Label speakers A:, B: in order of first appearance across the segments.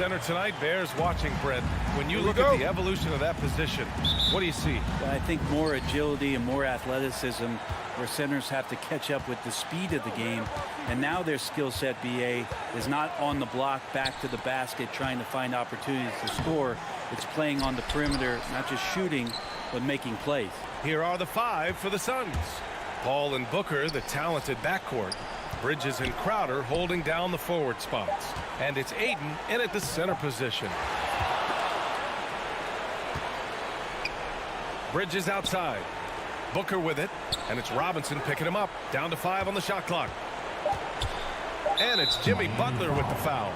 A: center tonight bears watching, Brent. When you look at the evolution of that position, what do you see?
B: I think more agility and more athleticism, where centers have to catch up with the speed of the game. And now their skill set, BA, is not on the block, back to the basket, trying to find opportunities to score. It's playing on the perimeter, not just shooting, but making plays.
A: Here are the 5 for the Suns. Paul and Booker, the talented backcourt. Bridges and Crowder holding down the forward spots. And it's Ayton in at the center position. Bridges outside. Booker with it. And it's Robinson picking him up. Down to 5 on the shot clock. And it's Jimmy Butler with the foul.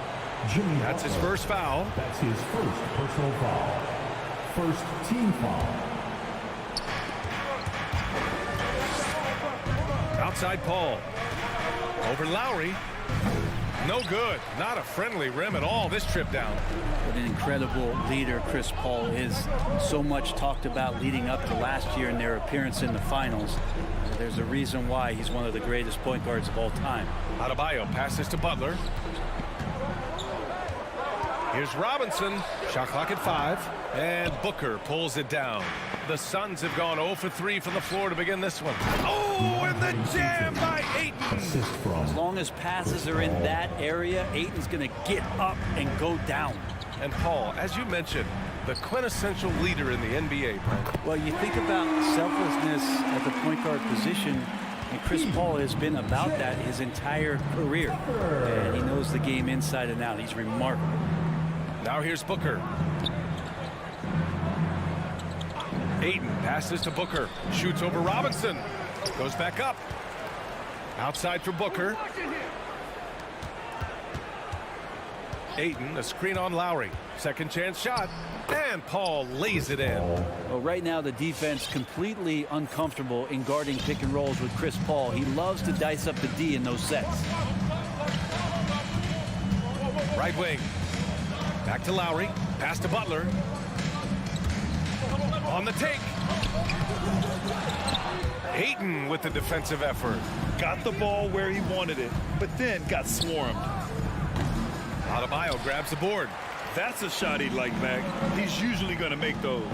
A: That's his first foul.
C: That's his first personal foul. First team foul.
A: Outside Paul. Over Lowry. No good. Not a friendly rim at all this trip down.
B: What an incredible leader Chris Paul is. So much talked about leading up to last year in their appearance in the finals. There's a reason why he's one of the greatest point guards of all time.
A: Adebayo passes to Butler. Here's Robinson. Shot clock at 5. And Booker pulls it down. The Suns have gone 0 for 3 from the floor to begin this one. Oh, and the jam by Ayton.
B: As long as passes are in that area, Ayton's going to get up and go down.
A: And Paul, as you mentioned, the quintessential leader in the NBA.
B: Well, you think about selflessness at the point guard position, and Chris Paul has been about that his entire career. And he knows the game inside and out. He's remarkable.
A: Now here's Booker. Ayton passes to Booker. Shoots over Robinson. Goes back up. Outside for Booker. Ayton, a screen on Lowry. Second chance shot. And Paul lays it in.
B: Well, right now the defense completely uncomfortable in guarding pick and rolls with Chris Paul. He loves to dice up the D in those sets.
A: Right wing. Back to Lowry. Pass to Butler. On the take. Ayton with the defensive effort.
D: Got the ball where he wanted it, but then got swarmed.
A: Adebayo grabs the board.
D: That's a shot he'd like back. He's usually going to make those.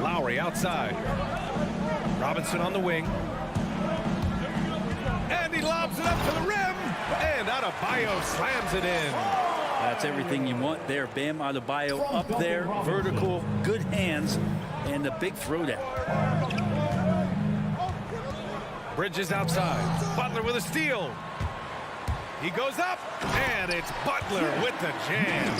A: Lowry outside. Robinson on the wing. And he lobs it up to the rim. And Adebayo slams it in.
B: That's everything you want there. Bam Adebayo up there, vertical, good hands, and a big throwdown.
A: Bridges outside. Butler with a steal. He goes up, and it's Butler with the jam.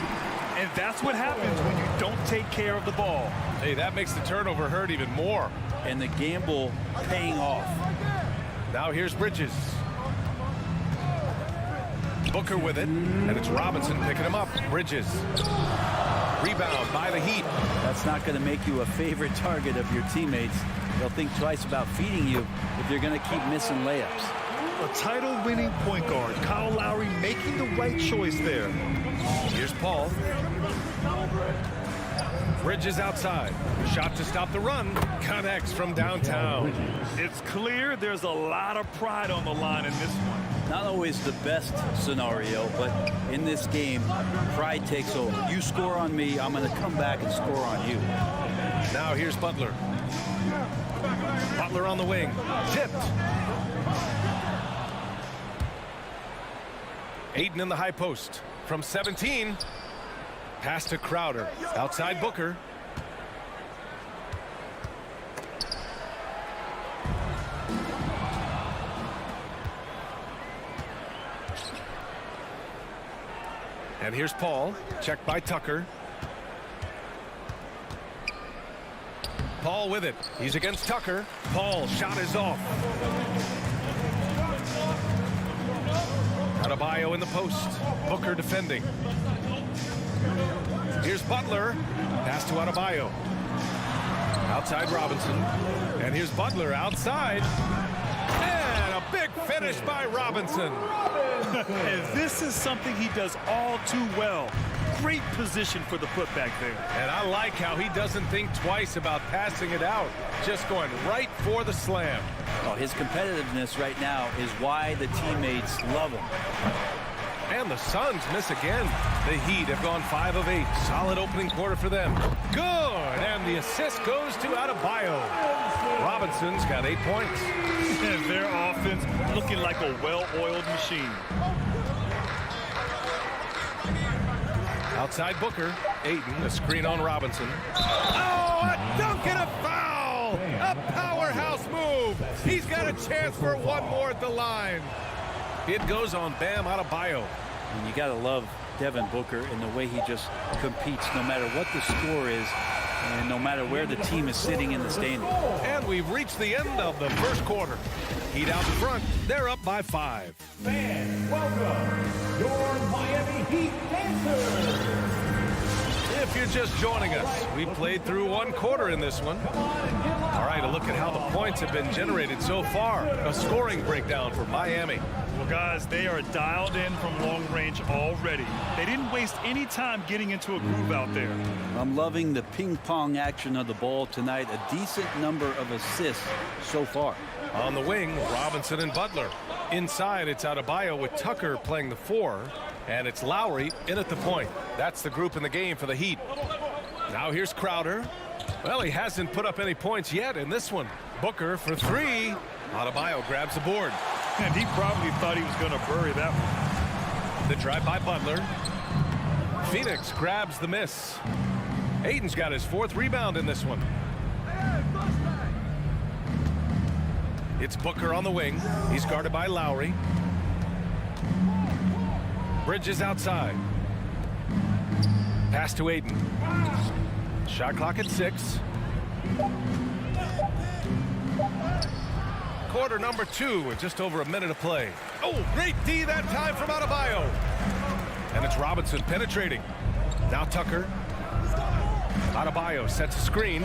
D: And that's what happens when you don't take care of the ball.
A: Hey, that makes the turnover hurt even more.
B: And the gamble paying off.
A: Now here's Bridges. Booker with it, and it's Robinson picking him up. Bridges. Rebound by the Heat.
B: That's not going to make you a favorite target of your teammates. They'll think twice about feeding you if you're going to keep missing layups.
D: A title-winning point guard, Kyle Lowry, making the right choice there.
A: Here's Paul. Bridges outside. Shot to stop the run. Connects from downtown.
D: It's clear there's a lot of pride on the line in this one.
B: Not always the best scenario, but in this game, pride takes over. You score on me, I'm going to come back and score on you.
A: Now here's Butler. Butler on the wing. Tipped. Ayton in the high post. From 17. Pass to Crowder. Outside Booker. And here's Paul. Checked by Tucker. Paul with it. He's against Tucker. Paul shot is off. Adebayo in the post. Booker defending. Here's Butler. Pass to Adebayo. Outside Robinson. And here's Butler outside. And a big finish by Robinson.
D: And this is something he does all too well. Great position for the putback there.
A: And I like how he doesn't think twice about passing it out. Just going right for the slam.
B: Oh, his competitiveness right now is why the teammates love him.
A: And the Suns miss again. The Heat have gone 5 of 8. Solid opening quarter for them. Good. And the assist goes to Adebayo. Robinson's got 8 points.
D: And their offense looking like a well-oiled machine.
A: Outside Booker. Ayton, a screen on Robinson. Oh, a dunk and a foul! A powerhouse move. He's got a chance for one more at the line. It goes on Bam Adebayo.
B: And you got to love Devin Booker in the way he just competes no matter what the score is and no matter where the team is sitting in the standings.
A: And we've reached the end of the first quarter. Heat out in front. They're up by 5.
C: Fans, welcome your Miami Heat dancers.
A: If you're just joining us, we played through one quarter in this one. All right, a look at how the points have been generated so far. A scoring breakdown for Miami.
D: Well, guys, they are dialed in from long range already. They didn't waste any time getting into a groove out there.
B: I'm loving the ping pong action of the ball tonight. A decent number of assists so far.
A: On the wing, Robinson and Butler. Inside, it's Adebayo with Tucker playing the 4. And it's Lowry in at the point. That's the group in the game for the Heat. Now here's Crowder. Well, he hasn't put up any points yet in this one. Booker for 3. Adebayo grabs the board.
D: And he probably thought he was going to bury that one.
A: The drive by Butler. Phoenix grabs the miss. Ayton's got his 4th rebound in this one. It's Booker on the wing. He's guarded by Lowry. Bridges outside. Pass to Ayton. Shot clock at 6. Quarter number 2 with just over a minute of play. Oh, great D that time from Adebayo. And it's Robinson penetrating. Now Tucker. Adebayo sets a screen.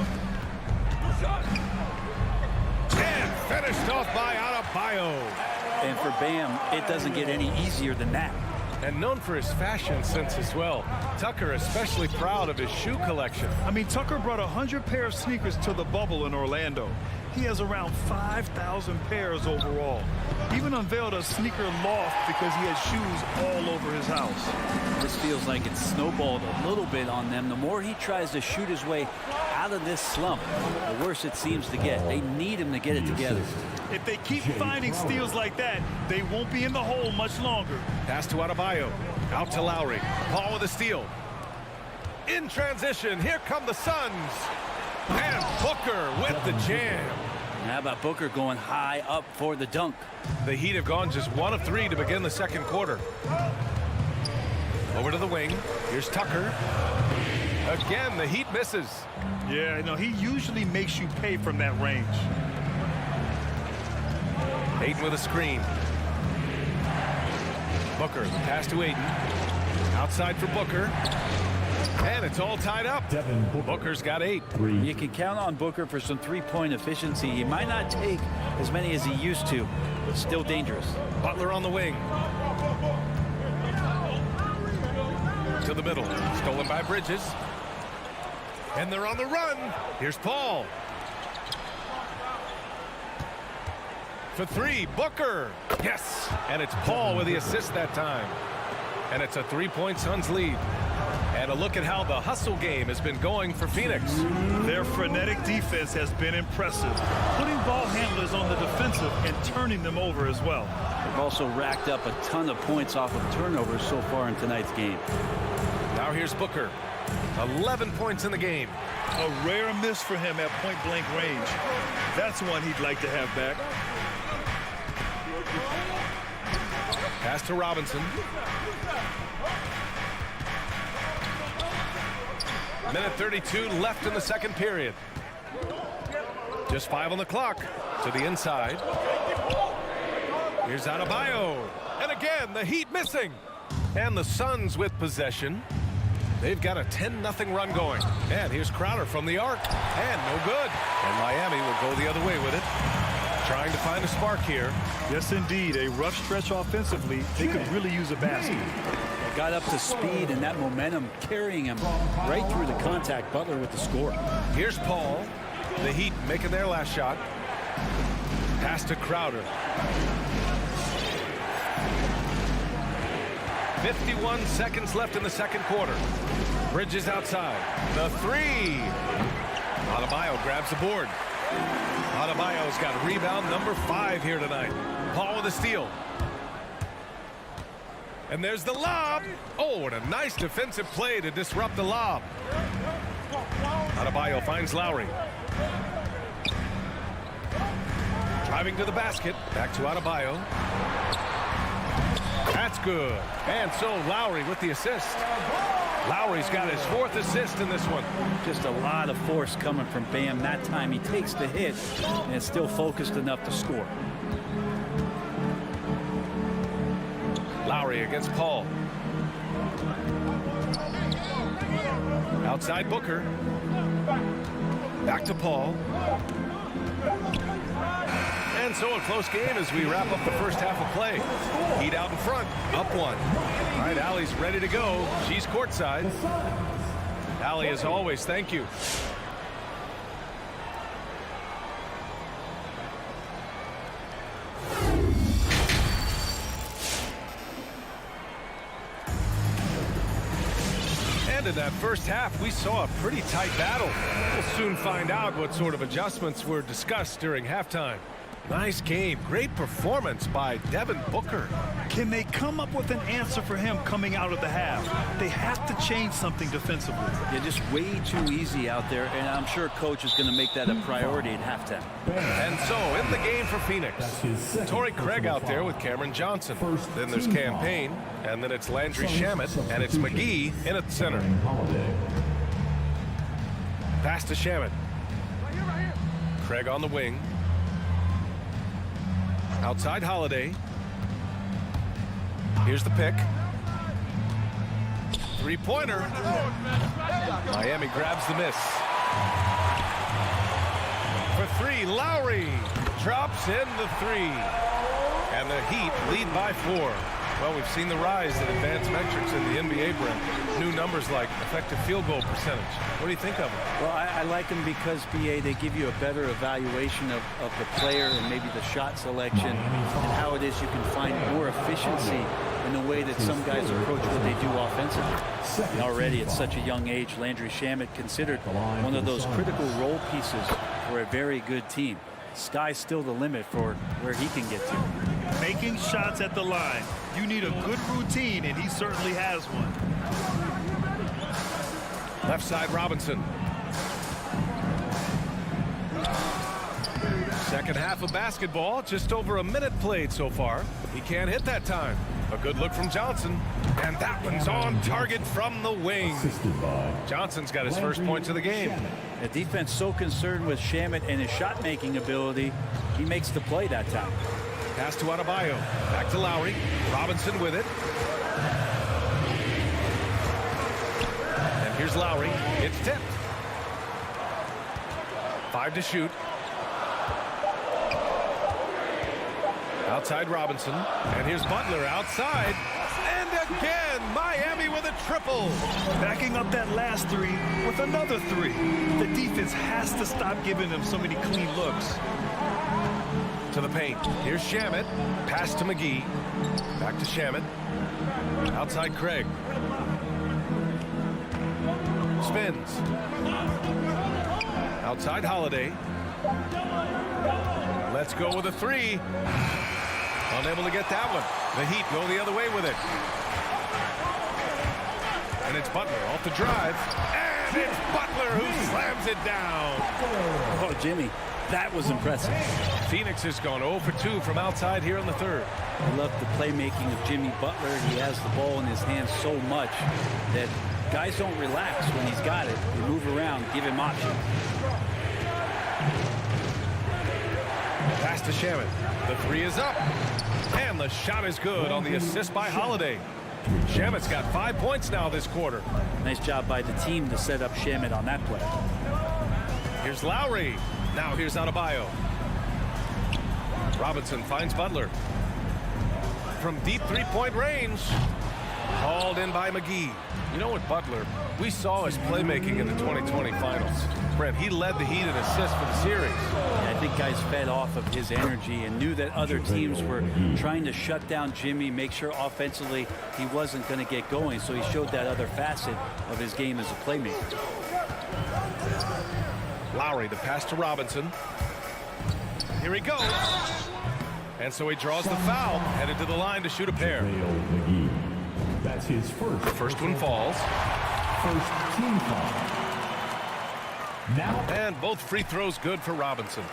A: And finished off by Adebayo.
B: And for Bam, it doesn't get any easier than that.
A: And known for his fashion sense as well. Tucker especially proud of his shoe collection.
D: I mean, Tucker brought 100 pair of sneakers to the bubble in Orlando. He has around 5,000 pairs overall. Even unveiled a sneaker loft because he has shoes all over his house.
B: This feels like it's snowballed a little bit on them. The more he tries to shoot his way out of this slump, the worse it seems to get. They need him to get it together.
D: If they keep finding steals like that, they won't be in the hole much longer.
A: Pass to Adebayo. Out to Lowry. Paul with a steal. In transition, here come the Suns. And Booker with the jam.
B: How about Booker going high up for the dunk?
A: The Heat have gone just 1 of 3 to begin the second quarter. Over to the wing. Here's Tucker. Again, the Heat misses.
D: Yeah, you know, he usually makes you pay from that range.
A: Ayton with a screen. Booker, pass to Ayton. Outside for Booker. And it's all tied up. Booker's got 8.
B: You can count on Booker for some three-point efficiency. He might not take as many as he used to, but still dangerous.
A: Butler on the wing. To the middle. Stolen by Bridges. And they're on the run. Here's Paul. For 3, Booker. Yes. And it's Paul with the assist that time. And it's a 3-point Suns lead. And a look at how the hustle game has been going for Phoenix.
D: Their frenetic defense has been impressive, putting ball handlers on the defensive and turning them over as well.
B: They've also racked up a ton of points off of turnovers so far in tonight's game.
A: Now here's Booker. 11 points in the game.
D: A rare miss for him at point-blank range. That's one he'd like to have back.
A: Pass to Robinson. Minute 32 left in the second period. Just 5 on the clock. To the inside. Here's Adebayo. And again, the Heat missing. And the Suns with possession. They've got a 10-0 run going. And here's Crowder from the arc. And no good. And Miami will go the other way with it. Trying to find a spark here.
D: Yes, indeed. A rough stretch offensively. They could really use a basket.
B: They got up to speed, and that momentum carrying him right through the contact. Butler with the score.
A: Here's Paul. The Heat making their last shot. Pass to Crowder. 51 seconds left in the second quarter. Bridges outside. The three. Adebayo grabs the board. Adebayo's got rebound number 5 here tonight. Paul with a steal. And there's the lob. Oh, and a nice defensive play to disrupt the lob. Adebayo finds Lowry. Driving to the basket. Back to Adebayo. That's good. And so Lowry with the assist. Lowry's got his 4th assist in this one.
B: Just a lot of force coming from Bam. That time he takes the hit and is still focused enough to score.
A: Lowry against Paul. Outside Booker. Back to Paul. And so a close game as we wrap up the first half of play. Heat out in front, up 1. All right, Allie's ready to go. She's courtside. Allie, as always, thank you. And in that first half, we saw a pretty tight battle. We'll soon find out what sort of adjustments were discussed during halftime. Nice game. Great performance by Devin Booker.
D: Can they come up with an answer for him coming out of the half? They have to change something defensively.
B: Yeah, just way too easy out there, and I'm sure coach is going to make that a priority at halftime.
A: And so in the game for Phoenix, Torrey Craig out there with Cameron Johnson. Then there's Campaign, and then it's Landry Shamet, and it's McGee in at the center. Pass to Shamet. Craig on the wing. Outside Holiday. Here's the pick. Three-pointer. Miami grabs the miss. For 3, Lowry drops in the 3. And the Heat lead by 4. Well, we've seen the rise in advanced metrics in the NBA, Brent. New numbers like effective field goal percentage. What do you think of them?
B: Well, I like them because, BA, they give you a better evaluation of the player and maybe the shot selection and how it is you can find more efficiency in the way that some guys approach what they do offensively. And already at such a young age, Landry Shamet considered one of those critical role pieces for a very good team. Sky's still the limit for where he can get to.
D: Making shots at the line. You need a good routine, and he certainly has one.
A: Left side Robinson. Second half of basketball, just over a minute played so far. He can't hit that time. A good look from Johnson. And that one's on target from the wing. Johnson's got his first points of the game.
B: The defense so concerned with Shamet and his shot-making ability, he makes the play that time.
A: Pass to Adebayo. Back to Lowry. Robinson with it. And here's Lowry. It's tipped. 5 to shoot. Outside Robinson. And here's Butler outside. And again, Miami with a triple.
D: Backing up that last 3 with another 3. The defense has to stop giving them so many clean looks.
A: To the paint. Here's Shamet. Pass to McGee. Back to Shamet. Outside Craig. Spins. Outside Holiday. Let's go with a 3. Unable to get that one. The Heat go the other way with it. And it's Butler off the drive. And it's Butler who slams it down.
B: Oh, Jimmy, that was impressive.
A: Phoenix has gone 0 for 2 from outside here in the third.
B: I love the playmaking of Jimmy Butler. He has the ball in his hands so much that guys don't relax when he's got it. They move around, give him options.
A: Pass to Shamet. The 3 is up. And the shot is good on the assist by Holiday. Shamet's got 5 points now this quarter.
B: Nice job by the team to set up Shamet on that play.
A: Here's Lowry. Now here's Adebayo. Robinson finds Butler. From deep 3-point range. Hauled in by McGee. You know what, Butler? We saw his playmaking in the 2020 finals. Brent, he led the Heat in assists for the series.
B: I think guys fed off of his energy and knew that other teams were trying to shut down Jimmy, make sure offensively he wasn't going to get going. So he showed that other facet of his game as a playmaker.
A: Lowry, the pass to Robinson. Here he goes. And so he draws the foul, headed to the line to shoot a pair.
C: McGee. That's his first.
A: The first one falls.
C: First team foul. Now.
A: And both free throws good for Robinson.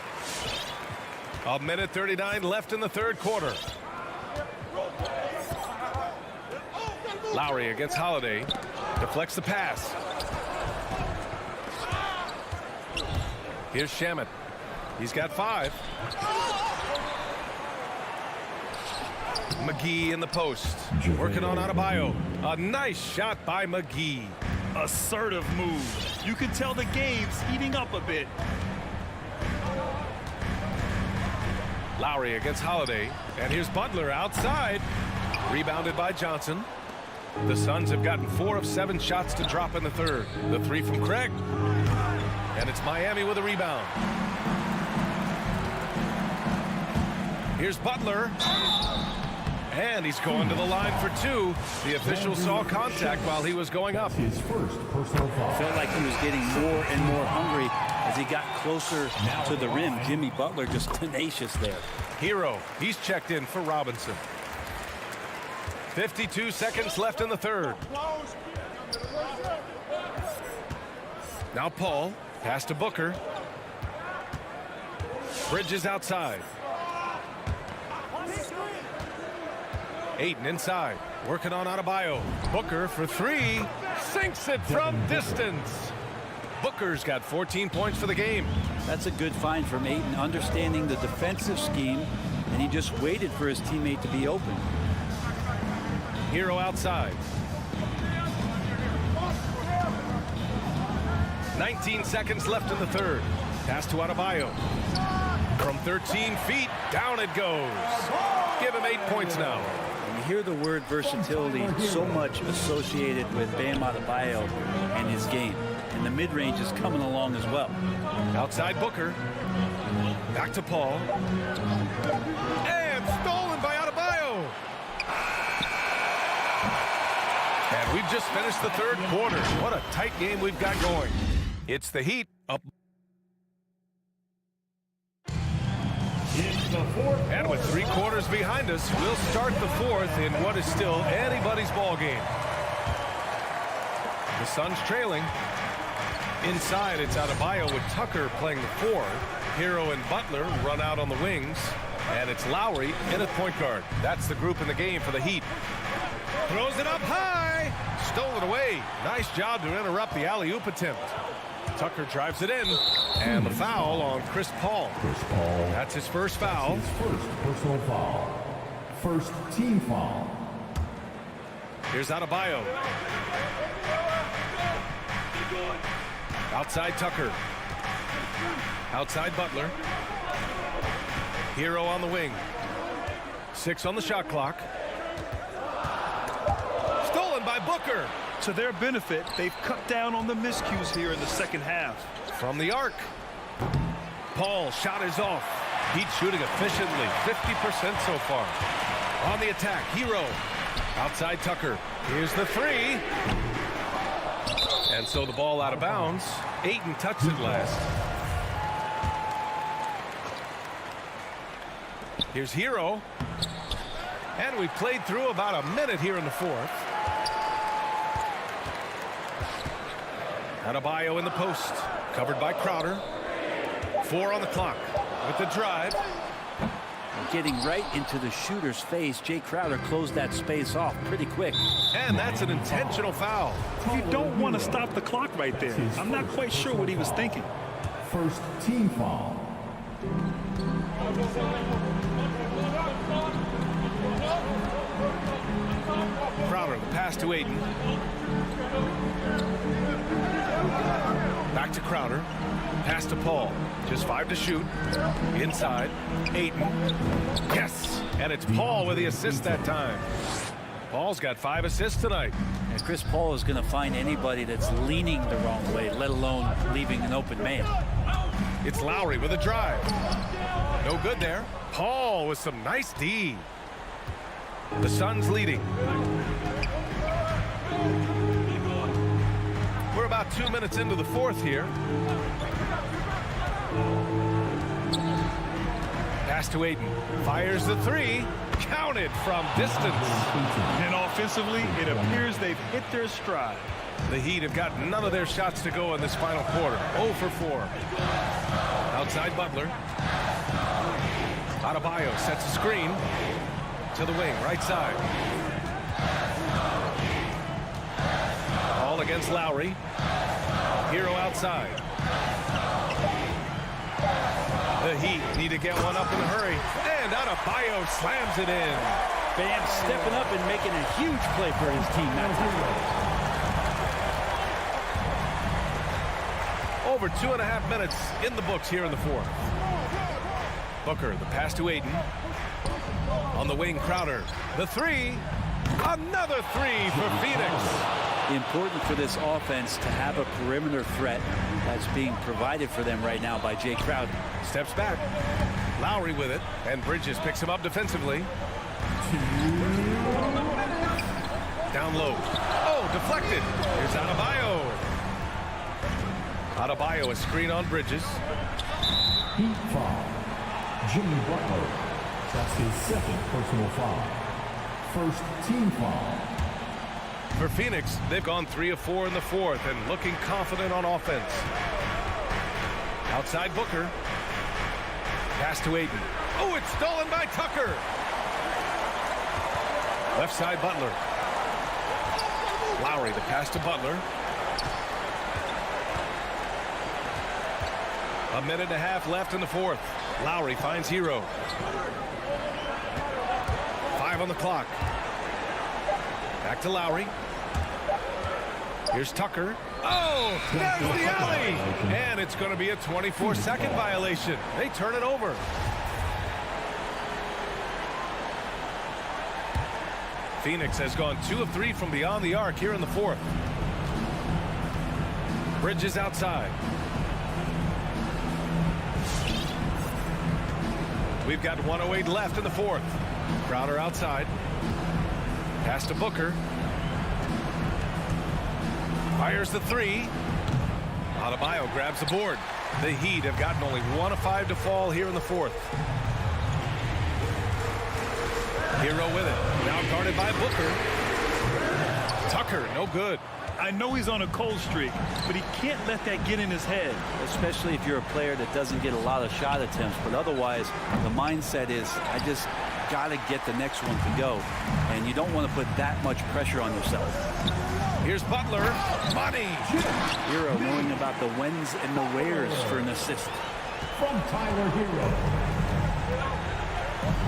A: A minute 39 left in the third quarter. Lowry against Holiday. Deflects the pass. Here's Shamet. He's got 5. McGee in the post. Working on Adebayo. A nice shot by McGee.
D: Assertive move. You can tell the game's heating up a bit.
A: Lowry against Holiday. And here's Butler outside. Rebounded by Johnson. The Suns have gotten 4 of 7 shots to drop in the third. The 3 from Craig. And it's Miami with a rebound. Here's Butler. And he's going to the line for 2. The official saw contact while he was going up.
C: His first personal foul.
B: Felt like he was getting more and more hungry as he got closer to the rim. Jimmy Butler just tenacious there.
A: Hero, he's checked in for Robinson. 52 seconds left in the third. Now Paul, pass to Booker. Bridges outside. Ayton inside, working on Adebayo. Booker for 3, sinks it from distance. Booker's got 14 points for the game.
B: That's a good find from Ayton, understanding the defensive scheme, and he just waited for his teammate to be open.
A: Hero outside. 19 seconds left in the third. Pass to Adebayo. From 13 feet, down it goes. Give him 8 points now.
B: You hear the word versatility so much associated with Bam Adebayo and his game. And the mid-range is coming along as well.
A: Outside Booker. Back to Paul. And stolen by Adebayo. And we've just finished the third quarter. What a tight game we've got going. It's the Heat up. And with 3 quarters behind us, we'll start the fourth in what is still anybody's ball game. The Suns trailing. Inside, it's Adebayo with Tucker playing the 4. Hero and Butler run out on the wings. And it's Lowry in at point guard. That's the group in the game for the Heat. Throws it up high. Stolen away. Nice job to interrupt the alley-oop attempt. Tucker drives it in. And the foul on Chris Paul. That's his first foul.
C: His first personal foul. First team foul.
A: Here's Adebayo. Outside Tucker. Outside Butler. Hero on the wing. 6 on the shot clock. Stolen by Booker.
D: To their benefit, they've cut down on the miscues here in the second half.
A: From the arc. Paul shot is off. Heat shooting efficiently. 50% so far. On the attack, Hero. Outside Tucker. Here's the 3. And so the ball out of bounds. Ayton touched it last. Here's Hero. And we've played through about a minute here in the fourth. Adebayo in the post. Covered by Crowder. 4 on the clock. With the drive.
B: Getting right into the shooter's face. Jay Crowder closed that space off pretty quick.
A: And that's an intentional foul.
D: You don't want to stop the clock right there. I'm not quite sure what he was thinking.
C: First team foul.
A: Crowder, the pass to Ayton. Back to Crowder. Pass to Paul. Just 5 to shoot. Inside. Ayton. Yes! And it's Paul with the assist that time. Paul's got 5 assists tonight.
B: And Chris Paul is going to find anybody that's leaning the wrong way, let alone leaving an open man.
A: It's Lowry with a drive. No good there. Paul with some nice D. The Suns leading. We're about 2 minutes into the fourth here. Pass to Ayton. Fires the 3. Counted from distance.
D: And offensively, it appears they've hit their stride.
A: The Heat have got none of their shots to go in this final quarter. 0 for 4. Outside Butler. Adebayo sets a screen to the wing, right side. All against Lowry. Hero outside. The Heat need to get one up in a hurry. And Adebayo slams it in.
B: Bam stepping up and making a huge play for his team.
A: Over 2.5 minutes in the books here in the fourth. Booker, the pass to Ayton. On the wing, Crowder. The 3. Another 3 for Phoenix.
B: Important for this offense to have a perimeter threat that's being provided for them right now by Jay Crowder.
A: Steps back. Lowry with it. And Bridges picks him up defensively. Down low. Oh, deflected. Here's Adebayo. Adebayo, a screen on Bridges.
C: Heat foul. Jimmy Butler. That's his second personal foul. First team foul.
A: For Phoenix, they've gone 3 of 4 in the fourth and looking confident on offense. Outside Booker. Pass to Ayton. Oh, it's stolen by Tucker. Left side Butler. Lowry, the pass to Butler. A minute and a half left in the fourth. Lowry finds Hero. 5 on the clock. Back to Lowry. Here's Tucker. Oh, there's the alley. And it's going to be a 24-second violation. They turn it over. Phoenix has gone 2 of 3 from beyond the arc here in the fourth. Bridges outside. We've got 1:08 left in the fourth. Crowder outside. Pass to Booker. Fires the 3. Adebayo grabs the board. The Heat have gotten only 1 of 5 to fall here in the fourth. Hero with it. Now guarded by Booker. Tucker, no good.
D: I know he's on a cold streak, but he can't let that get in his head.
B: Especially if you're a player that doesn't get a lot of shot attempts. But otherwise, the mindset is, I just got to get the next one to go. And you don't want to put that much pressure on yourself.
A: Here's Butler. Money.
B: Hero knowing about the whens and the wheres for an assist.
C: From Tyler Hero.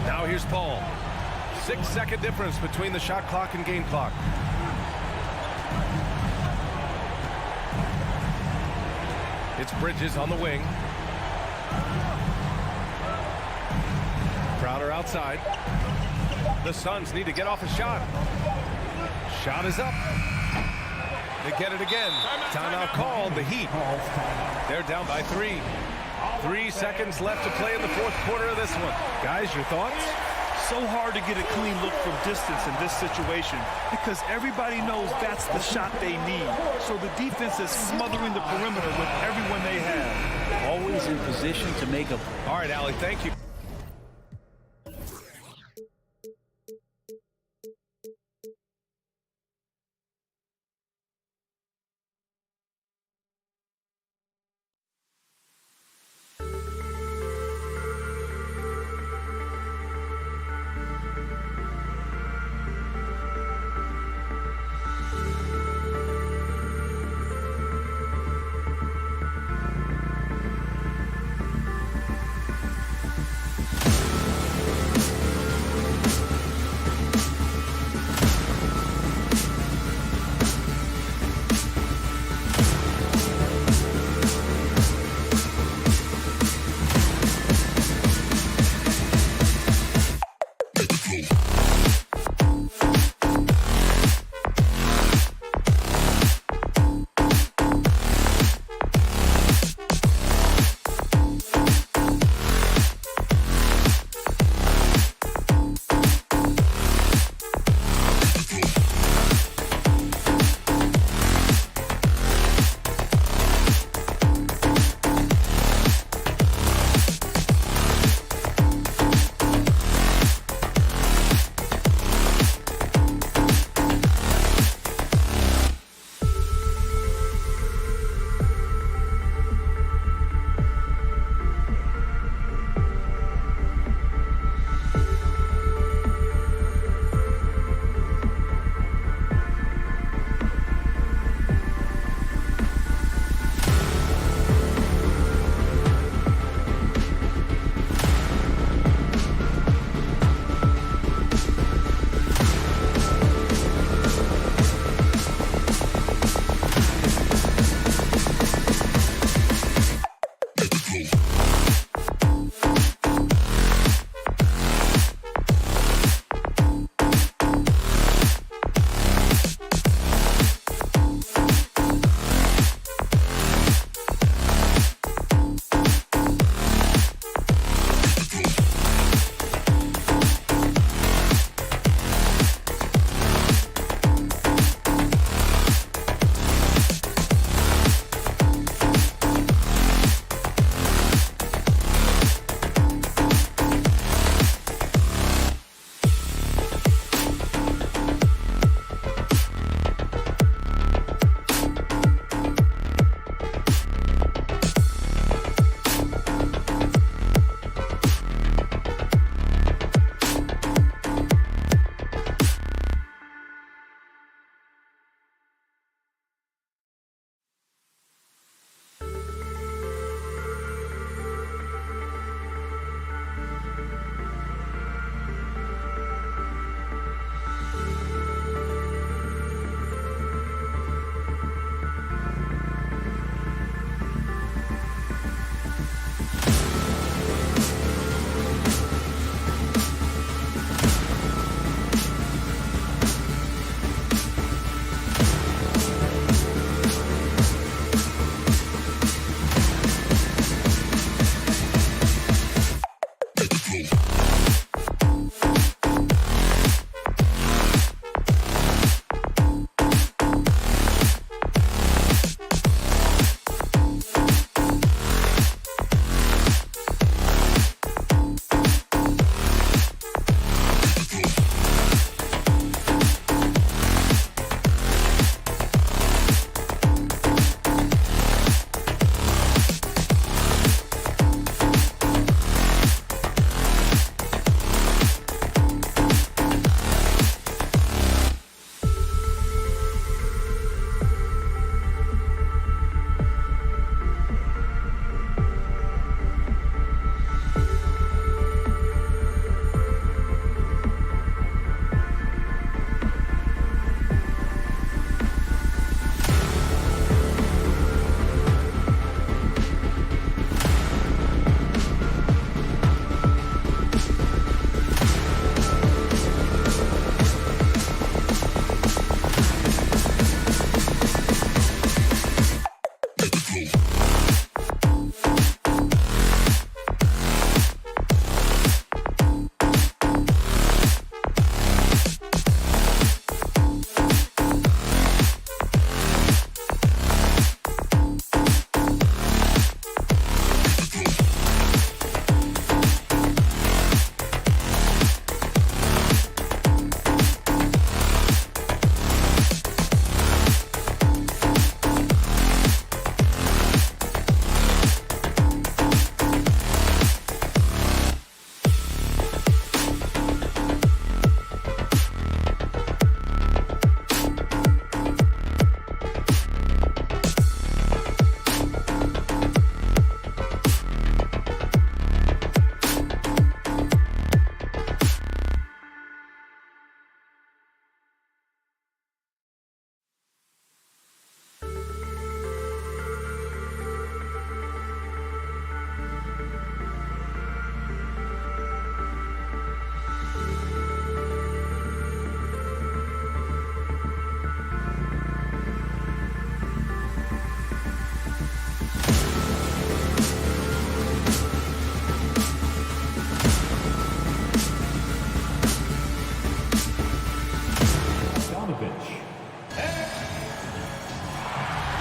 A: Now here's Paul. 6-second difference between the shot clock and game clock. It's Bridges on the wing. Crowder outside. The Suns need to get off a shot. Shot is up. They get it again. Timeout called. The Heat. They're down by 3. 3 seconds left to play in the fourth quarter of this one. Guys, your thoughts?
D: So hard to get a clean look from distance in this situation because everybody knows that's the shot they need. So the defense is smothering the perimeter with everyone they have.
B: Always in position to make a...
A: All right, Allie, thank you.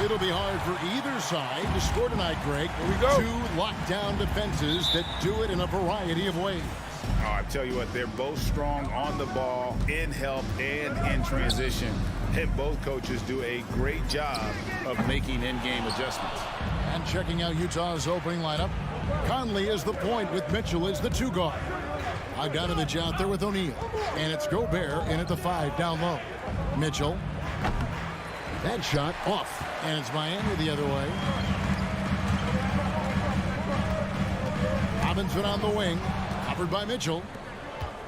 E: It'll be hard for either side to score tonight, Greg.
A: Here we go.
E: 2 lockdown defenses that do it in a variety of ways.
F: Oh, I tell you what, they're both strong on the ball, in help, and in transition. And both coaches do a great job of making in-game adjustments.
E: And checking out Utah's opening lineup, Conley is the point with Mitchell as the 2 guard. Bogdanovich out there with O'Neal. And it's Gobert in at the 5 down low. Mitchell. That shot off. And it's Miami the other way. Robinson on the wing. Covered by Mitchell.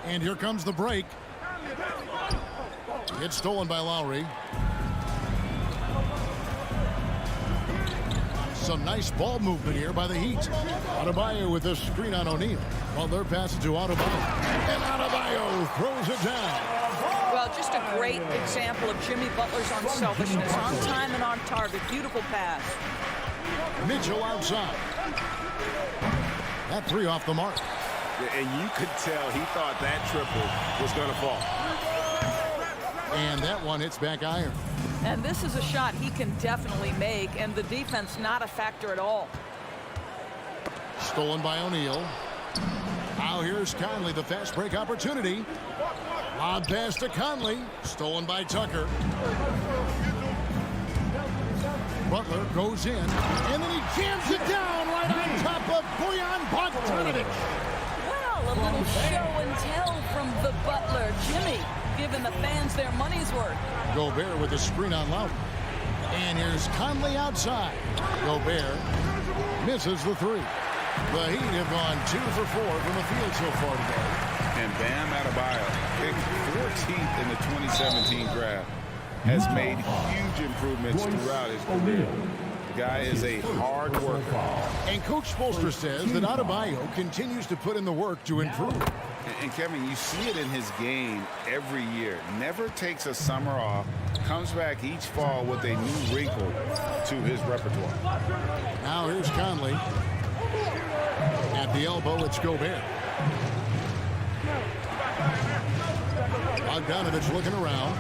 E: And here comes the break. It's stolen by Lowry. Some nice ball movement here by the Heat. Adebayo with a screen on O'Neal. Butler passes to Adebayo. And Adebayo throws it down.
G: Well, just a great example of Jimmy Butler's unselfishness. On time and on target. Beautiful pass.
E: Mitchell outside. That 3 off the mark.
F: And you could tell he thought that triple was going to fall.
E: And that one hits back iron.
G: And this is a shot he can definitely make, and the defense not a factor at all.
E: Stolen by O'Neal. Now here's Conley, the fast break opportunity. Lob pass to Conley. Stolen by Tucker. Butler goes in, and then he jams it down right on top of Bojan Bogdanović.
G: Well, a little show and tell from the Butler. Jimmy giving the fans their money's worth.
E: Gobert with a screen on Lowry. And here's Conley outside. Gobert misses the 3. The Heat have gone 2 for 4 from the field so far today.
F: And Bam Adebayo, picked 14th in the 2017 draft, has made huge improvements throughout his career. The guy is a hard worker.
E: And Coach Spoelstra says that Adebayo continues to put in the work to improve.
F: And Kevin, you see it in his game every year. Never takes a summer off. Comes back each fall with a new wrinkle to his repertoire.
E: Now here's Conley. At the elbow, it's Gobert. Bogdanović looking around.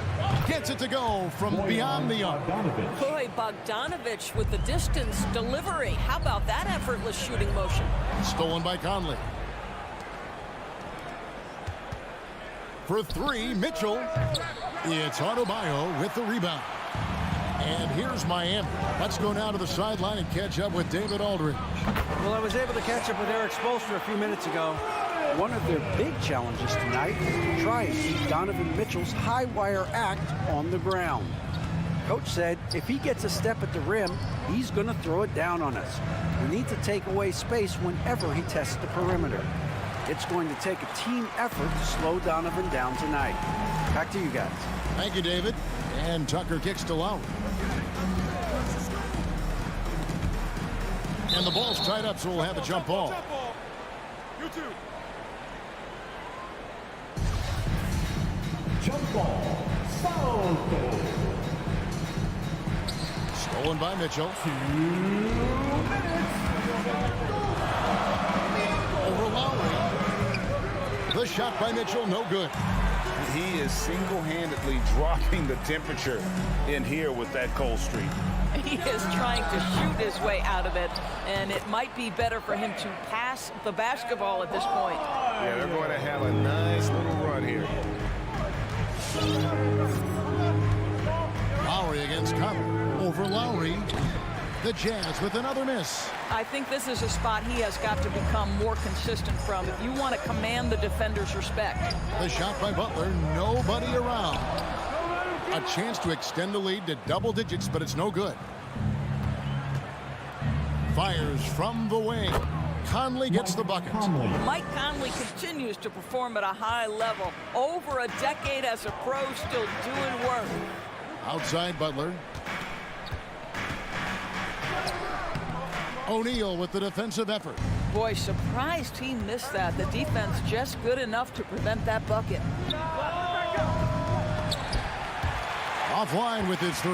E: Gets it to go from beyond the arc.
G: Boy, Bogdanović with the distance delivery. How about that effortless shooting motion?
E: Stolen by Conley. For 3, Mitchell. It's Adebayo with the rebound. And here's Miami. Let's go now to the sideline and catch up with David Aldridge.
H: Well, I was able to catch up with Eric Spoelstra a few minutes ago. One of their big challenges tonight is to try and keep Donovan Mitchell's high wire act on the ground. Coach said if he gets a step at the rim, he's going to throw it down on us. We need to take away space whenever he tests the perimeter. It's going to take a team effort to slow Donovan down tonight. Back to you guys.
E: Thank you, David. And Tucker kicks to Lowry. And the ball's tied up, so we'll have a jump ball.
C: Jump ball. Foul goal.
E: Stolen by Mitchell.
C: 2 minutes.
E: Over Lowry. The shot by Mitchell, no good.
F: He is single-handedly dropping the temperature in here with that cold streak.
G: He is trying to shoot his way out of it, and it might be better for him to pass the basketball at this point.
F: Yeah, they're going to have a nice little run here.
E: Lowry against Conley. Over Lowry. The Jazz with another miss.
G: I think this is a spot he has got to become more consistent from if you want to command the defender's respect.
E: The shot by Butler, nobody around. A chance to extend the lead to double digits, but it's no good. Fires from the wing. Conley gets the bucket.
G: Mike Conley continues to perform at a high level. Over a decade as a pro, still doing work.
E: Outside Butler. O'Neal with the defensive effort.
G: Boy, surprised he missed that. The defense just good enough to prevent that bucket.
E: Offline with his 3.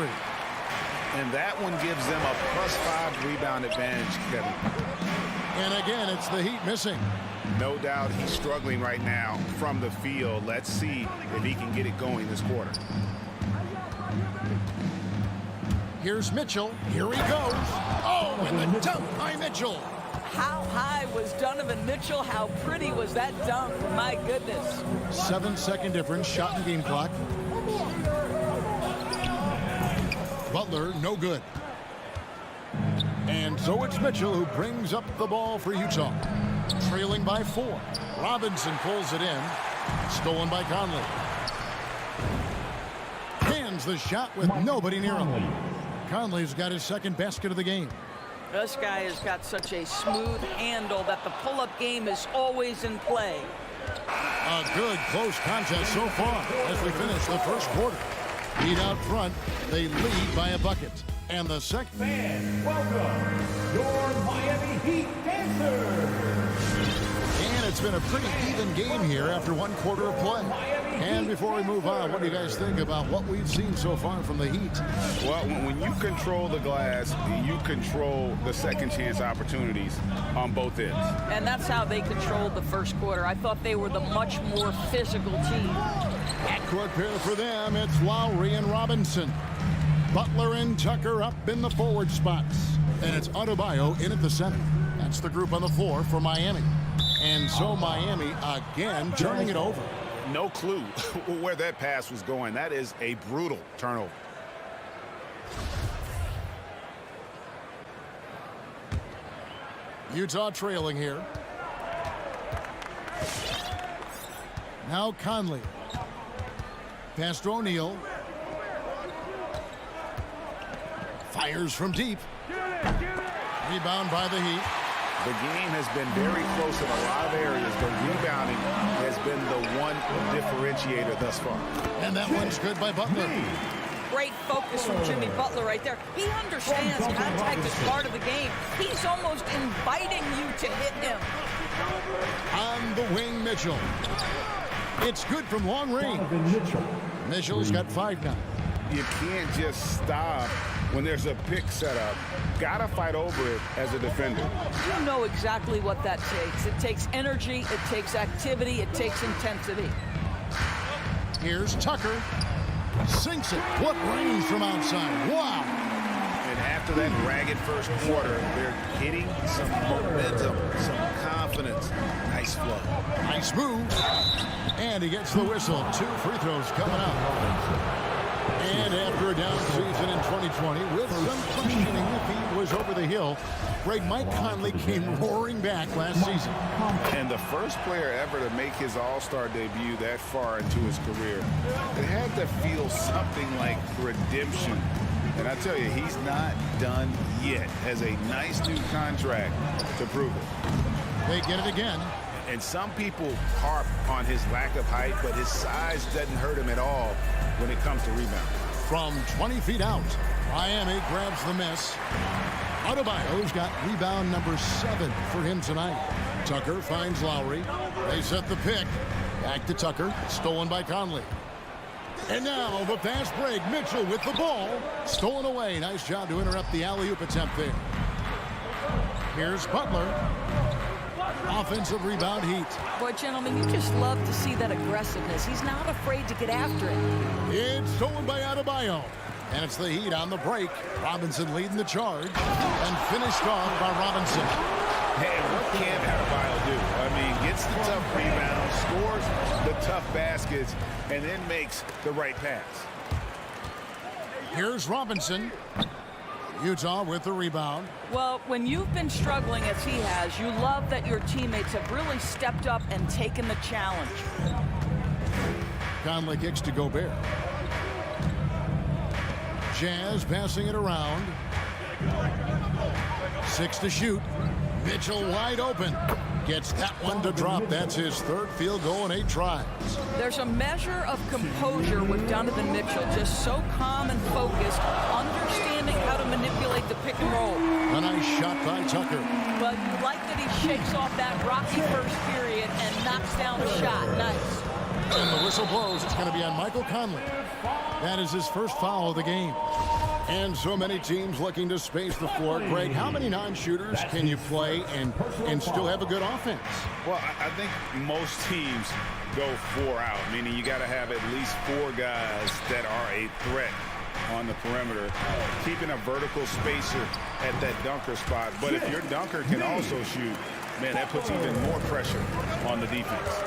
F: And that one gives them a +5 rebound advantage, Kevin.
E: And again, it's the Heat missing.
F: No doubt he's struggling right now from the field. Let's see if he can get it going this quarter.
E: Here's Mitchell. Here he goes. Oh, and the dunk by Mitchell.
G: How high was Donovan Mitchell? How pretty was that dunk? My goodness.
E: 7-second difference, shot and game clock. Butler, no good. And so it's Mitchell who brings up the ball for Utah. Trailing by 4. Robinson pulls it in. Stolen by Conley. Hands the shot with nobody near him. Conley's got his second basket of the game.
G: This guy has got such a smooth handle that the pull-up game is always in play.
E: A good close contest so far as we finish the first quarter. Heat out front. They lead by a bucket. And the second.
C: Fans, welcome your Miami Heat dancers.
E: And it's been a pretty even game here after one quarter of play. And before we move on, what do you guys think about what we've seen so far from the Heat?
F: Well, when you control the glass, you control the second chance opportunities on both ends.
G: And that's how they controlled the first quarter. I thought they were the much more physical team.
E: Backcourt pair for them, it's Lowry and Robinson. Butler and Tucker up in the forward spots. And it's Adebayo in at the center. That's the group on the floor for Miami. And so Miami again turning it over.
F: No clue where that pass was going. That is a brutal turnover.
E: Utah trailing here. Now Conley. Pass to O'Neal. Fires from deep. Rebound by the Heat.
F: The game has been very close in a lot of areas, but rebounding has been the one differentiator thus far.
E: And that one's good by Butler.
G: Great focus from Jimmy Butler right there. He understands contact is part of the game. He's almost inviting you to hit him.
E: On the wing, Mitchell. It's good from long range. Mitchell's got 5 now.
F: You can't just stop when there's a pick set up. Gotta fight over it as a defender.
G: You know exactly what that takes. It takes energy, it takes activity, it takes intensity.
E: Here's Tucker. Sinks it. What range from outside. Wow.
F: And after that ragged first quarter, they're getting some momentum, some confidence. Nice flow.
E: Nice move. And he gets the whistle. 2 free throws coming up. And after a down season in 2020, with some questioning if he was over the hill, Mike Conley came roaring back last season.
F: And the first player ever to make his All-Star debut that far into his career, it had to feel something like redemption. And I tell you, he's not done yet. Has a nice new contract to prove it.
E: They get it again.
F: And some people harp on his lack of height, but his size doesn't hurt him at all when it comes to rebound.
E: From 20 feet out, Miami grabs the miss. Adebayo's got rebound number 7 for him tonight. Tucker finds Lowry. They set the pick. Back to Tucker. Stolen by Conley. And now the fast break. Mitchell with the ball. Stolen away. Nice job to interrupt the alley-oop attempt there. Here's Butler. Offensive rebound, Heat.
G: Boy, gentlemen, you just love to see that aggressiveness. He's not afraid to get after it.
E: It's stolen by Adebayo. And it's the Heat on the break. Robinson leading the charge. And finished off by Robinson.
F: Hey, what can Adebayo do? I mean, gets the tough rebound, scores the tough baskets, and then makes the right pass.
E: Here's Robinson. Utah with the rebound.
G: Well, when you've been struggling as he has, you love that your teammates have really stepped up and taken the challenge.
E: Conley kicks to Gobert. Jazz passing it around. 6 to shoot. Mitchell wide open. Gets that one to drop. That's his 3rd field goal in 8 tries.
G: There's a measure of composure with Donovan Mitchell, just so calm and focused, understanding how to manipulate the pick and roll.
E: A nice shot by Tucker.
G: Well, you like that he shakes off that rocky first period and knocks down a shot. Nice.
E: And the whistle blows. It's going to be on Michael Conley. That is his first foul of the game. And so many teams looking to space the floor. Greg, how many non-shooters can you play and still have a good offense?
F: Well, I think most teams go 4 out, meaning you got to have at least 4 guys that are a threat on the perimeter, keeping a vertical spacer at that dunker spot. But if your dunker can also shoot, man, that puts even more pressure on the defense.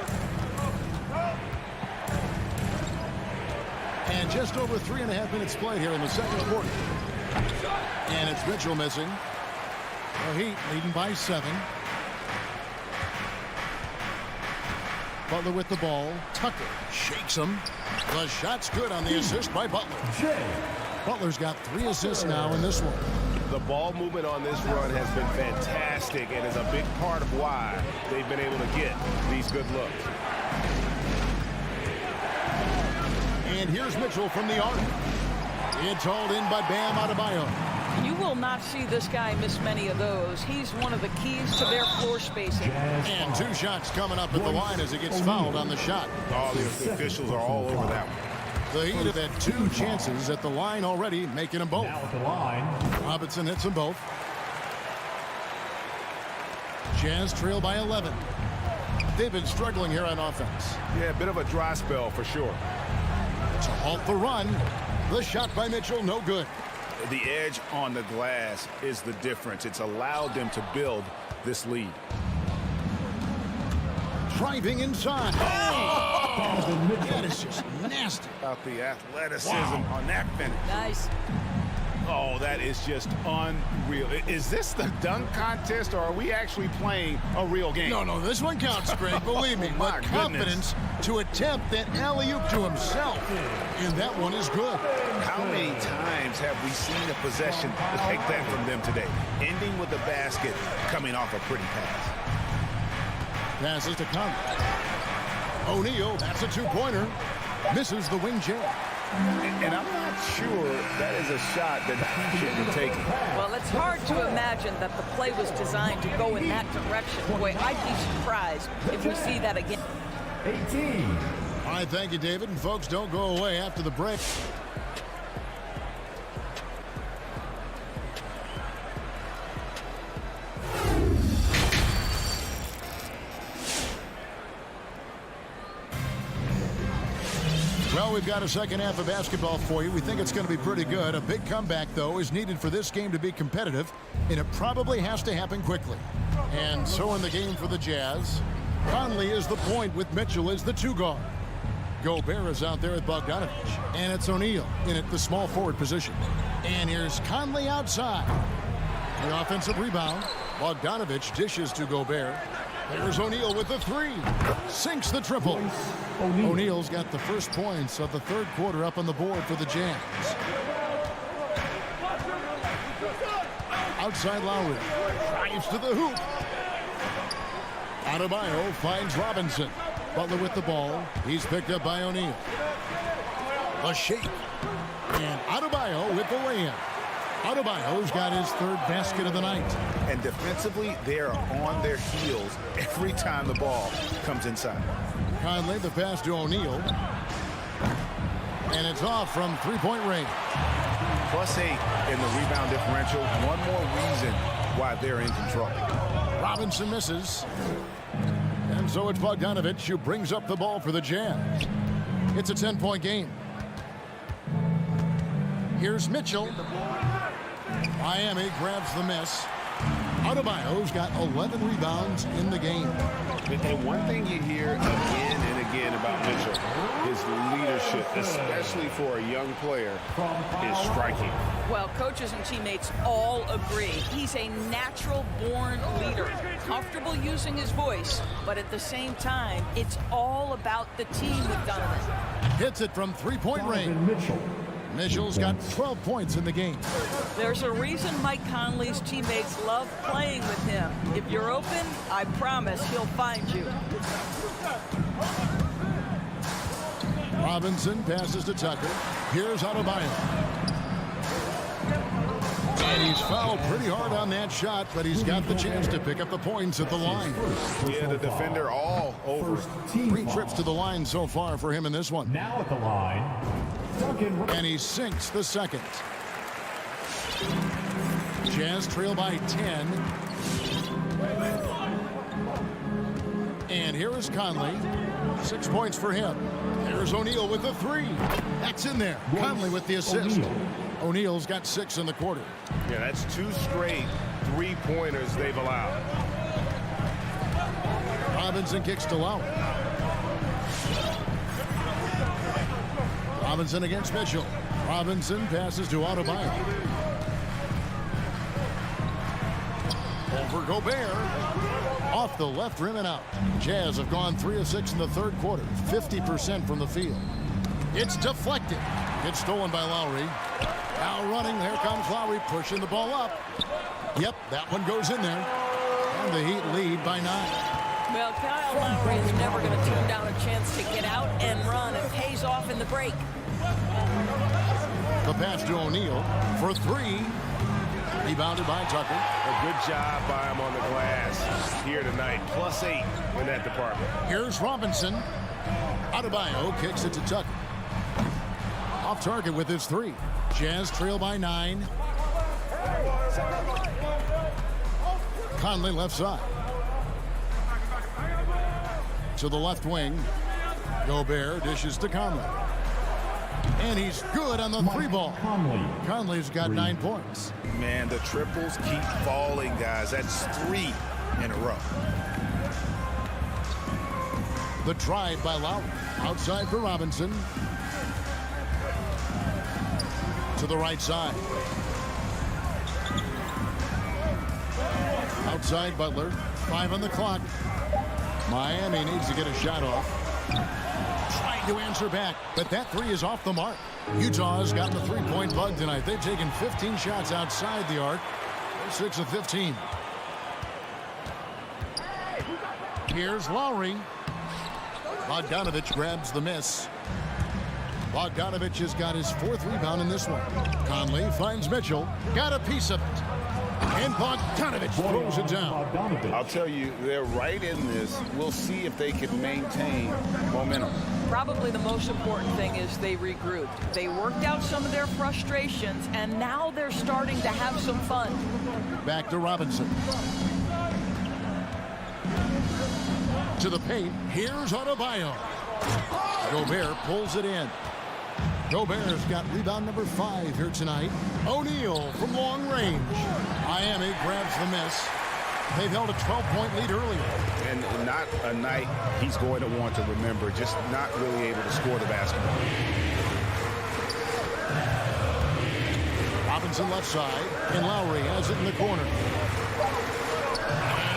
E: And just over 3.5 minutes played here in the second quarter. And it's Mitchell missing. The Heat leading by 7. Butler with the ball. Tucker shakes him. The shot's good on the assist by Butler. Butler's got 3 assists now in this one.
F: The ball movement on this run has been fantastic and is a big part of why they've been able to get these good looks.
E: And here's Mitchell from the arc. It's hauled in by Bam Adebayo.
G: You will not see this guy miss many of those. He's one of the keys to their floor spacing.
E: And 2 shots coming up at the line as he gets fouled on the shot.
F: All the officials are all over that one.
E: The Heat have had 2 chances at the line already, making them both.
C: Now at the line.
E: Robinson hits them both. Jazz trail by 11. They've been struggling here on offense.
F: Yeah, a bit of a dry spell for sure.
E: To halt the run. The shot by Mitchell, no good.
F: The edge on the glass is the difference. It's allowed them to build this lead.
E: Driving inside. Oh! That is just nasty.
F: About the athleticism on that finish.
G: Nice.
F: Oh, that is just unreal. Is this the dunk contest, or are we actually playing a real game?
E: No, this one counts, Greg. Believe me.
F: My
E: But confidence to attempt that alley-oop to himself. And that one is good.
F: How many times have we seen a possession like that from them today? Ending with a basket, coming off a pretty pass.
E: Passes to Conley. O'Neal, that's a 2-pointer. Misses the wing jam.
F: And I'm not sure that is a shot that he should be taking.
G: Well, it's hard to imagine that the play was designed to go in that direction. Boy, I'd be surprised if we see that again.
C: 18.
E: All right, thank you, David. And folks, don't go away after the break. Well, we've got a second half of basketball for you. We think it's going to be pretty good. A big comeback, though, is needed for this game to be competitive, and it probably has to happen quickly. And so in the game for the Jazz, Conley is the point with Mitchell as the 2 guard. Gobert is out there with Bogdanovich, and it's O'Neal in at the small forward position. And here's Conley outside. The offensive rebound. Bogdanovich dishes to Gobert. There's O'Neal with the 3. Sinks the triple. O'Neal's got the first points of the third quarter up on the board for the Jazz. Outside Lowry. Drives to the hoop. Adebayo finds Robinson. Butler with the ball. He's picked up by O'Neal. A shake. And Adebayo with the layup. Adebayo's got his 3rd basket of the night.
F: And defensively, they are on their heels every time the ball comes inside.
E: Conley, the pass to O'Neal. And it's off from 3-point range.
F: +8 in the rebound differential. One more reason why they're in control.
E: Robinson misses. And so it's Bogdanovich who brings up the ball for the Jazz. It's a 10-point game. Here's Mitchell. Miami grabs the miss. Adebayo's got 11 rebounds in the game.
F: And one thing you hear again and again about Mitchell, his leadership, especially for a young player, is striking.
G: Well, coaches and teammates all agree. He's a natural-born leader, comfortable using his voice, but at the same time, it's all about the team with Donovan.
E: Hits it from 3-point range. Mitchell's got 12 points in the game.
G: There's a reason Mike Conley's teammates love playing with him. If you're open, I promise he'll find you.
E: Robinson passes to Tucker. Here's Adebayo. And he's fouled pretty hard on that shot, but he's got the chance to pick up the points at the line.
F: Yeah, the defender all over.
E: 3 trips to the line so far for him in this one.
C: Now at the line,
E: and he sinks the second. Jazz trail by 10. And here is Conley. 6 points for him. There's O'Neal with the three. That's in there. Conley with the assist. O'Neal's got 6 in the quarter.
A: Yeah, that's 2 straight three-pointers they've allowed.
E: Robinson kicks to Lowry. Robinson against Mitchell. Robinson passes to Adebayo. Over Gobert. Off the left rim and out. Jazz have gone 3 of 6 in the third quarter. 50% from the field. It's deflected. It's stolen by Lowry. Now running. There comes Lowry pushing the ball up. Yep, that one goes in there. And the Heat lead by 9.
G: Well, Kyle Lowry is never going to turn down a chance to get out and run. It pays off in the break.
E: The pass to O'Neal for 3. Rebounded by Tucker.
A: A good job by him on the glass here tonight. +8 in that department.
E: Here's Robinson. Adebayo kicks it to Tucker. Off target with his 3. Jazz trail by 9. Conley left side. To the left wing. Gobert dishes to Conley. And he's good on the 3 ball. Conley's got 9 points.
F: Man, the triples keep falling, guys. That's 3 in a row.
E: The drive by Lowry. Outside for Robinson. To the right side. Outside Butler. 5 on the clock. Miami needs to get a shot off. Trying to answer back, but that 3 is off the mark. Utah's gotten the 3-point bug tonight. They've taken 15 shots outside the arc. They're 6 of 15. Here's Lowry. Bogdanovich grabs the miss. Bogdanovich has got his 4th rebound in this one. Conley finds Mitchell. Got a piece of it. And Bogdanovich throws it down.
F: I'll tell you, they're right in this. We'll see if they can maintain momentum.
G: Probably the most important thing is they regrouped. They worked out some of their frustrations, and now they're starting to have some fun.
E: Back to Robinson. To the paint. Here's Adebayo. Gobert pulls it in. Gobert's got rebound number 5 here tonight. O'Neal from long range. Miami grabs the miss. They've held a 12-point lead earlier.
F: And not a night he's going to want to remember, just not really able to score the basketball.
E: Robinson left side, and Lowry has it in the corner. And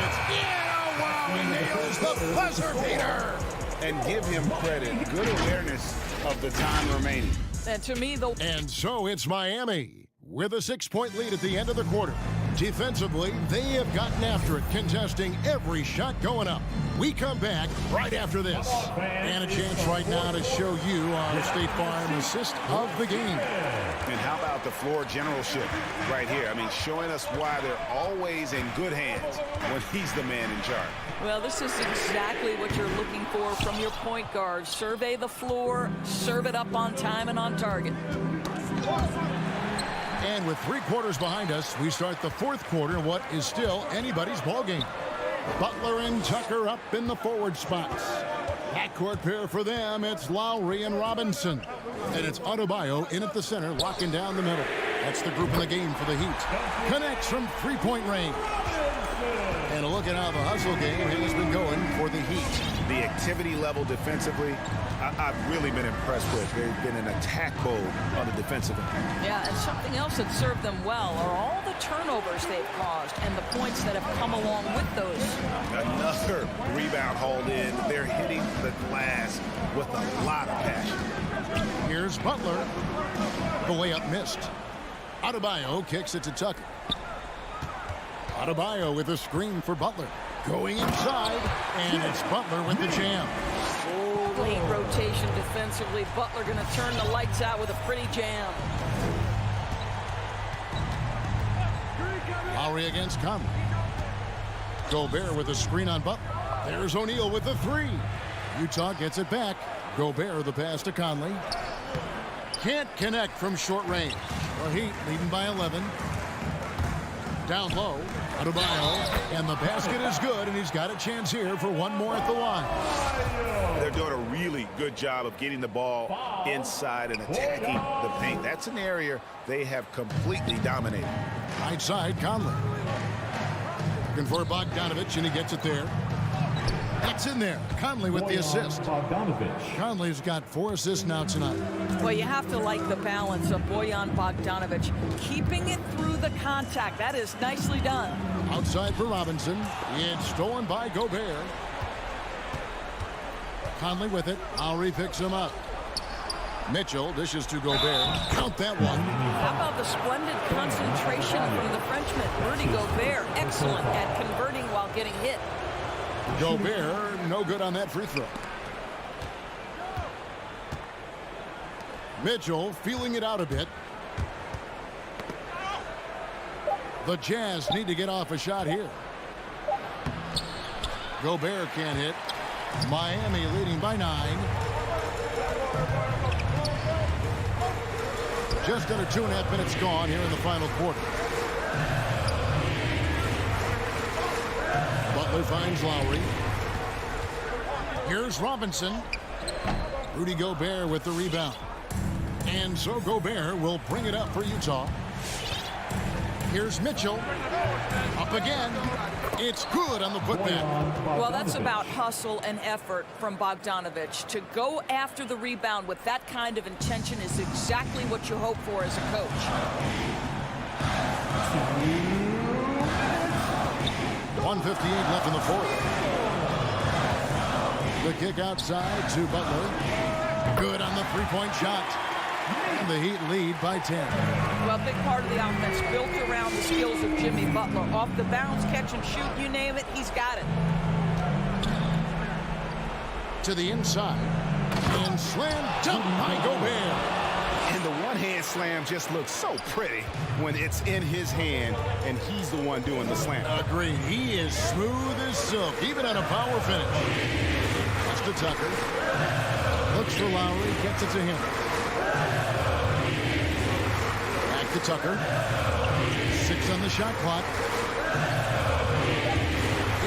E: it's in. Oh, wow, he nails the buzzer beater.
F: And give him credit. Good awareness of the time remaining.
G: And to me,
E: And so it's Miami with a 6-point lead at the end of the quarter. Defensively, they have gotten after it, contesting every shot going up. We come back right after this. And a chance right now to show you our State Farm assist of the game.
F: And how about the floor generalship right here? I mean, showing us why they're always in good hands when he's the man in charge.
G: well, this is exactly what you're looking for from your point guard. Survey the floor, serve it up on time and on target.
E: And with 3 quarters behind us, we start the 4th quarter, what is still anybody's ballgame. Butler and Tucker up in the forward spots. Backcourt pair for them, it's Lowry and Robinson. And it's Adebayo in at the center, locking down the middle. That's the group in the game for the Heat. Connects from 3-point range. And a look at how the hustle game has been going for the Heat.
F: The activity level defensively, I've really been impressed with. They've been an attack mode on the defensive end.
G: Yeah, and something else that served them well are all the turnovers they've caused and the points that have come along with those.
F: Another rebound hauled in. They're hitting the glass with a lot of passion.
E: Here's Butler. The layup missed. Adebayo kicks it to Tucker. Adebayo with a screen for Butler. Going inside, and it's Butler with the jam.
G: Oh, late rotation defensively. Butler going to turn the lights out with a pretty jam.
E: Lowry against Conley. Gobert with a screen on Butler. There's O'Neal with the 3. Utah gets it back. Gobert the pass to Conley. Can't connect from short range. The Heat leading by 11. Down low, Adebayo, and the basket is good, and he's got a chance here for one more at the line.
F: They're doing a really good job of getting the ball inside and attacking the paint. That's an area they have completely dominated.
E: Right side, Conley. Looking for Bogdanovich, and he gets it there. It's in there. Conley with the assist. Conley's got 4 assists now tonight.
G: Well, you have to like the balance of Bojan Bogdanovich. Keeping it through the contact. That is nicely done.
E: Outside for Robinson. It's stolen by Gobert. Conley with it. Lowry picks him up. Mitchell dishes to Gobert. Count that one.
G: How about the splendid concentration from the Frenchman, Rudy Gobert? Excellent at converting while getting hit.
E: Gobert, no good on that free throw. Mitchell feeling it out a bit. The Jazz need to get off a shot here. Gobert can't hit. Miami leading by 9. Just under 2.5 minutes gone here in the final quarter. Butler finds Lowry. Here's Robinson. Rudy Gobert with the rebound. And so Gobert will bring it up for Utah. Here's Mitchell. Up again. It's good on the putback.
G: Well, that's about hustle and effort from Bogdanovich. To go after the rebound with that kind of intention is exactly what you hope for as a coach.
E: 1:58 left in the fourth. The kick outside to Butler. Good on the three-point shot. And the Heat lead by 10.
G: Well, big part of the offense built around the skills of Jimmy Butler. Off the bounce, catch and shoot, you name it, he's got it.
E: To the inside. And slam dunk by Gobert.
F: And the one-hand slam just looks so pretty when it's in his hand and he's the one doing the slam.
E: Agreed. He is smooth as silk, even on a power finish. That's to Tucker. Looks for Lowry, gets it to him. Back to Tucker. 6 on the shot clock.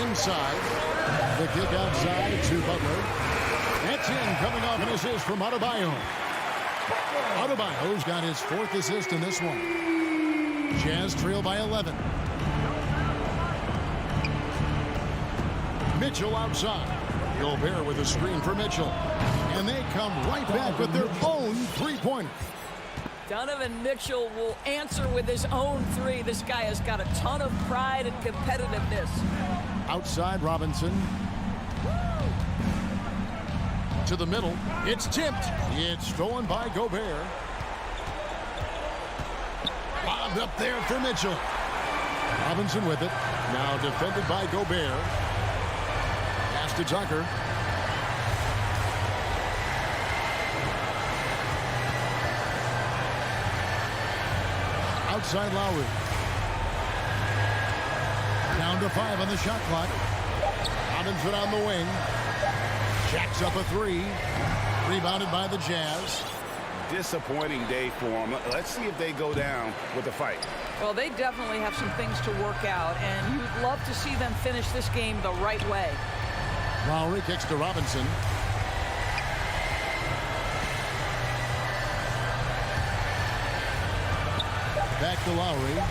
E: Inside. The kick outside to Butler. That's in, coming off an assist from Adebayo. Adebayo's got his 4th assist in this one. Jazz trail by 11. Mitchell outside. Gobert with a screen for Mitchell. And they come right back with their own three-pointer.
G: Donovan Mitchell will answer with his own 3. This guy has got a ton of pride and competitiveness.
E: Outside Robinson. To the middle. It's tipped. It's stolen by Gobert. Lobbed up there for Mitchell. Robinson with it. Now defended by Gobert. Pass to Tucker. Outside Lowry. Down to 5 on the shot clock. Robinson on the wing. Jacks up a 3. Rebounded by the Jazz.
F: Disappointing day for them. Let's see if they go down with a fight.
G: Well, they definitely have some things to work out, and you'd love to see them finish this game the right way.
E: Lowry kicks to Robinson. Back to Lowry.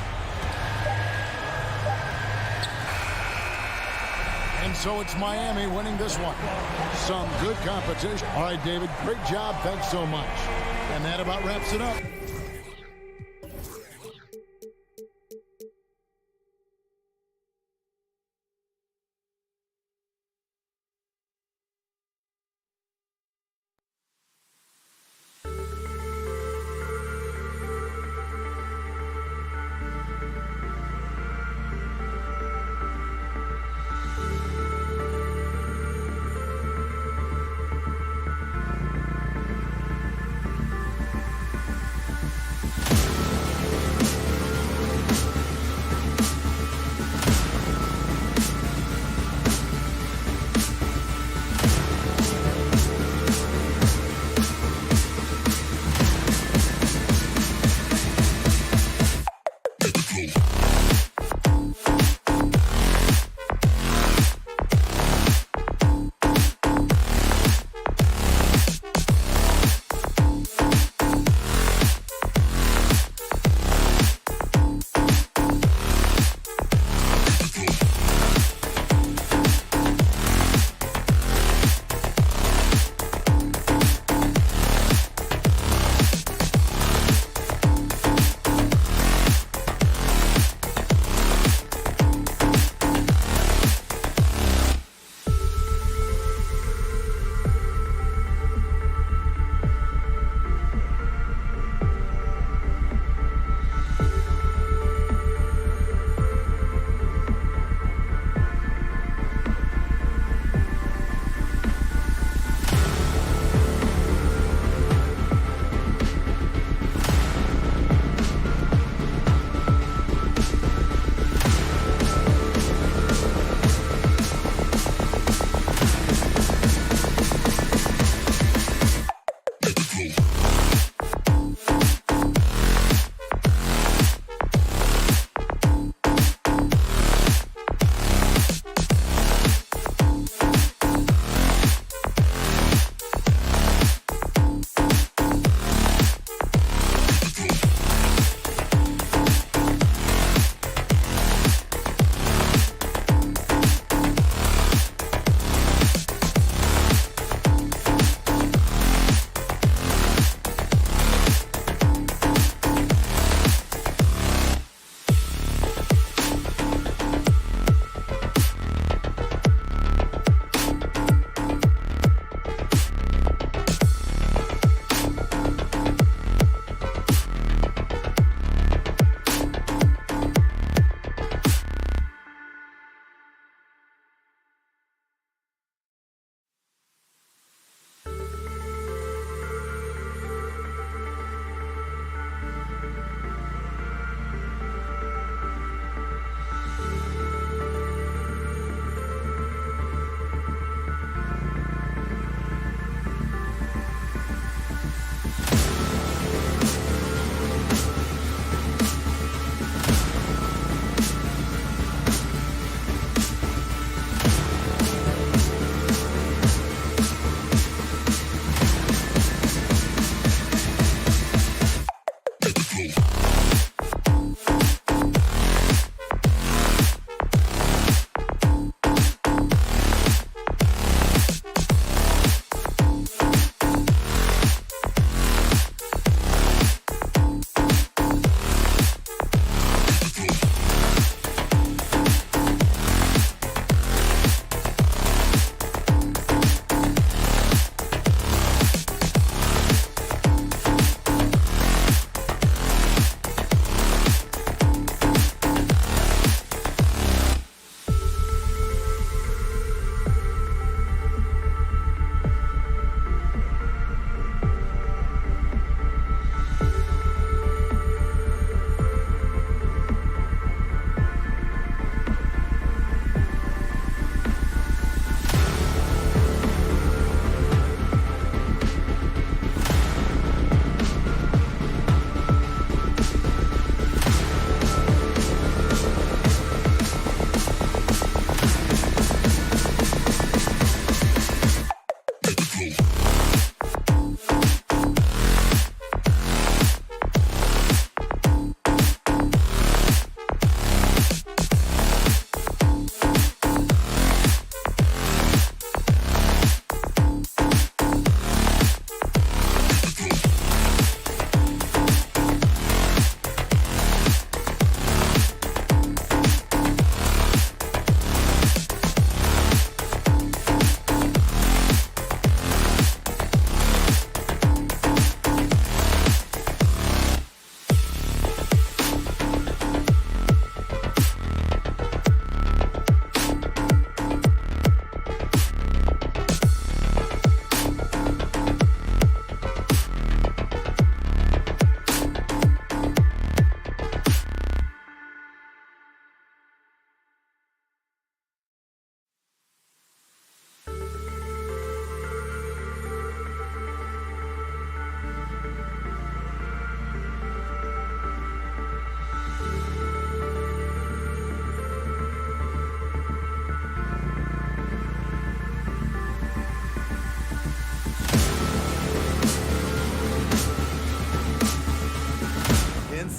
E: And so it's Miami winning this one. Some good competition. All right, David, great job. Thanks so much. And that about wraps it up.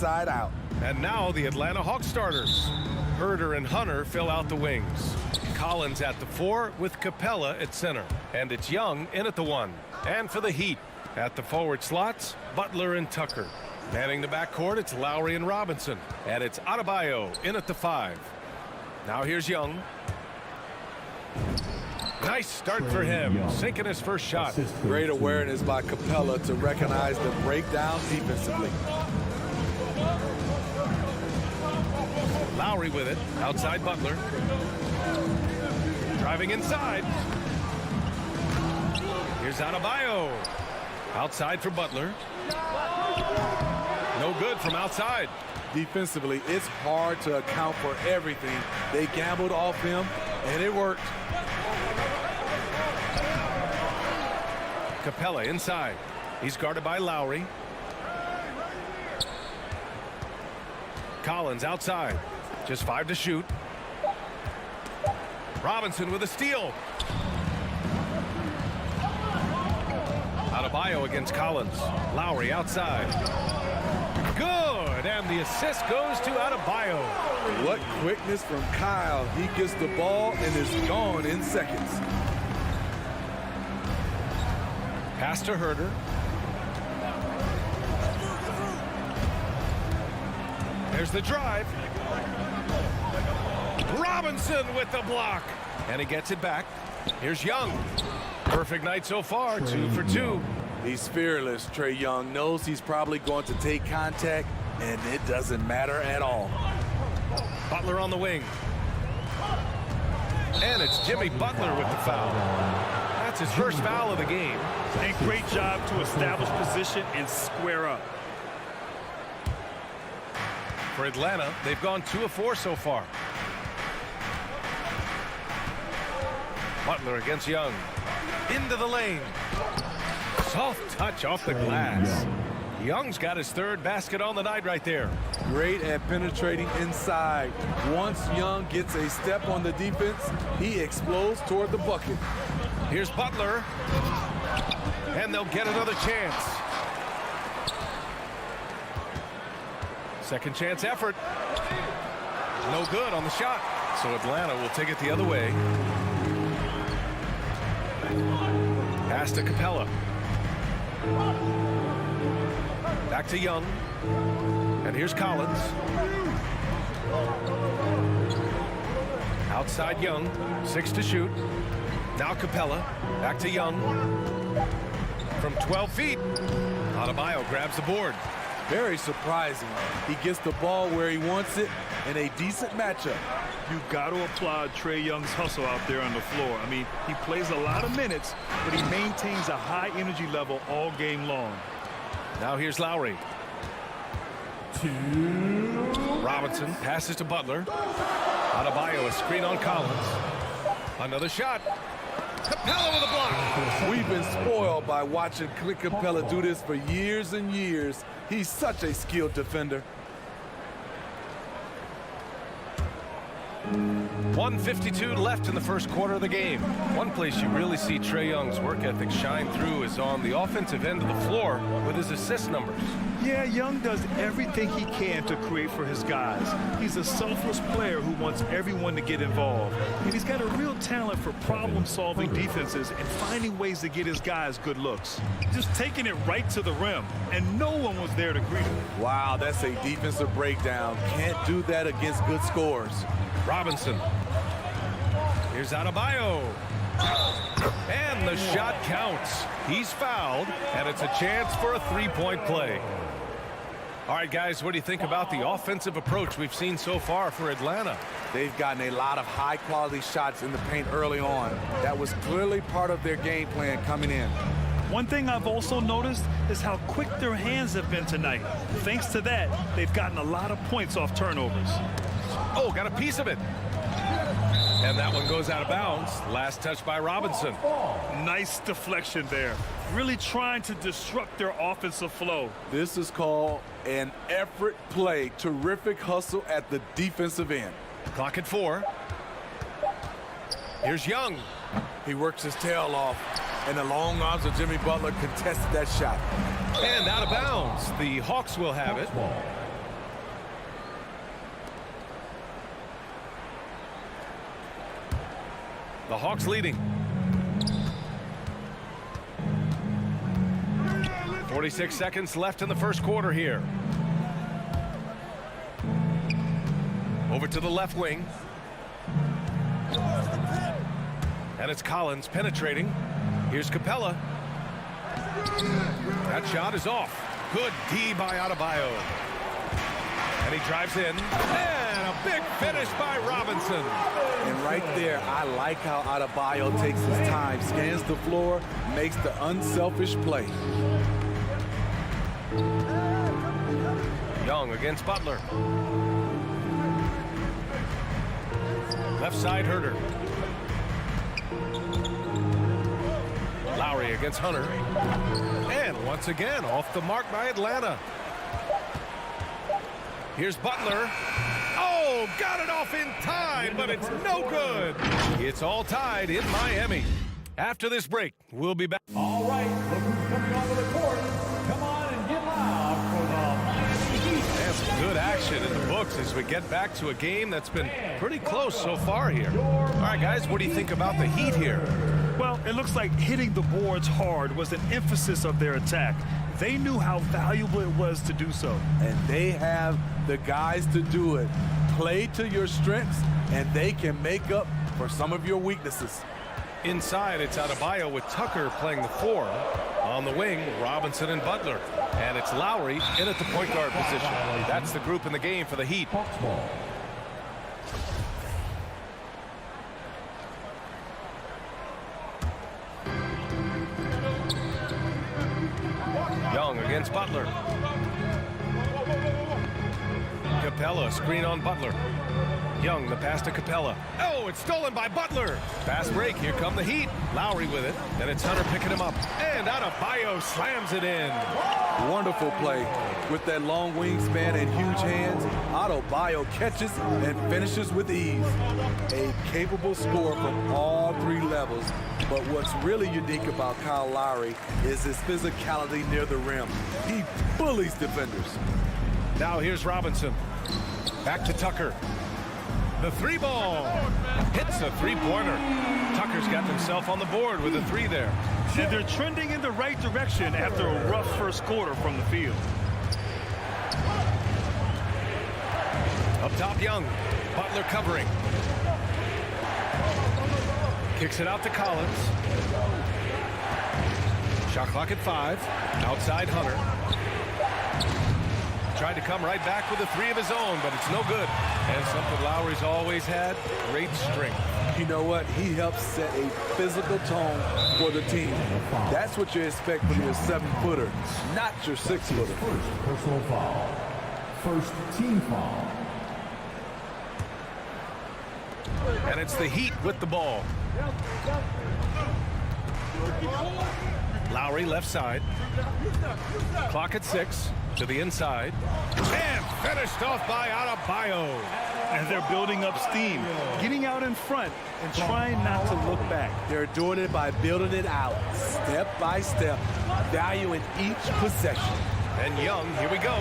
I: inside out.
A: And now the Atlanta Hawks starters. Herder and Hunter fill out the wings. Collins at the 4 with Capella at center. And it's Young in at the 1. And for the Heat, at the forward slots, Butler and Tucker. Manning the backcourt, it's Lowry and Robinson. And it's Adebayo in at the 5. Now here's Young. Nice start for him, sinking his first shot.
I: Great awareness by Capella to recognize the breakdown defensively.
A: Lowry with it, outside Butler. Driving inside. Here's Adebayo. Outside for Butler. No good from outside.
I: Defensively, it's hard to account for everything. They gambled off him, and it worked.
A: Capella inside. He's guarded by Lowry. Collins outside. Just 5 to shoot. Robinson with a steal. Adebayo against Collins. Lowry outside. Good, and the assist goes to Adebayo.
I: What quickness from Kyle. He gets the ball and is gone in seconds.
A: Pass to Herder. There's the drive. Robinson with the block. And he gets it back. Here's Young. Perfect night so far, 2 for 2.
I: He's fearless. Trae Young knows he's probably going to take contact, and it doesn't matter at all.
A: Butler on the wing. And it's Jimmy Butler with the foul. That's his first foul of the game.
D: And great job to establish position and square up.
A: For Atlanta, they've gone 2 of 4 so far. Butler against Young. Into the lane. Soft touch off the glass. Young's got his 3rd basket on the night right there.
I: Great at penetrating inside. Once Young gets a step on the defense, he explodes toward the bucket.
A: Here's Butler. And they'll get another chance. Second chance effort. No good on the shot. So Atlanta will take it the other way. Pass to Capella. Back to Young. And here's Collins. Outside Young. 6 to shoot. Now Capella. Back to Young. From 12 feet. Adebayo grabs the board.
I: Very surprising. He gets the ball where he wants it in a decent matchup.
D: You got to applaud Trae Young's hustle out there on the floor. I mean, he plays a lot of minutes, but he maintains a high energy level all game long.
A: Now here's Lowry. Robinson passes to Butler. Adebayo, a screen on Collins. Another shot. Capella with a block.
I: We've been spoiled by watching Clint Capella do this for years and years. He's such a skilled defender.
A: 1:52 left in the first quarter of the game. One place you really see Trae Young's work ethic shine through is on the offensive end of the floor with his assist numbers.
D: Yeah, Young does everything he can to create for his guys. He's a selfless player who wants everyone to get involved. And he's got a real talent for problem-solving defenses and finding ways to get his guys good looks. Just taking it right to the rim, and no one was there to greet him.
I: Wow, that's a defensive breakdown. Can't do that against good scores.
A: Robinson. Here's Adebayo. And the shot counts. He's fouled, and it's a chance for a 3-point play. All right, guys, what do you think about the offensive approach we've seen so far for Atlanta?
I: They've gotten a lot of high-quality shots in the paint early on. That was clearly part of their game plan coming in.
D: One thing I've also noticed is how quick their hands have been tonight. Thanks to that, they've gotten a lot of points off turnovers.
A: Oh, got a piece of it. And that one goes out of bounds. Last touch by Robinson.
D: Nice deflection there. Really trying to disrupt their offensive flow.
I: This is called an effort play. Terrific hustle at the defensive end.
A: Clock at 4. Here's Young.
I: He works his tail off, and the long arms of Jimmy Butler contested that shot.
A: And out of bounds. The Hawks will have it. The Hawks leading. 46 seconds left in the first quarter here. Over to the left wing. And it's Collins penetrating. Here's Capella. That shot is off. Good D by Adebayo. And he drives in. And a big finish by Robinson.
I: And right there, I like how Adebayo takes his time, scans the floor, makes the unselfish play.
A: Young against Butler. Left side Herter. Lowry against Hunter. And once again off the mark by Atlanta. Here's Butler. Oh, got it off in time, but it's no good. It's all tied in Miami. After this break, we'll be back.
C: All right, look who's coming onto the court. Come on and get loud for the Miami Heat.
A: That's good action in the books as we get back to a game that's been pretty close so far here. All right, guys, what do you think about the Heat here?
D: Well, it looks like hitting the boards hard was an emphasis of their attack. They knew how valuable it was to do so.
I: And they have the guys to do it. Play to your strengths, and they can make up for some of your weaknesses.
A: Inside, it's Adebayo with Tucker playing the 4. On the wing, Robinson and Butler. And it's Lowry in at the point guard position. That's the group in the game for the Heat.
C: Hawks ball.
A: Young against Butler. Capella, screen on Butler. Young, the pass to Capella. Oh, it's stolen by Butler. Fast break, here come the Heat. Lowry with it, and it's Hunter picking him up. And Adebayo slams it in.
I: Wonderful play. With that long wingspan and huge hands, Adebayo catches and finishes with ease. A capable scorer from all 3 levels. But what's really unique about Kyle Lowry is his physicality near the rim. He bullies defenders.
A: Now here's Robinson. Back to Tucker. The 3 ball. Hits a 3-pointer. Tucker's got himself on the board with a 3 there.
D: And they're trending in the right direction after a rough first quarter from the field.
A: Up top, Young. Butler covering. Kicks it out to Collins. Shot clock at 5. Outside Hunter. Tried to come right back with a 3 of his own, but it's no good. And something Lowry's always had, great strength.
I: You know what? He helps set a physical tone for the team. That's what you expect from your 7-footer, not your 6-footer.
C: First personal foul. First team foul.
A: And it's the Heat with the ball. Lowry left side. Clock at 6 to the inside. And finished off by Adebayo.
D: And they're building up steam, getting out in front and trying not to look back.
I: They're doing it by building it out, step by step, valuing each possession.
A: And Young, here we go.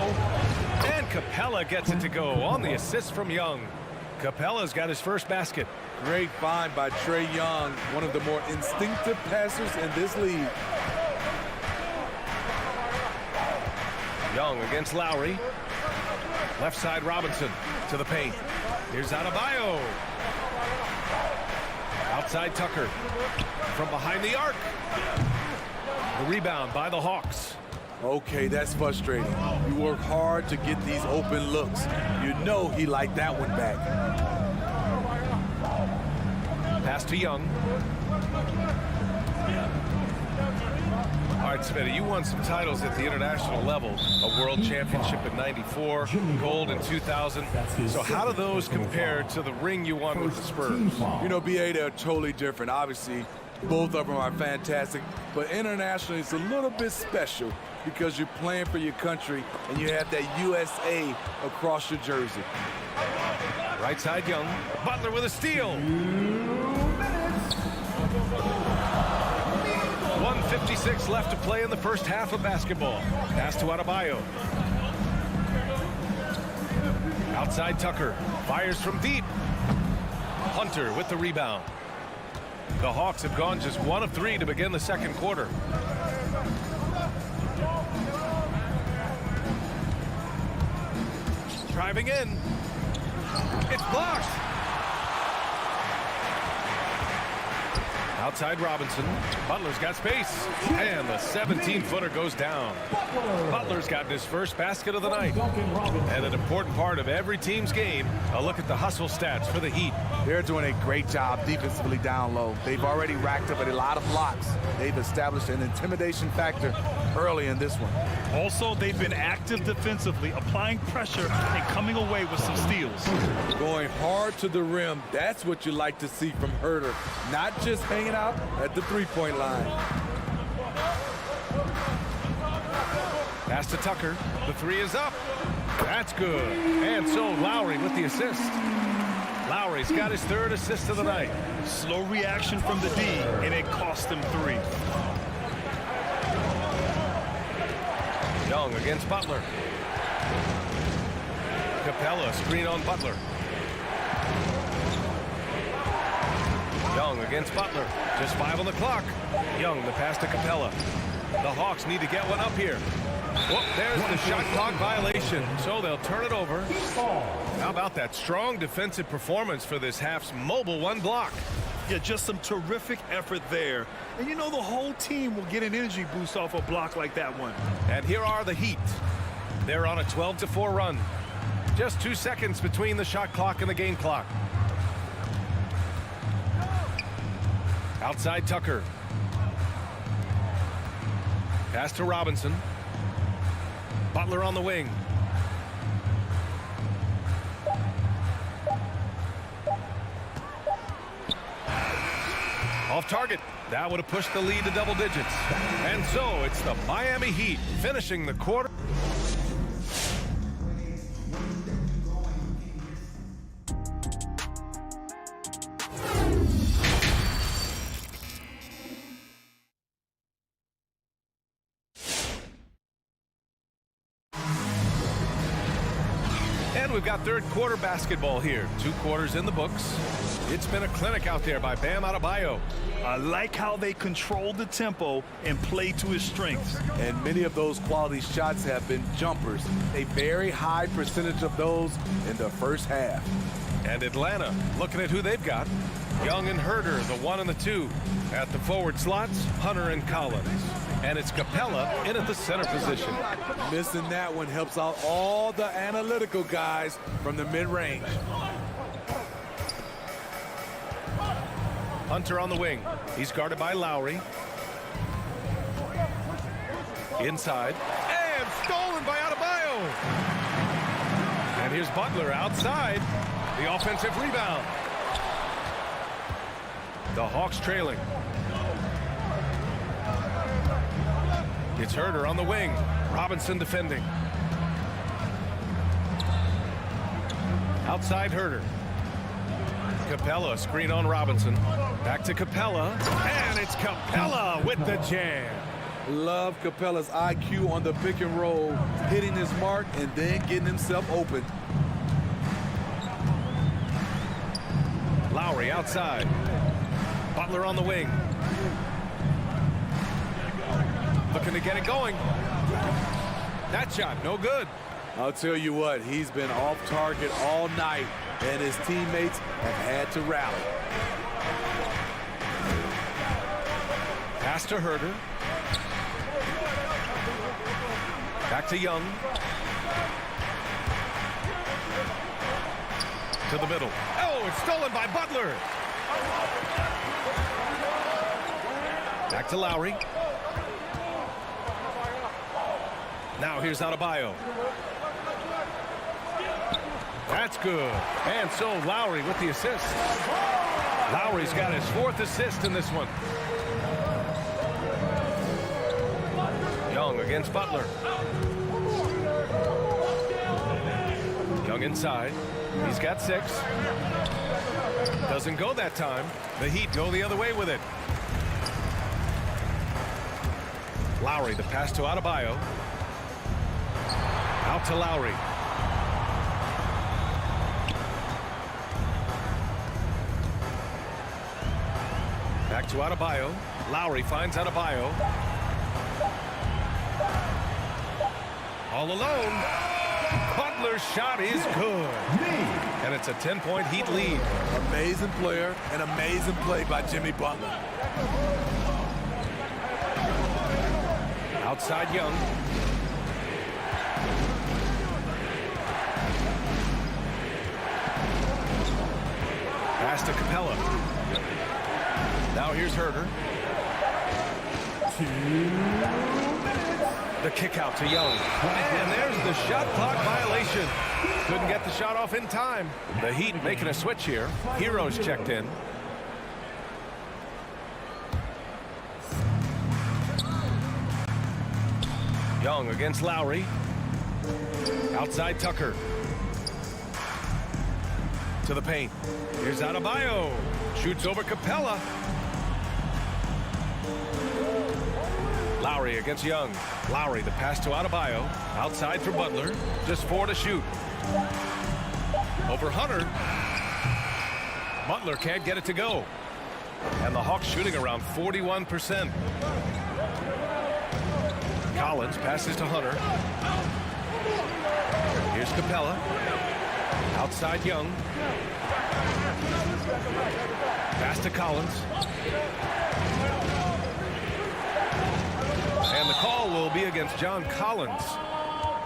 A: And Capella gets it to go on the assist from Young. Capella's got his first basket.
I: Great find by Trae Young, one of the more instinctive passers in this league.
A: Young against Lowry. Left side Robinson to the paint. Here's Adebayo. Outside Tucker. From behind the arc. The rebound by the Hawks.
I: Okay, that's frustrating. You work hard to get these open looks. You know he liked that one back.
A: Pass to Young. All right, Smitty, you won some titles at the international level. A world championship in '94, gold in 2000. So how do those compare to the ring you won with the Spurs?
I: You know, BA, they're totally different. Obviously, both of them are fantastic. But internationally, it's a little bit special because you're playing for your country and you have that USA across your jersey.
A: Right side Young. Butler with a steal. 1:56 left to play in the first half of basketball. Pass to Adebayo. Outside Tucker. Fires from deep. Hunter with the rebound. The Hawks have gone just 1 of 3 to begin the second quarter. Driving in. It's blocked. Outside Robinson. Butler's got space. And the 17-footer goes down. Butler's gotten his first basket of the night. And an important part of every team's game, a look at the hustle stats for the Heat.
I: They're doing a great job defensively down low. They've already racked up a lot of blocks. They've established an intimidation factor early in this one.
D: Also, they've been active defensively, applying pressure and coming away with some steals.
I: Going hard to the rim, that's what you like to see from Herter. Not just hanging out at the three-point line.
A: Pass to Tucker. The 3 is up. That's good. And so Lowry with the assist. Lowry's got his 3rd assist of the night.
D: Slow reaction from the D, and it cost him 3.
A: Young against Butler. Capella screen on Butler. Young against Butler. Just 5 on the clock. Young, the pass to Capella. The Hawks need to get one up here. Whoop, there's the shot clock violation. So they'll turn it over. How about that strong defensive performance for this half's mobile 1 block?
D: Yeah, just some terrific effort there. And you know the whole team will get an energy boost off a block like that one.
A: And here are the Heat. They're on a 12-4 run. Just 2 seconds between the shot clock and the game clock. Outside Tucker. Pass to Robinson. Butler on the wing. Off target. That would have pushed the lead to double digits. And so it's the Miami Heat finishing the quarter. And we've got third quarter basketball here. 2 quarters in the books. It's been a clinic out there by Bam Adebayo.
D: I like how they control the tempo and play to his strengths.
I: And many of those quality shots have been jumpers. A very high percentage of those in the first half.
A: And Atlanta, looking at who they've got. Young and Herter, the 1 and the 2. At the forward slots, Hunter and Collins. And it's Capella in at the center position.
I: Missing that one helps out all the analytical guys from the mid-range.
A: Hunter on the wing. He's guarded by Lowry. Inside. And stolen by Adebayo. And here's Butler outside. The offensive rebound. The Hawks trailing. It's Herter on the wing. Robinson defending. Outside Herter. Capella, screen on Robinson. Back to Capella. And it's Capella with the jam.
I: Love Capella's IQ on the pick and roll, hitting his mark and then getting himself open.
A: Lowry outside. Butler on the wing. Looking to get it going. That shot, no good.
I: I'll tell you what, he's been off target all night, and his teammates have had to rally.
A: Pass to Herter. Back to Young. To the middle. Oh, it's stolen by Butler. Back to Lowry. Now here's Adebayo. That's good. And so Lowry with the assist. Lowry's got his 4th assist in this one. Young against Butler. Young inside. He's got 6. Doesn't go that time. The Heat go the other way with it. Lowry, the pass to Adebayo. Out to Lowry. Back to Adebayo. Lowry finds Adebayo. All alone. Butler's shot is good. And it's a 10-point Heat lead.
I: Amazing player, an amazing play by Jimmy Butler.
A: Outside Young. Pass to Capella. Now here's Herter. The kick out to Young. And there's the shot clock violation. Couldn't get the shot off in time. The Heat making a switch here. Heroes checked in. Young against Lowry. Outside Tucker. To the paint. Here's Adebayo. Shoots over Capella. Lowry against Young. Lowry, the pass to Adebayo. Outside for Butler. Just 4 to shoot. Over Hunter. Butler can't get it to go. And the Hawks shooting around 41%. Collins passes to Hunter. Here's Capella. Outside Young. Pass to Collins. And the call will be against John Collins.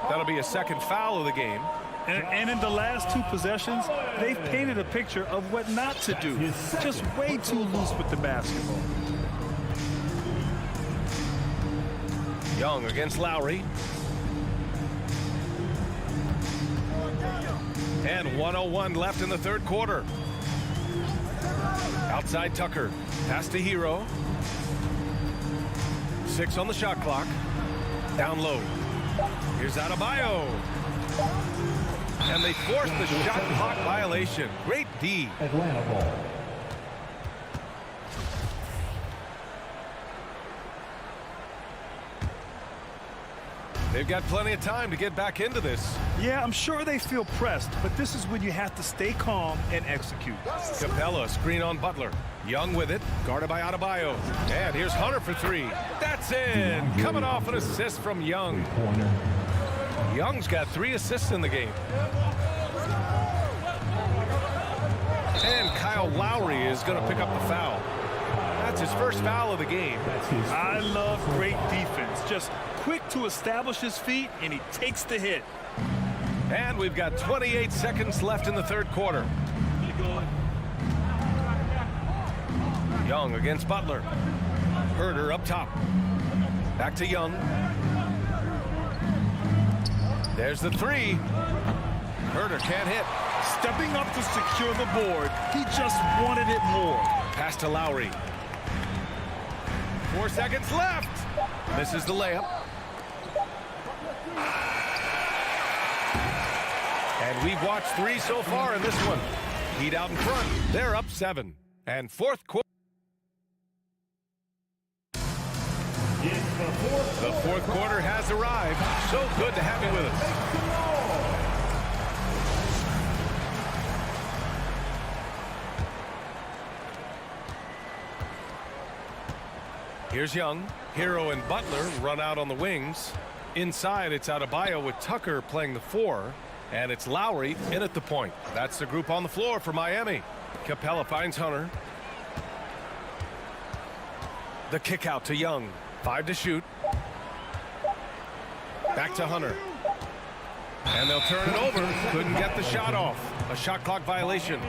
A: That'll be a second foul of the game.
D: And in the last 2 possessions, they've painted a picture of what not to do. Just way too loose with the basketball.
A: Young against Lowry. And 1:01 left in the third quarter. Outside Tucker. Pass to Hero. 6 on the shot clock. Down low. Here's Adebayo. And they force the shot clock violation. Great D.
C: Atlanta ball.
A: They've got plenty of time to get back into this.
D: Yeah, I'm sure they feel pressed, but this is when you have to stay calm and execute.
A: Capella, screen on Butler. Young with it, guarded by Adebayo. And here's Hunter for 3. That's in. Coming off an assist from Young. Young's got 3 assists in the game. And Kyle Lowry is going to pick up the foul. That's his first foul of the game.
D: I love great defense. Just quick to establish his feet, and he takes the hit.
A: And we've got 28 seconds left in the third quarter. Young against Butler. Herter up top. Back to Young. There's the 3. Herter can't hit.
D: Stepping up to secure the board. He just wanted it more.
A: Pass to Lowry. 4 seconds left. Misses the layup. And we've watched 3 so far in this one. Heat out in front. They're up 7. And fourth quarter. The fourth quarter has arrived. So good to have you with us. Here's Young. Hero and Butler run out on the wings. Inside, it's Adebayo with Tucker playing the 4. And it's Lowry in at the point. That's the group on the floor for Miami. Capella finds Hunter. The kick out to Young. 5 to shoot. Back to Hunter. And they'll turn it over. Couldn't get the shot off. A shot clock violation.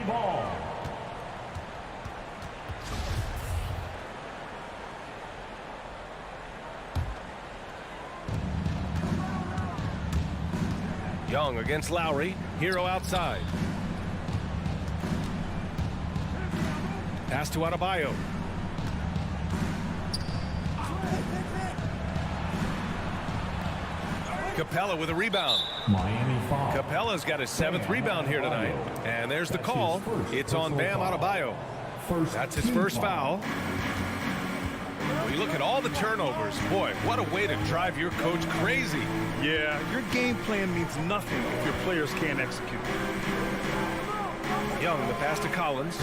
A: Young against Lowry. Hero outside. Pass to Adebayo. Capella with a rebound.
C: Miami foul.
A: Capella's got his 7th rebound here tonight. And there's the call. It's on Bam Adebayo. That's his first foul. When you look at all the turnovers, boy, what a way to drive your coach crazy.
D: Yeah, your game plan means nothing if your players can't execute.
A: Young, the pass to Collins.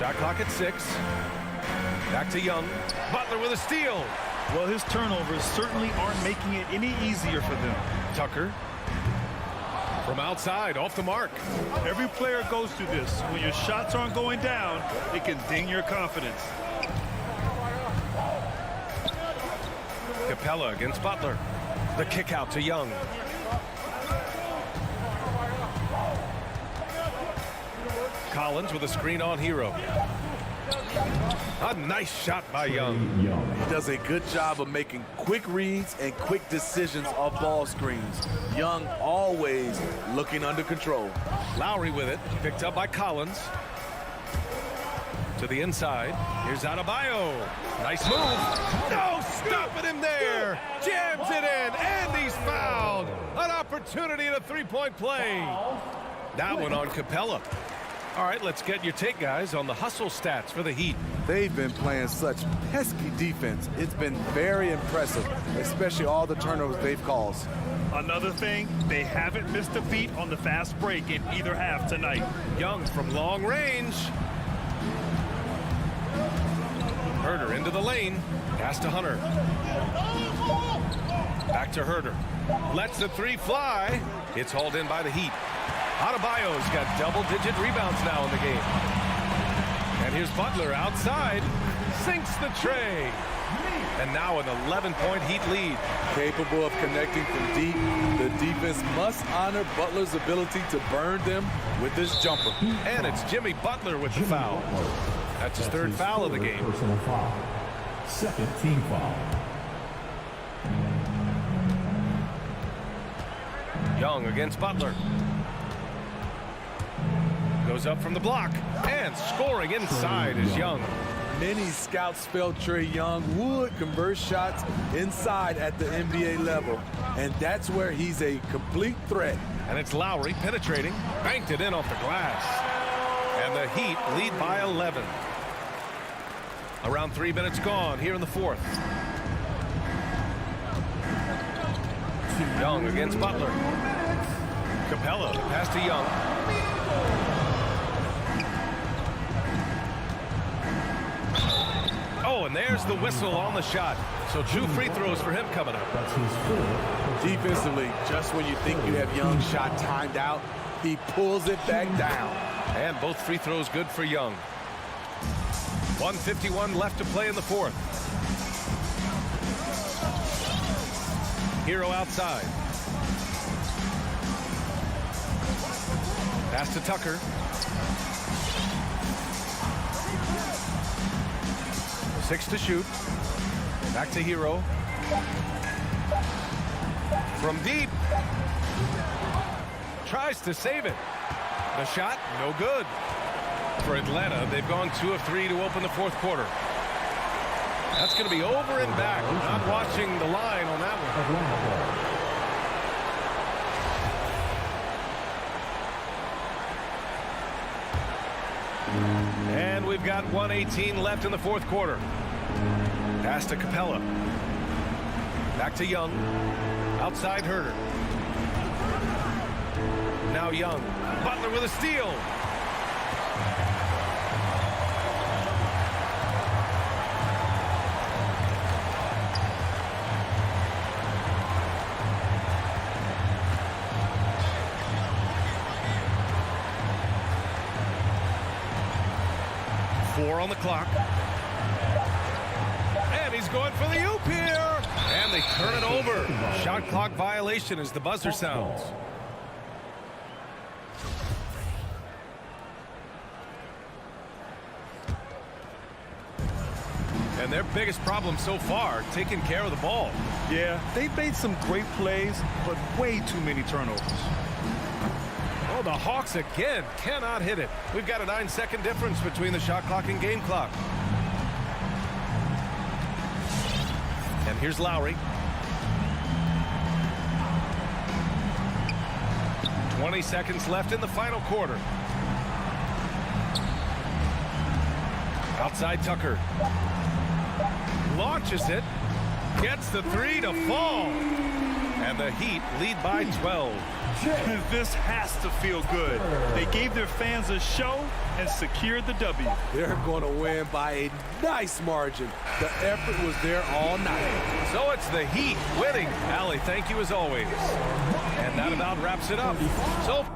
A: Shot clock at 6. Back to Young. Butler with a steal.
D: Well, his turnovers certainly aren't making it any easier for them.
A: Tucker. From outside, off the mark.
D: Every player goes through this. When your shots aren't going down, it can ding your confidence.
A: Capella against Butler. The kick out to Young. Collins with a screen on Hero. A nice shot by Young.
I: He does a good job of making quick reads and quick decisions off ball screens. Young always looking under control.
A: Lowry with it. Picked up by Collins. To the inside. Here's Adebayo. Nice move. No, stopping him there. Jams it in, and he's fouled. An opportunity at a three-point play. That one on Capella. All right, let's get your take, guys, on the hustle stats for the Heat.
I: They've been playing such pesky defense. It's been very impressive, especially all the turnovers they've caused.
D: Another thing, they haven't missed a beat on the fast break in either half tonight.
A: Young from long range. Herder into the lane. Pass to Hunter. Back to Herder. Lets the three fly. It's hauled in by the Heat. Adebayo's got double-digit rebounds now in the game. And here's Butler outside. Sinks the tray. And now an 11-point Heat lead.
I: Capable of connecting from deep, the defense must honor Butler's ability to burn them with this jumper.
A: And it's Jimmy Butler with the foul. That's his third foul of the game.
C: Personal foul. Second team foul.
A: Young against Butler. Goes up from the block, and scoring inside is Young.
I: Many scouts felt Trae Young would convert shots inside at the NBA level, and that's where he's a complete threat.
A: And it's Lowry penetrating, banked it in off the glass. And the Heat lead by 11. Around 3 minutes gone here in the fourth. Young against Butler. Capella, pass to Young. Oh, and there's the whistle on the shot. So 2 free throws for him coming up.
C: That's his fourth.
I: Defensively, just when you think you have Young's shot timed out, he pulls it back down.
A: And both free throws good for Young. 1:51 left to play in the fourth. Hero outside. Pass to Tucker. Six to shoot. Back to Hero. From deep. Tries to save it. The shot, no good. For Atlanta, they've gone 2 of 3 to open the fourth quarter. That's going to be over and back. Not watching the line on that one. And we've got 1:18 left in the fourth quarter. Pass to Capella. Back to Young. Outside Herder. Now Young. Butler with a steal. On the clock. And he's going for the oop here. And they turn it over. Shot clock violation as the buzzer sounds. And their biggest problem so far, taking care of the ball.
D: Yeah, they've made some great plays, but way too many turnovers.
A: Oh, the Hawks again cannot hit it. We've got a 9-second difference between the shot clock and game clock. And here's Lowry. 20 seconds left in the final quarter. Outside Tucker. Launches it. Gets the three to fall. And the Heat lead by 12.
D: This has to feel good. They gave their fans a show and secured the W.
I: They're going to win by a nice margin. The effort was there all night.
A: So it's the Heat winning. Allie, thank you as always. And that about wraps it up. So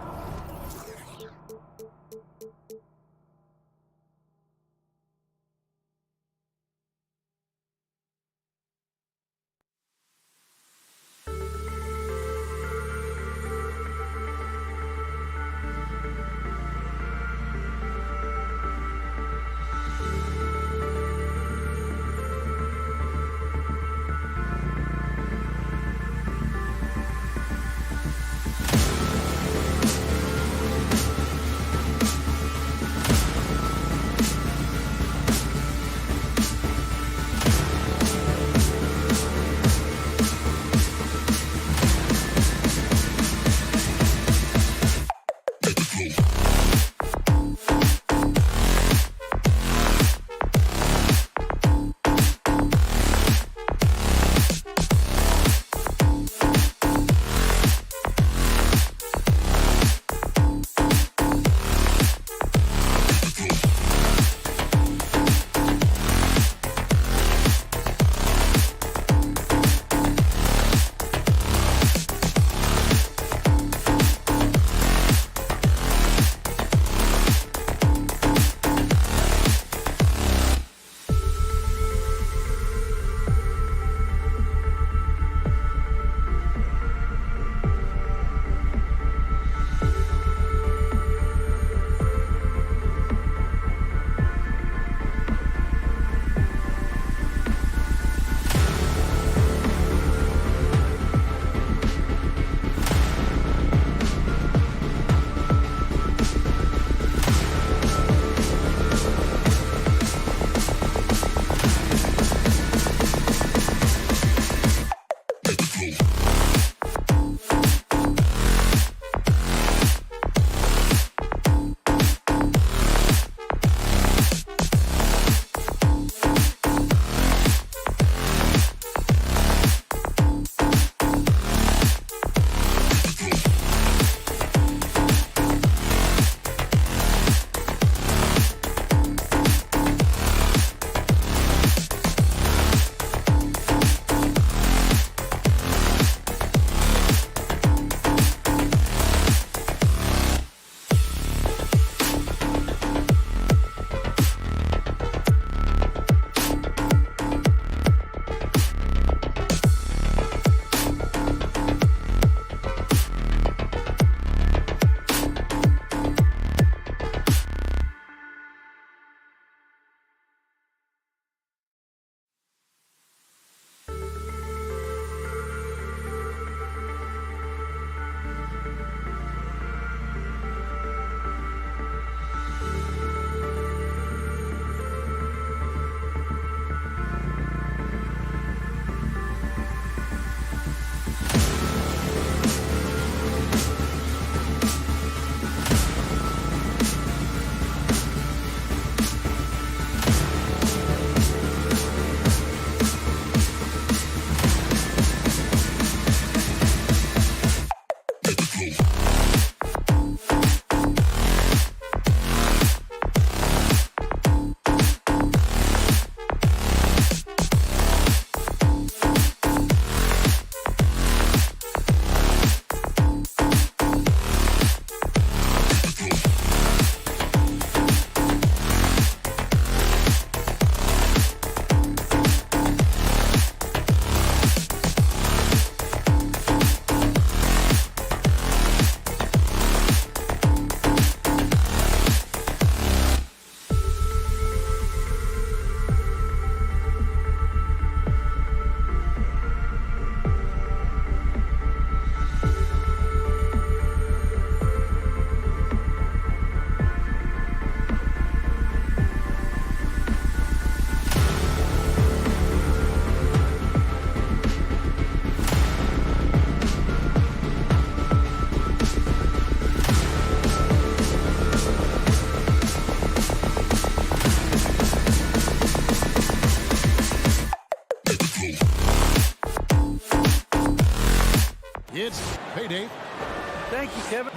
B: Thank you, Kevin.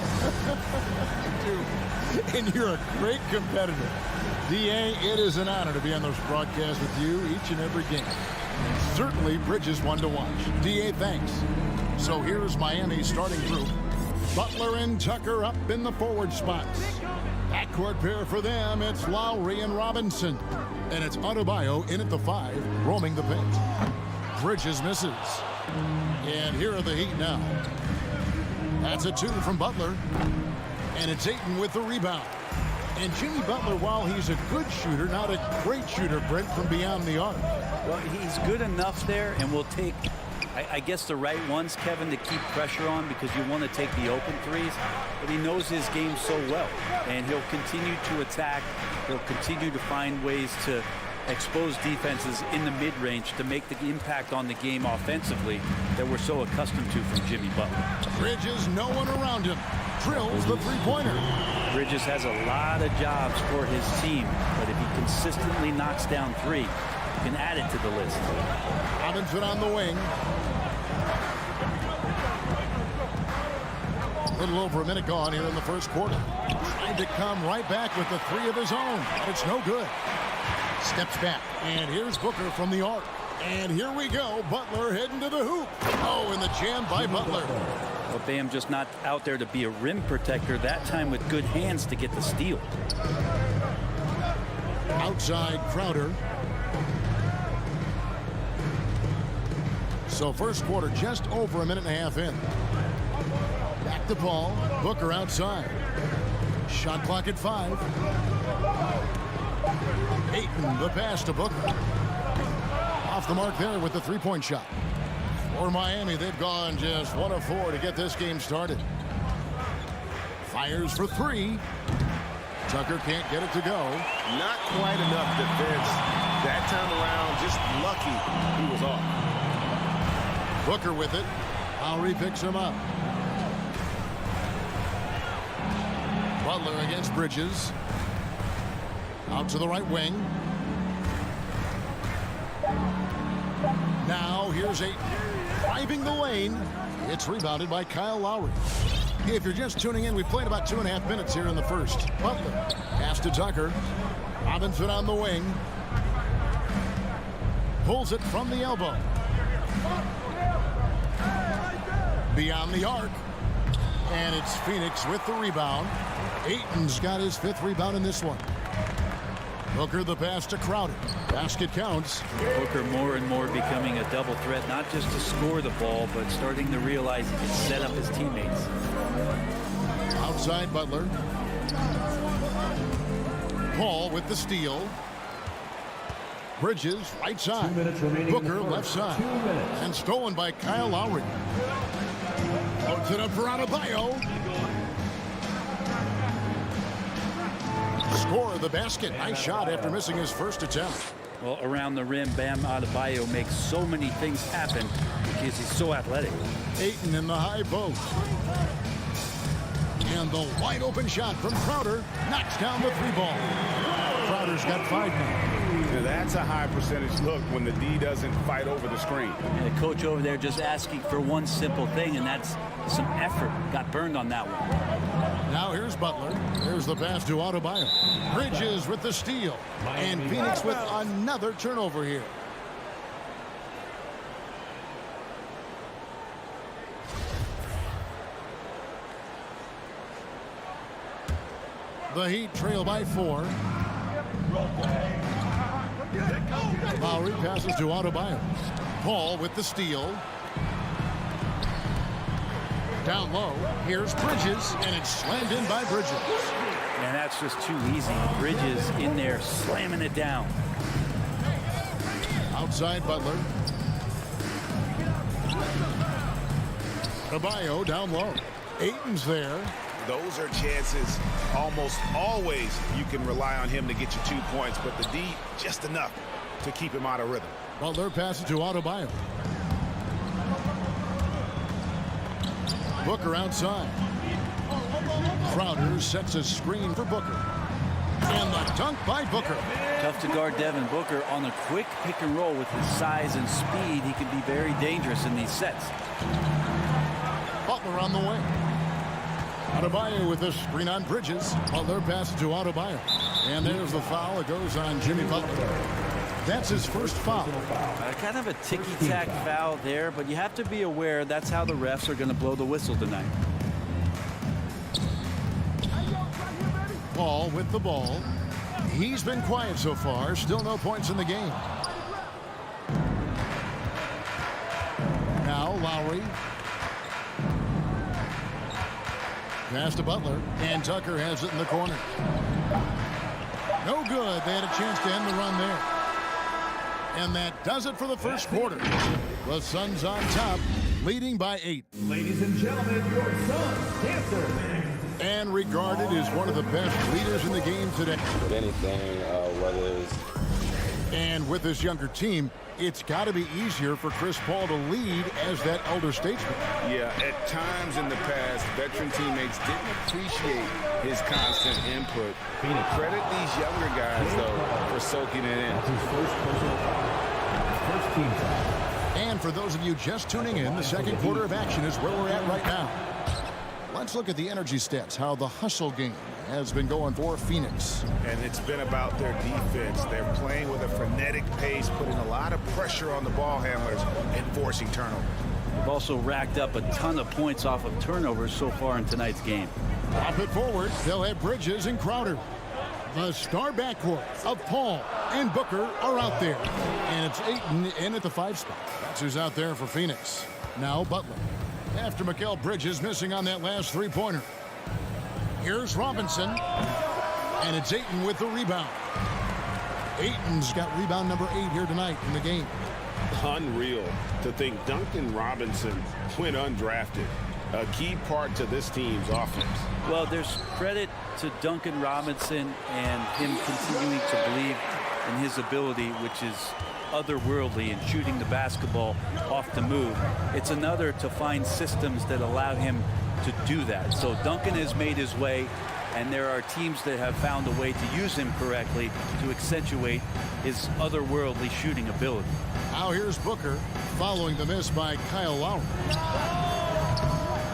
E: And you're a great competitor. D.A., it is an honor to be on this broadcast with you each and every game. Certainly, Bridges one to watch. D.A., thanks. So here's Miami's starting group. Butler and Tucker up in the forward spots. Backcourt pair for them, it's Lowry and Robinson. And it's Adebayo in at the 5, roaming the paint. Bridges misses. And here are the Heat now. That's a 2 from Butler. And it's Ayton with the rebound. And Jimmy Butler, while he's a good shooter, not a great shooter, Brent, from beyond the arc.
B: Well, he's good enough there, and will take, I guess, the right ones, Kevin, to keep pressure on, because you want to take the open threes. But he knows his game so well, and he'll continue to attack. He'll continue to find ways to expose defenses in the mid-range to make the impact on the game offensively that we're so accustomed to from Jimmy Butler.
E: Bridges, no one around him. Drills the three-pointer.
B: Bridges has a lot of jobs for his team, but if he consistently knocks down 3, he can add it to the list.
E: Robinson on the wing. A little over a minute gone here in the first quarter. Trying to come right back with the 3 of his own, but it's no good. Steps back, and here's Booker from the arc. And here we go, Butler heading to the hoop. Oh, and the jam by Butler.
B: Well, Bam just not out there to be a rim protector, that time with good hands to get the steal.
E: Outside Crowder. So first quarter just over a minute and a half in. Back to Paul. Booker outside. Shot clock at 5. Ayton, the pass to Booker. Off the mark there with the three-point shot. For Miami, they've gone just 1 of 4 to get this game started. Fires for 3. Tucker can't get it to go.
F: Not quite enough defense. That time around, just lucky he was off.
E: Booker with it. Lowry picks him up. Butler against Bridges. Out to the right wing. Now here's Ayton. Driving the lane. It's rebounded by Kyle Lowry. If you're just tuning in, we played about 2.5 minutes here in the first. Butler pass to Tucker. Robinson on the wing. Pulls it from the elbow. Beyond the arc. And it's Phoenix with the rebound. Ayton's got his 5th rebound in this one. Booker the pass to Crowder. Basket counts.
B: Booker more and more becoming a double threat, not just to score the ball, but starting to realize he can set up his teammates.
E: Outside Butler. Paul with the steal. Bridges right side. Booker left side. And stolen by Kyle Lowry. Loads it up for Adebayo. Score the basket. Nice shot after missing his first attempt.
B: Well, around the rim, Bam Adebayo makes so many things happen because he's so athletic.
E: Ayton in the high post. And the wide open shot from Crowder knocks down the 3-ball. Crowder's got 5 now.
F: Now that's a high percentage look when the D doesn't fight over the screen.
B: And the coach over there just asking for one simple thing, and that's some effort. Got burned on that one.
E: Now here's Butler. Here's the pass to Adebayo. Bridges with the steal. And Phoenix with another turnover here. The Heat trail by 4. Lowry passes to Adebayo. Paul with the steal. Down low. Here's Bridges, and it's slammed in by Bridges.
B: And that's just too easy. Bridges in there slamming it down.
E: Outside Butler. Adebayo down low. Ayton's there.
F: Those are chances almost always you can rely on him to get you 2 points, but the D just enough to keep him out of rhythm.
E: Butler passes to Adebayo. Booker outside. Crowder sets a screen for Booker. And the dunk by Booker.
B: Tough to guard Devin Booker on a quick pick and roll with his size and speed. He can be very dangerous in these sets.
E: Butler on the way. Adebayo with a screen on Bridges. Butler passes to Adebayo. And there's the foul. It goes on Jimmy Butler. That's his first foul.
B: Kind of a ticky-tack foul there, but you have to be aware that's how the refs are going to blow the whistle tonight.
E: Paul with the ball. He's been quiet so far. Still no points in the game. Now Lowry. Pass to Butler. And Tucker has it in the corner. No good. They had a chance to end the run there. And that does it for the first quarter. The Suns on top, leading by 8.
C: Ladies and gentlemen, your Suns dancer.
E: And regarded as one of the best leaders in the game today.
J: With anything, whether it's...
E: And with this younger team, it's got to be easier for Chris Paul to lead as that elder statesman.
F: Yeah, at times in the past, veteran teammates didn't appreciate his constant input. Credit these younger guys, though, for soaking it in.
C: That's his first team foul.
E: And for those of you just tuning in, the second quarter of action is where we're at right now. Let's look at the energy stats, how the hustle game has been going for Phoenix.
F: And it's been about their defense. They're playing with a frenetic pace, putting a lot of pressure on the ball handlers and forcing turnovers.
B: They've also racked up a ton of points off of turnovers so far in tonight's game.
E: Pop it forward. They'll have Bridges and Crowder. The star backcourt of Paul and Booker are out there. And it's Ayton in at the 5 spot. That's who's out there for Phoenix. Now Butler. After Mikal Bridges missing on that last 3-pointer. Here's Robinson. And it's Ayton with the rebound. Ayton's got rebound number 8 here tonight in the game.
K: Unreal to think Duncan Robinson went undrafted. A key part to this team's offense.
B: Well, there's credit to Duncan Robinson and him continuing to believe in his ability, which is otherworldly in shooting the basketball off the move. It's another to find systems that allow him to do that. So Duncan has made his way, and there are teams that have found a way to use him correctly to accentuate his otherworldly shooting ability.
E: Now here's Booker following the miss by Kyle Lowry.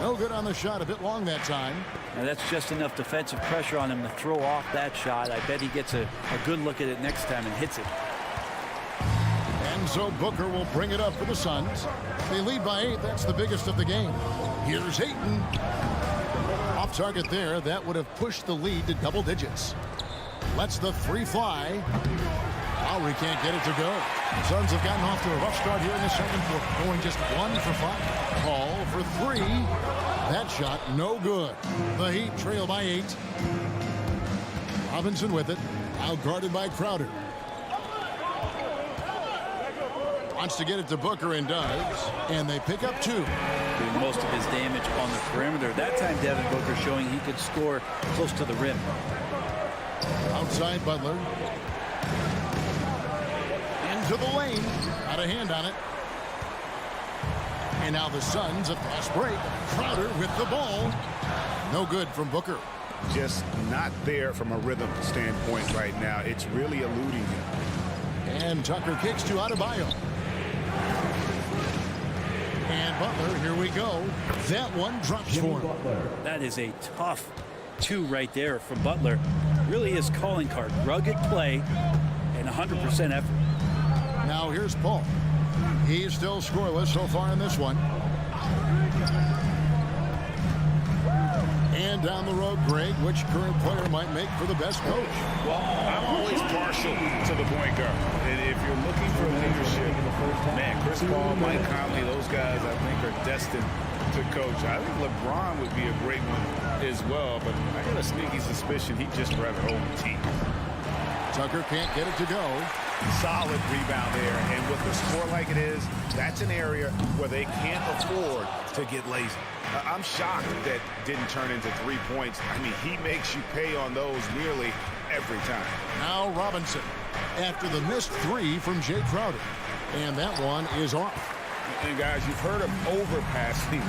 E: No good on the shot, a bit long that time.
B: Now that's just enough defensive pressure on him to throw off that shot. I bet he gets a good look at it next time and hits it.
E: And so Booker will bring it up for the Suns. They lead by 8. That's the biggest of the game. Here's Ayton. Off target there. That would have pushed the lead to double digits. Lets the 3 fly. Lowry can't get it to go. The Suns have gotten off to a rough start here in the second quarter, going just 1 for 5. Paul for 3. That shot no good. The Heat trail by 8. Robinson with it. Now guarded by Crowder. Wants to get it to Booker and does. And they pick up 2.
B: Doing most of his damage on the perimeter. That time Devin Booker showing he could score close to the rim.
E: Outside Butler. Into the lane. Got a hand on it. And now the Suns, a fast break. Crowder with the ball. No good from Booker.
F: Just not there from a rhythm standpoint right now. It's really eluding him.
E: And Tucker kicks to Adebayo. And Butler, here we go. That one drops for him.
B: That is a tough 2 right there from Butler. Really his calling card. Rugged play and 100% effort.
E: Now here's Paul. He's still scoreless so far in this one. And down the road, Greg, which current player might make for the best coach?
F: Well, I'm always partial to the point guard. And if you're looking for leadership, man, Chris Paul, Mike Conley, those guys I think are destined to coach. I think LeBron would be a great one as well, but I got a sneaky suspicion he'd just rather hold the team.
E: Tucker can't get it to go.
F: Solid rebound there, and with the score like it is, that's an area where they can't afford to get lazy. I'm shocked that didn't turn into 3 points. I mean, he makes you pay on those nearly every time.
E: Now Robinson after the missed 3 from Jay Crowder. And that one is off.
F: And guys, you've heard of overpassing.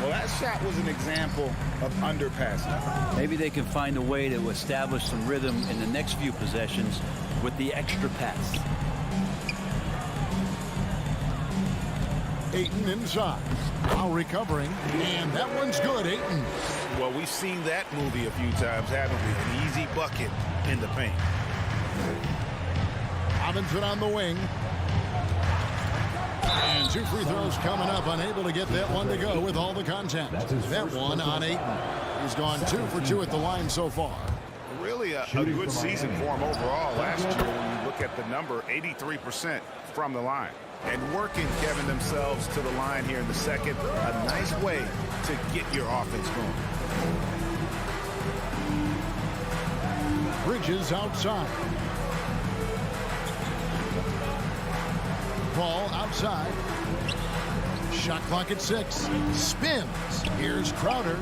F: Well, that shot was an example of underpassing.
B: Maybe they can find a way to establish some rhythm in the next few possessions with the extra pass.
E: Ayton inside. Now recovering, and that one's good, Ayton.
F: Well, we've seen that movie a few times, haven't we? An easy bucket in the paint.
E: Robinson on the wing. And 2 free throws coming up, unable to get that one to go with all the contact. That one on Ayton. He's gone 2 for 2 at the line so far.
F: Really a good season for him overall last year when you look at the number, 83% from the line. And working, Kevin, themselves to the line here in the second. A nice way to get your offense going.
E: Bridges outside. Ball outside. Shot clock at 6. Spins. Here's Crowder.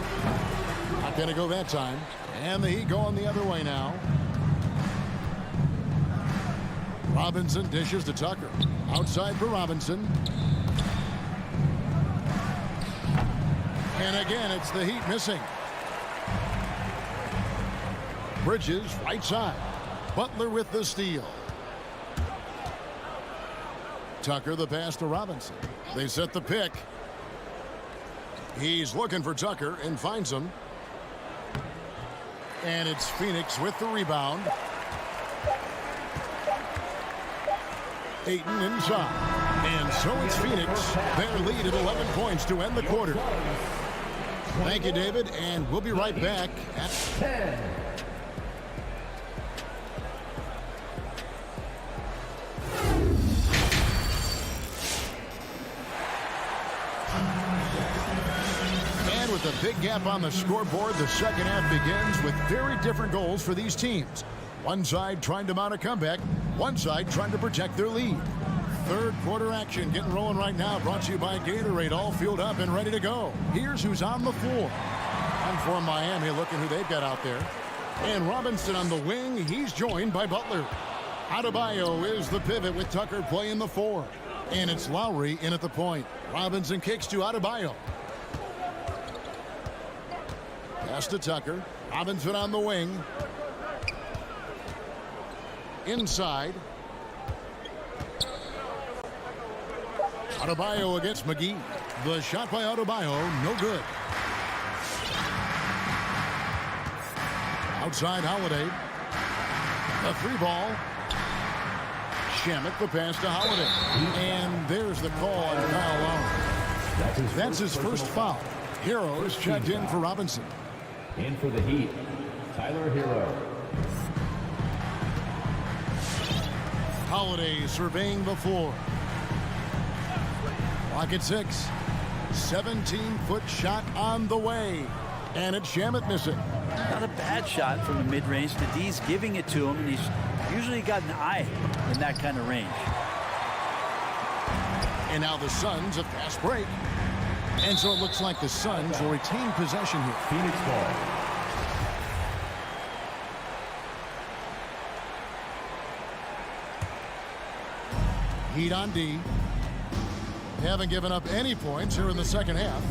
E: Not going to go that time. And the Heat going the other way now. Robinson dishes to Tucker. Outside for Robinson. And again, it's the Heat missing. Bridges, right side. Butler with the steal. Tucker, the pass to Robinson. They set the pick. He's looking for Tucker and finds him. And it's Phoenix with the rebound. Ayton inside. And so it's Phoenix. Their lead at 11 points to end the quarter. Thank you, David, and we'll be right back at 10. And with a big gap on the scoreboard, the second half begins with very different goals for these teams. One side trying to mount a comeback, one side trying to protect their lead. Third quarter action getting rolling right now, brought to you by Gatorade, all fueled up and ready to go. Here's who's on the floor. And for Miami, looking who they've got out there. And Robinson on the wing, he's joined by Butler. Adebayo is the pivot with Tucker playing the 4. And it's Lowry in at the point. Robinson kicks to Adebayo. Pass to Tucker. Robinson on the wing. Inside. Adebayo against McGee. The shot by Adebayo, no good. Outside Holiday. A 3 ball. Shamet the pass to Holiday. And there's the call on Kyle Lowry. That's his first foul. Heroes checked in for Robinson.
C: In for the Heat, Tyler Hero.
E: Holiday surveying the floor. Clock at 6. 17-foot shot on the way. And it's Shamet missing.
B: Not a bad shot from the mid-range. The D's giving it to him, and he's usually got an eye in that kind of range.
E: And now the Suns a fast break. And so it looks like the Suns will retain possession here.
C: Phoenix ball.
E: Heat on D. They haven't given up any points here in the second half.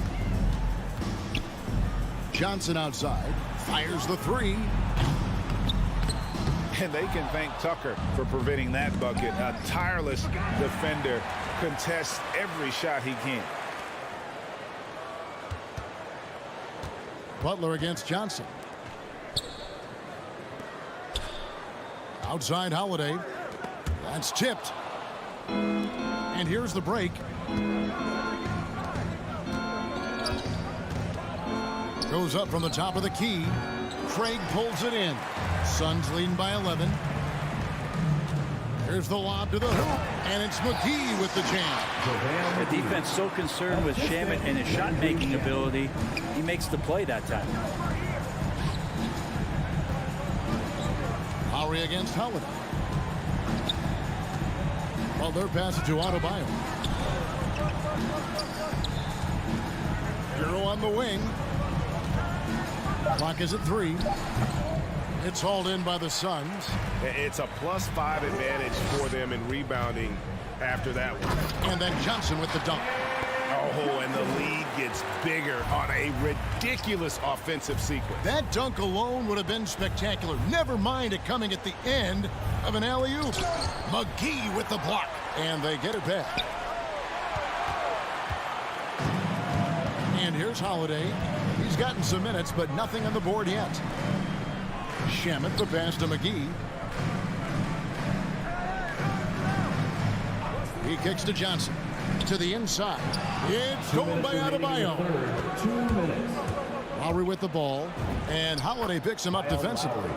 E: Johnson outside. Fires the 3.
F: And they can thank Tucker for preventing that bucket. A tireless defender, contests every shot he can.
E: Butler against Johnson. Outside Holiday. That's tipped. And here's the break. Goes up from the top of the key. Craig pulls it in. Suns leading by 11. Here's the lob to the hoop. And it's McGee with the jam.
B: The defense so concerned with Shamet and his shot-making ability, he makes the play that time.
E: Lowry against Holiday. Well, their pass to Adebayo. Hero on the wing. Clock is at 3. It's hauled in by the Suns.
K: It's a +5 advantage for them in rebounding after that one.
E: And then Johnson with the dunk.
K: Oh, and the lead gets bigger on a ridiculous offensive sequence.
E: That dunk alone would have been spectacular. Never mind it coming at the end of an alley-oop. McGee with the block. And they get it back. And here's Holiday. He's gotten some minutes, but nothing on the board yet. Shamet the pass to McGee. He kicks to Johnson. To the inside. It's stolen by Adebayo.
C: 2 minutes.
E: Lowry with the ball. And Holiday picks him up defensively.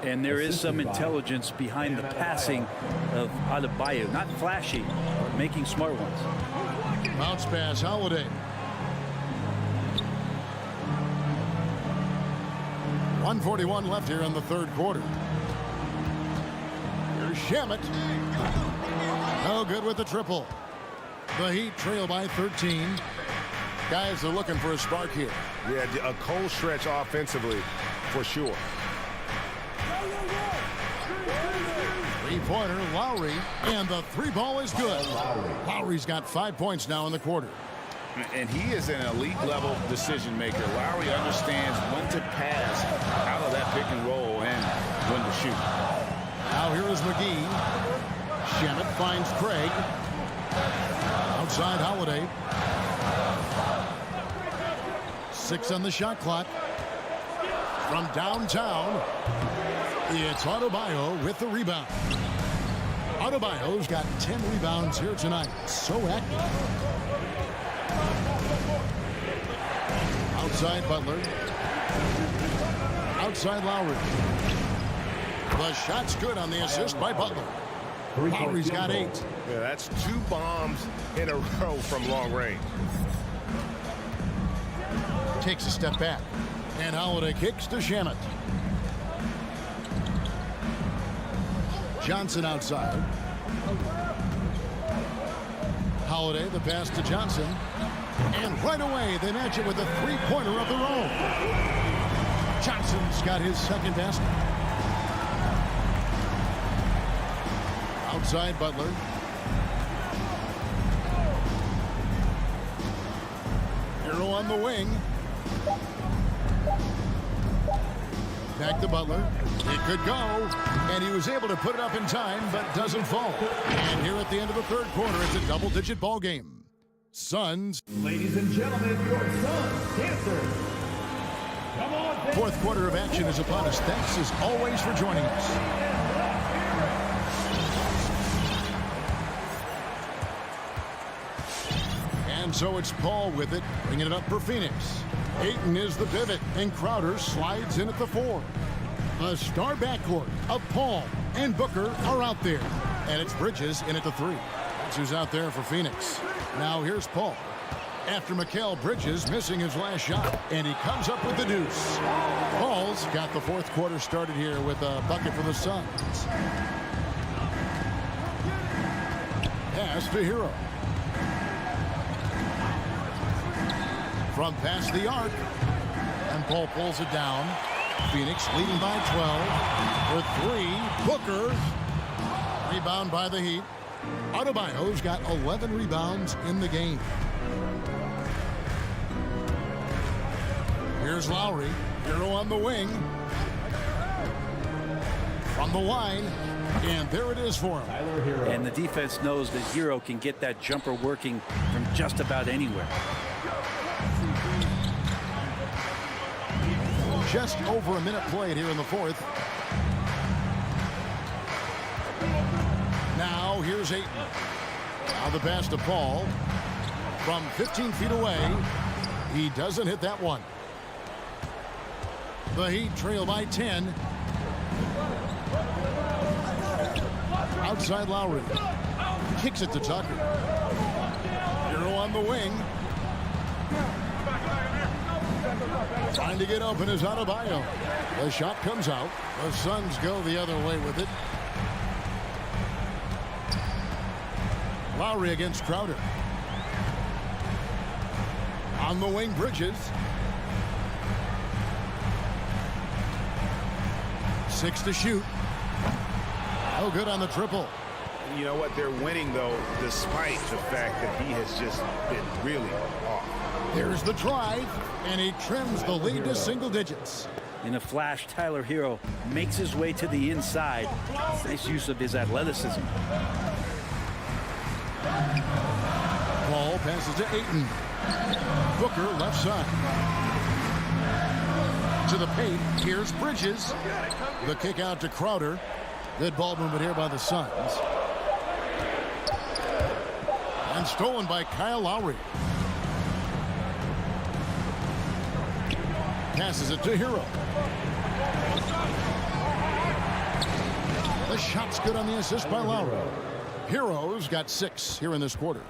B: And there is some intelligence behind the passing of Adebayo. Not flashy, but making smart ones.
E: Bounce pass, Holiday. 1:41 left here in the third quarter. Here's Shamet. No good with the triple. The Heat trail by 13. Guys are looking for a spark here.
A: Yeah, a cold stretch offensively for sure.
E: Three-pointer, Lowry, and the three ball is good. Lowry's got 5 points now in the quarter.
F: And he is an elite level decision maker. Lowry understands when to pass out of that pick and roll and when to shoot.
E: Now here is McGee. Shamet finds Craig. Outside Holiday. 6 on the shot clock. From downtown, it's Adebayo with the rebound. Adebayo's got 10 rebounds here tonight. So active. Outside Butler. Outside Lowry. The shot's good on the assist by Butler. Lowry's got 8.
A: Yeah, that's 2 bombs in a row from long range.
E: Takes a step back. And Holiday kicks to Shamet. Johnson outside. Holiday, the pass to Johnson. And right away, they match it with a three-pointer of their own. Johnson's got his second basket. Outside Butler. Hero on the wing. Back to Butler. It could go, and he was able to put it up in time, but doesn't fall. And here at the end of the third quarter, it's a double-digit ball game. Suns.
C: Ladies and gentlemen, your Suns dancers. Come on,
E: Fourth quarter of action is upon us. Thanks as always for joining us. And so it's Paul with it, bringing it up for Phoenix. Ayton is the pivot, and Crowder slides in at the 4. A star backcourt of Paul and Booker are out there. And it's Bridges in at the 3. That's who's out there for Phoenix. Now here's Paul. After Mikal Bridges missing his last shot, and he comes up with the deuce. Paul's got the fourth quarter started here with a bucket for the Suns. Pass to Hero. From past the arc, and Paul pulls it down. Phoenix leading by 12 for 3. Booker. Rebound by the Heat. Adebayo's got 11 rebounds in the game. Here's Lowry. Hero on the wing. From the line. And there it is for him.
B: And the defense knows that Hero can get that jumper working from just about anywhere.
E: Just over a minute played here in the fourth. Now here's Ayton. Now the pass to Paul. From 15 feet away. He doesn't hit that one. The Heat trail by 10. Outside Lowry. Kicks it to Tucker. Hero on the wing. Trying to get open is Adebayo. The shot comes out. The Suns go the other way with it. Lowry against Crowder. On the wing, Bridges. 6 to shoot. Oh, good on the triple.
F: You know what? They're winning, though, despite the fact that he has just been really off.
E: Here's the drive, and he trims the lead to single digits.
B: In a flash, Tyler Hero makes his way to the inside. Nice use of his athleticism.
E: Ball passes to Ayton. Booker left side. To the paint. Here's Bridges. The kick out to Crowder. Good ball movement here by the Suns. And stolen by Kyle Lowry. Passes it to Hero. The shot's good on the assist by Lowry. Hero's got 6 here in this quarter.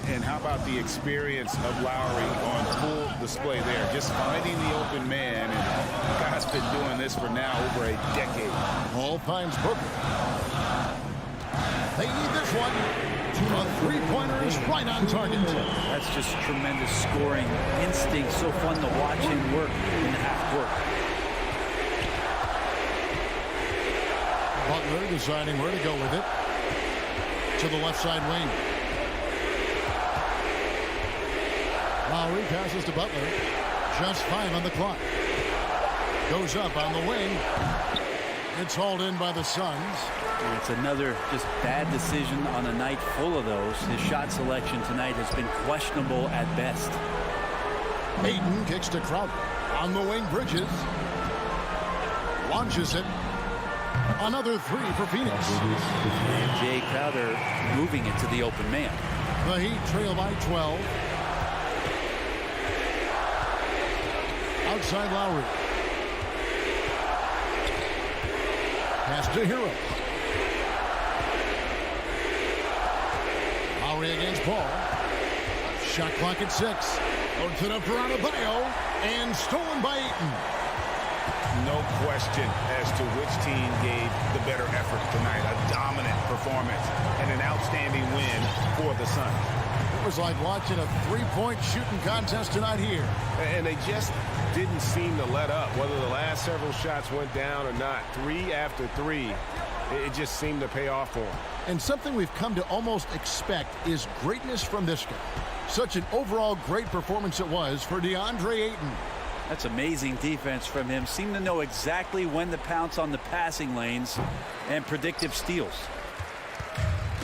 F: And how about the experience of Lowry on full display there? Just finding the open man. And the guy's been doing this for now over a decade.
E: Hall finds Booker. They need this one. A three-pointer is right on target.
B: That's just tremendous scoring instinct. So fun to watch him work in the half court.
E: Butler deciding where to go with it. To the left side wing. Lowry passes to Butler. Just 5 on the clock. Goes up on the wing. It's hauled in by the Suns.
B: It's another just bad decision on a night full of those. His shot selection tonight has been questionable at best.
E: Ayton kicks to Crowder. On the wing, Bridges. Launches it. Another 3 for Phoenix.
B: And Jay Crowder moving it to the open man.
E: The Heat trail by 12. Outside Lowry. Pass to Hero. Lowry against Paul. Shot clock at 6. Loads it up for Adebayo. And stolen by Ayton.
F: No question as to which team gave the better effort tonight. A dominant performance and an outstanding win for the Suns.
E: It was like watching a three-point shooting contest tonight here.
A: And they just didn't seem to let up. Whether the last several shots went down or not, 3 after 3, it just seemed to pay off for them.
E: And something we've come to almost expect is greatness from this guy. Such an overall great performance it was for DeAndre Ayton.
B: That's amazing defense from him. Seemed to know exactly when to pounce on the passing lanes and predictive steals.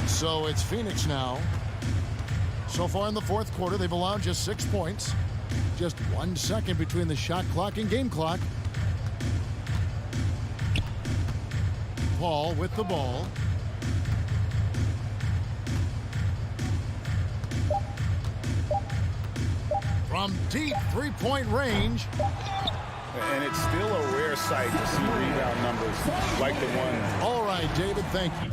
E: So it's Phoenix now. So far in the fourth quarter, they've allowed just 6 points. Just 1 second between the shot clock and game clock. Paul with the ball. From deep three-point range.
F: And it's still a rare sight to see rebound numbers like the one.
E: All right, David, thank you.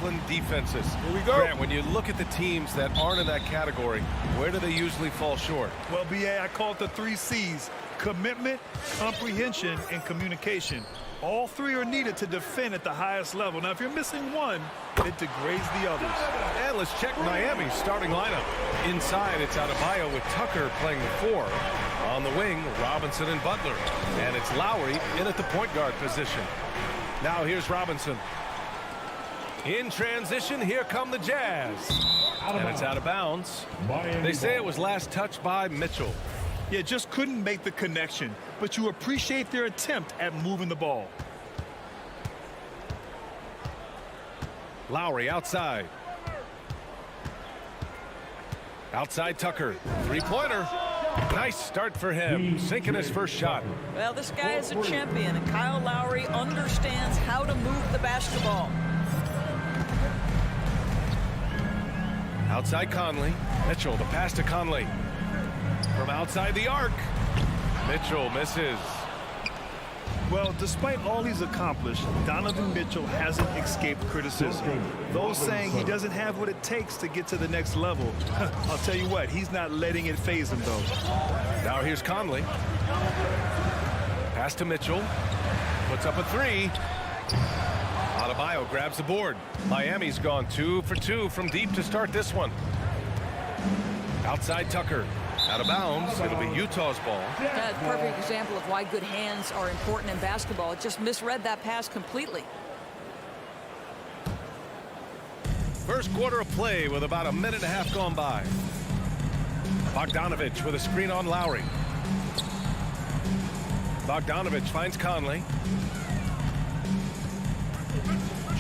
A: disciplined defenses.
D: Here we go.
A: Grant, when you look at the teams that aren't in that category, where do they usually fall short?
D: Well, BA, I call it the 3 C's: commitment, comprehension, and communication. All 3 are needed to defend at the highest level. Now, if you're missing one, it degrades the others.
A: And let's check Miami's starting lineup. Inside, it's Adebayo with Tucker playing the 4. On the wing, Robinson and Butler. And it's Lowry in at the point guard position. Now here's Robinson. In transition, here come the Jazz. And it's out of bounds. They say it was last touched by Mitchell.
D: Yeah, just couldn't make the connection, but you appreciate their attempt at moving the ball.
A: Lowry outside. Outside Tucker. Three-pointer. Nice start for him. Sinking his first shot.
G: Well, this guy is a champion, and Kyle Lowry understands how to move the basketball.
A: Outside Conley. Mitchell, the pass to Conley. From outside the arc. Mitchell misses.
D: Well, despite all he's accomplished, Donovan Mitchell hasn't escaped criticism. Those saying he doesn't have what it takes to get to the next level. I'll tell you what, he's not letting it faze him, though.
A: Now here's Conley. Pass to Mitchell. Puts up a 3. Adebayo grabs the board. Miami's gone 2 for 2 from deep to start this one. Outside Tucker. Out of bounds. It'll be Utah's ball.
G: Yeah, it's a perfect example of why good hands are important in basketball. It just misread that pass completely.
A: First quarter of play with about a minute and a half gone by. Bogdanovich with a screen on Lowry. Bogdanovich finds Conley.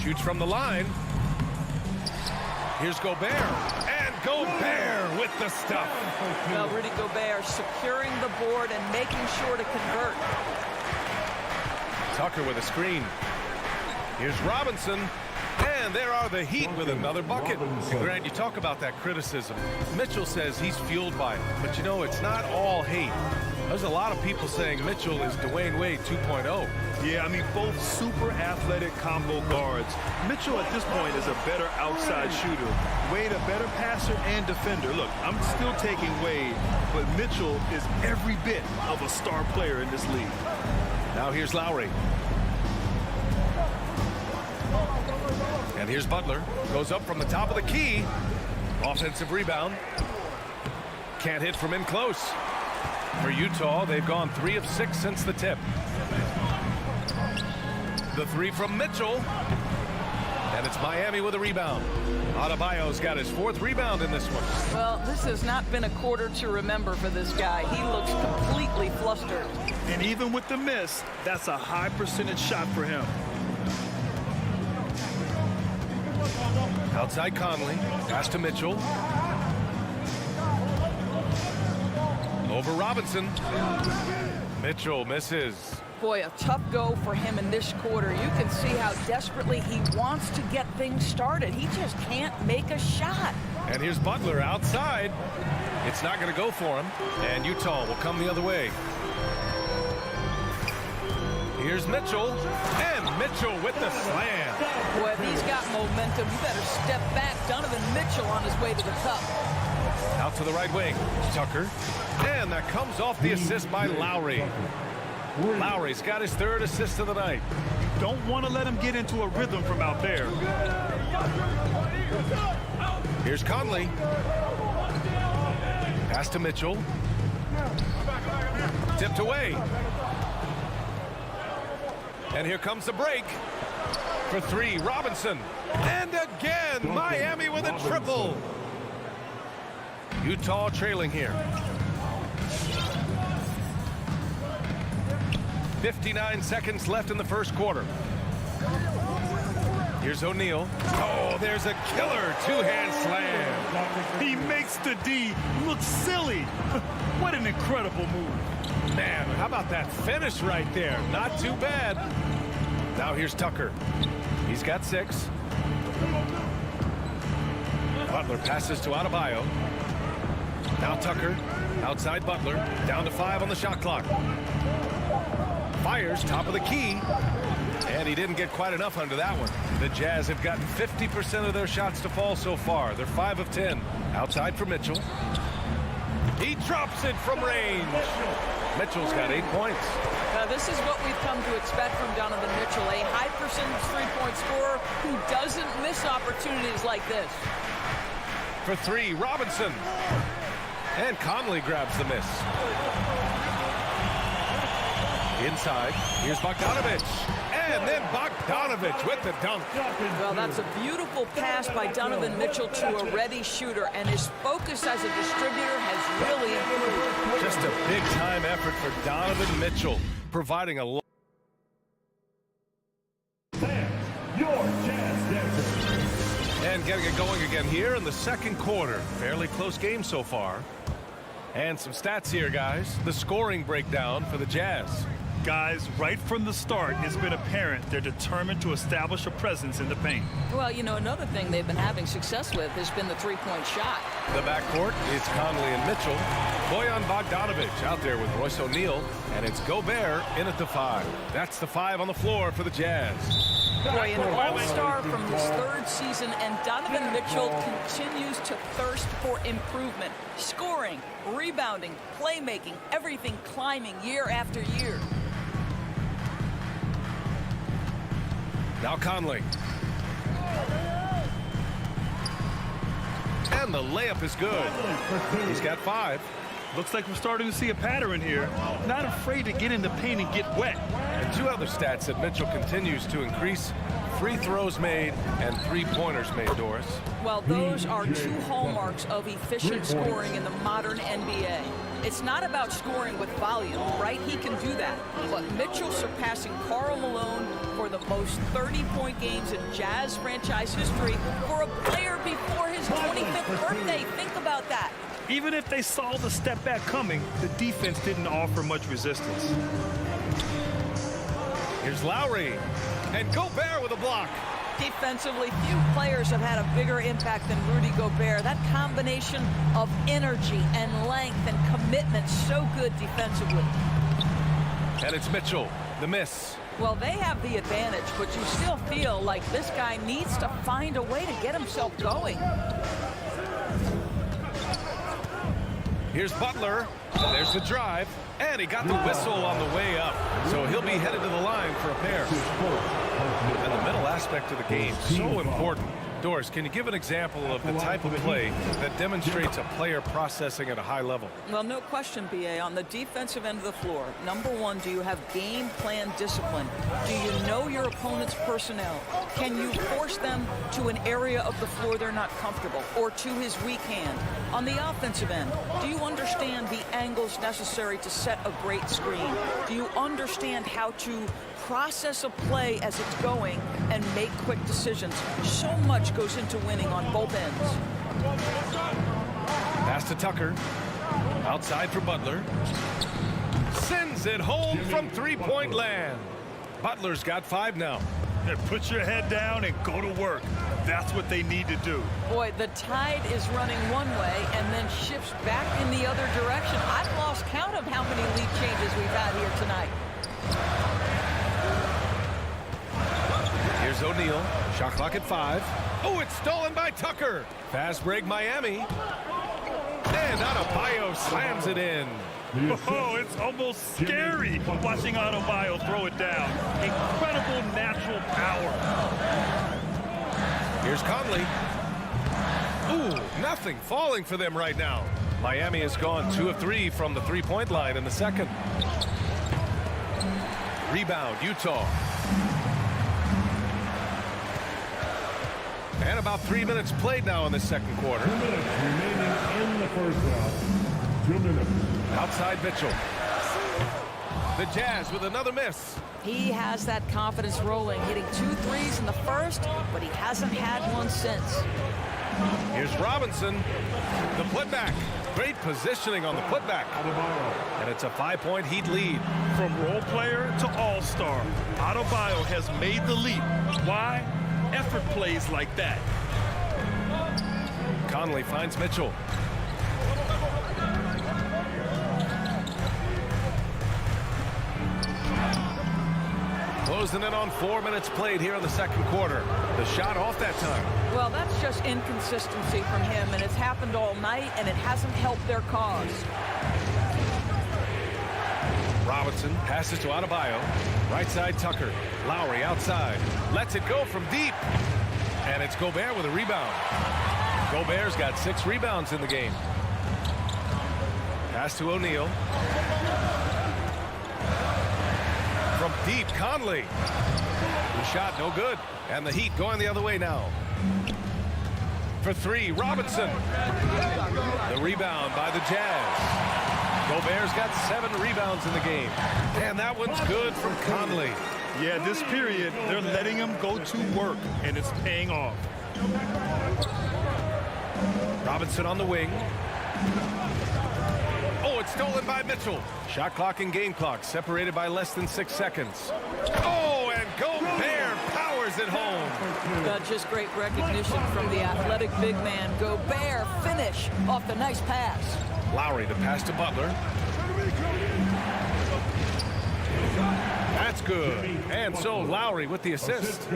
A: Shoots from the line. Here's Gobert. And Gobert with the stuff.
G: Well, Rudy Gobert securing the board and making sure to convert.
A: Tucker with a screen. Here's Robinson. And there are the Heat with another bucket. And Grant, you talk about that criticism. Mitchell says he's fueled by it. But, you know, it's not all hate. There's a lot of people saying Mitchell is Dwayne Wade 2.0.
D: Yeah, I mean, both super athletic combo guards. Mitchell at this point is a better outside shooter. Wade a better passer and defender. Look, I'm still taking Wade, but Mitchell is every bit of a star player in this league.
A: Now here's Lowry. And here's Butler. Goes up from the top of the key. Offensive rebound. Can't hit from in close. For Utah, they've gone 3 of 6 since the tip. The 3 from Mitchell. And it's Miami with a rebound. Adebayo's got his 4th rebound in this one.
G: Well, this has not been a quarter to remember for this guy. He looks completely flustered.
D: And even with the miss, that's a high percentage shot for him.
A: Outside Conley. Pass to Mitchell. Over Robinson. Mitchell misses.
G: Boy, a tough go for him in this quarter. You can see how desperately he wants to get things started. He just can't make a shot.
A: And here's Butler outside. It's not going to go for him. And Utah will come the other way. Here's Mitchell. And Mitchell with the slam.
G: Boy, if he's got momentum, you better step back. Donovan Mitchell on his way to the cup.
A: Out to the right wing. Tucker. And that comes off the assist by Lowry. Lowry's got his 3rd assist of the night.
D: Don't want to let him get into a rhythm from out there.
A: Here's Conley. Pass to Mitchell. Tipped away. And here comes the break. For 3, Robinson. And again, Miami with a triple. Utah trailing here. 59 seconds left in the first quarter. Here's O'Neal. Oh, there's a killer 2-hand slam.
D: He makes the D look silly. What an incredible move.
A: Man, how about that finish right there? Not too bad. Now here's Tucker. He's got 6. Butler passes to Adebayo. Now Tucker. Outside Butler. Down to 5 on the shot clock. Fires top of the key. And he didn't get quite enough under that one. The Jazz have gotten 50% of their shots to fall so far. They're 5 of 10. Outside for Mitchell. He drops it from range. Mitchell's got 8 points.
G: Now, this is what we've come to expect from Donovan Mitchell, a high percentage three-point scorer who doesn't miss opportunities like this.
A: For 3, Robinson. And Conley grabs the miss. Inside, here's Bogdanovich. And then Bogdanovich with the dunk.
G: Well, that's a beautiful pass by Donovan Mitchell to a ready shooter, and his focus as a distributor has really improved.
A: Just a big-time effort for Donovan Mitchell, providing a and getting it going again here in the second quarter. Fairly close game so far. And some stats here, guys. The scoring breakdown for the Jazz.
D: Guys, right from the start, it's been apparent they're determined to establish a presence in the paint.
G: Well, you know, another thing they've been having success with has been the three-point shot.
A: The backcourt is Conley and Mitchell. Bojan Bogdanovich out there with Royce O'Neal. And it's Gobert in at the 5. That's the 5 on the floor for the Jazz.
G: Boy, an all-star from his 3rd season, and Donovan Mitchell continues to thirst for improvement. Scoring, rebounding, playmaking, everything climbing year after year.
A: Now Conley. And the layup is good. He's got 5.
D: Looks like we're starting to see a pattern here. Not afraid to get in the paint and get wet.
A: And 2 other stats that Mitchell continues to increase: free throws made and three-pointers made, Doris.
G: Well, those are 2 hallmarks of efficient scoring in the modern NBA. It's not about scoring with volume, right? He can do that. But Mitchell surpassing Karl Malone for the most 30-point games in Jazz franchise history for a player before his 25th birthday. Think about that.
D: Even if they saw the step back coming, the defense didn't offer much resistance.
A: Here's Lowry. And Gobert with a block.
G: Defensively, few players have had a bigger impact than Rudy Gobert. That combination of energy and length and commitment, so good defensively.
A: And it's Mitchell, the miss.
G: Well, they have the advantage, but you still feel like this guy needs to find a way to get himself going.
A: Here's Butler. There's the drive. And he got the whistle on the way up. So he'll be headed to the line for a pair. And the mental aspect of the game, so important. Doris, can you give an example of the type of play that demonstrates a player processing at a high level?
G: Well, no question, B.A. On the defensive end of the floor, number 1, do you have game plan discipline? Do you know your opponent's personnel? Can you force them to an area of the floor they're not comfortable or to his weak hand? On the offensive end, do you understand the angles necessary to set a great screen? Do you understand how to process a play as it's going and make quick decisions? So much goes into winning on both ends.
A: Pass to Tucker. Outside for Butler. Sends it home from three-point land. Butler's got 5 now.
D: Put your head down and go to work. That's what they need to do.
G: Boy, the tide is running one way and then shifts back in the other direction. I've lost count of how many lead changes we've had here tonight.
A: Here's O'Neal. Shot clock at 5. Oh, it's stolen by Tucker. Fast break, Miami. And Adebayo slams it in.
D: Oh, it's almost scary watching Adebayo throw it down. Incredible natural power.
A: Here's Conley. Ooh, nothing falling for them right now. Miami has gone 2 of 3 from the three-point line in the second. Rebound, Utah. And about 3 minutes played now in the second quarter.
C: 2 minutes remaining in the first half. 2 minutes.
A: Outside Mitchell. The Jazz with another miss.
G: He has that confidence rolling, hitting 2 threes in the first, but he hasn't had one since.
A: Here's Robinson. The putback. Great positioning on the putback. And it's a 5-point Heat lead.
D: From role player to all-star, Adebayo has made the leap. Why? Effort plays like that.
A: Conley finds Mitchell. closing in on 4 minutes played here in the second quarter. The shot off that time.
G: Well, that's just inconsistency from him, and it's happened all night, and it hasn't helped their cause.
A: Robinson passes to Adebayo. Right side Tucker. Lowry outside. Lets it go from deep. And it's Gobert with a rebound. Gobert's got 6 rebounds in the game. Pass to O'Neal. From deep, Conley. The shot no good. And the Heat going the other way now. For 3, Robinson. The rebound by the Jazz. Gobert's got 7 rebounds in the game. And that one's good from Conley.
D: Yeah, this period, they're letting him go to work, and it's paying off.
A: Robinson on the wing. Oh, it's stolen by Mitchell. Shot clock and game clock separated by less than 6 seconds. Oh, and Gobert powers it home.
G: That's just great recognition from the athletic big man. Gobert finish off the nice pass.
A: Lowry, the pass to Butler. That's good. And so Lowry with the assist.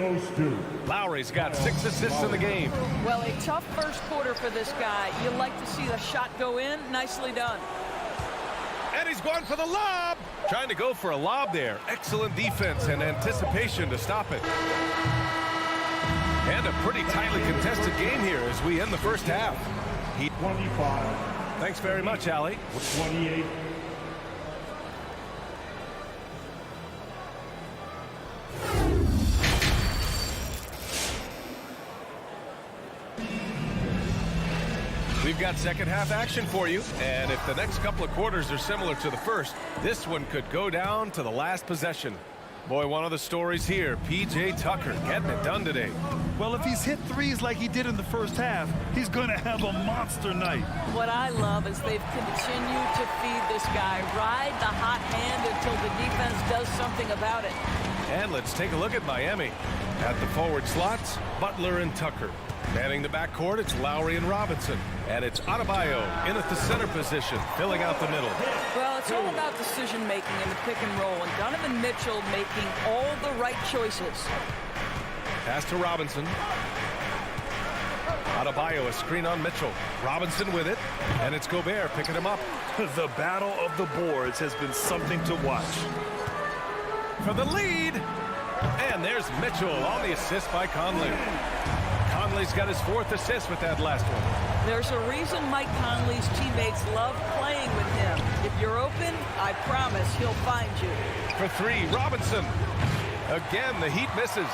A: Lowry's got 6 assists in the game.
G: Well, a tough first quarter for this guy. You like to see the shot go in. Nicely done.
A: And he's going for the lob. Trying to go for a lob there. Excellent defense and anticipation to stop it. And a pretty tightly contested game here as we end the first half.
C: 25.
A: Thanks very much, Allie.
C: 28.
A: We've got second half action for you, and if the next couple of quarters are similar to the first, this one could go down to the last possession. Boy, one of the stories here, P.J. Tucker getting it done today.
D: Well, if he's hit threes like he did in the first half, he's going to have a monster night.
G: What I love is they've continued to feed this guy. Ride the hot hand until the defense does something about it.
A: And let's take a look at Miami. At the forward slots, Butler and Tucker. Manning the backcourt, it's Lowry and Robinson. And it's Adebayo in at the center position, filling out the middle.
G: Well, it's all about decision-making in the pick and roll, and Donovan Mitchell making all the right choices.
A: Pass to Robinson. Adebayo, a screen on Mitchell. Robinson with it, and it's Gobert picking him up.
D: The battle of the boards has been something to watch.
A: For the lead, and there's Mitchell on the assist by Conley. Conley's got his 4th assist with that last one.
G: There's a reason Mike Conley's teammates love playing with him. If you're open, I promise he'll find you.
A: For 3, Robinson. Again, the Heat misses.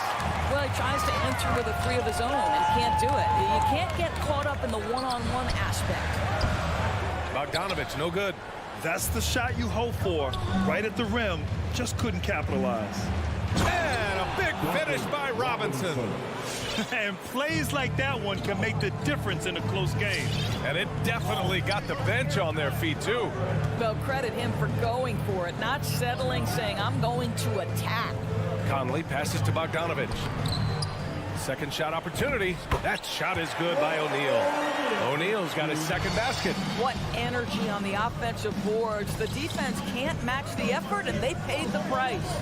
G: Well, he tries to enter with a 3 of his own and can't do it. You can't get caught up in the one-on-one aspect.
A: Bogdanovich, no good.
D: That's the shot you hope for. Right at the rim, just couldn't capitalize.
A: And a big finish by Robinson.
D: And plays like that one can make the difference in a close game.
A: And it definitely got the bench on their feet, too.
G: Well, credit him for going for it, not settling, saying, I'm going to attack.
A: Conley passes to Bogdanovich. Second shot opportunity. That shot is good by O'Neal. O'Neal's got his second basket.
G: What energy on the offensive boards. The defense can't match the effort, and they paid the price.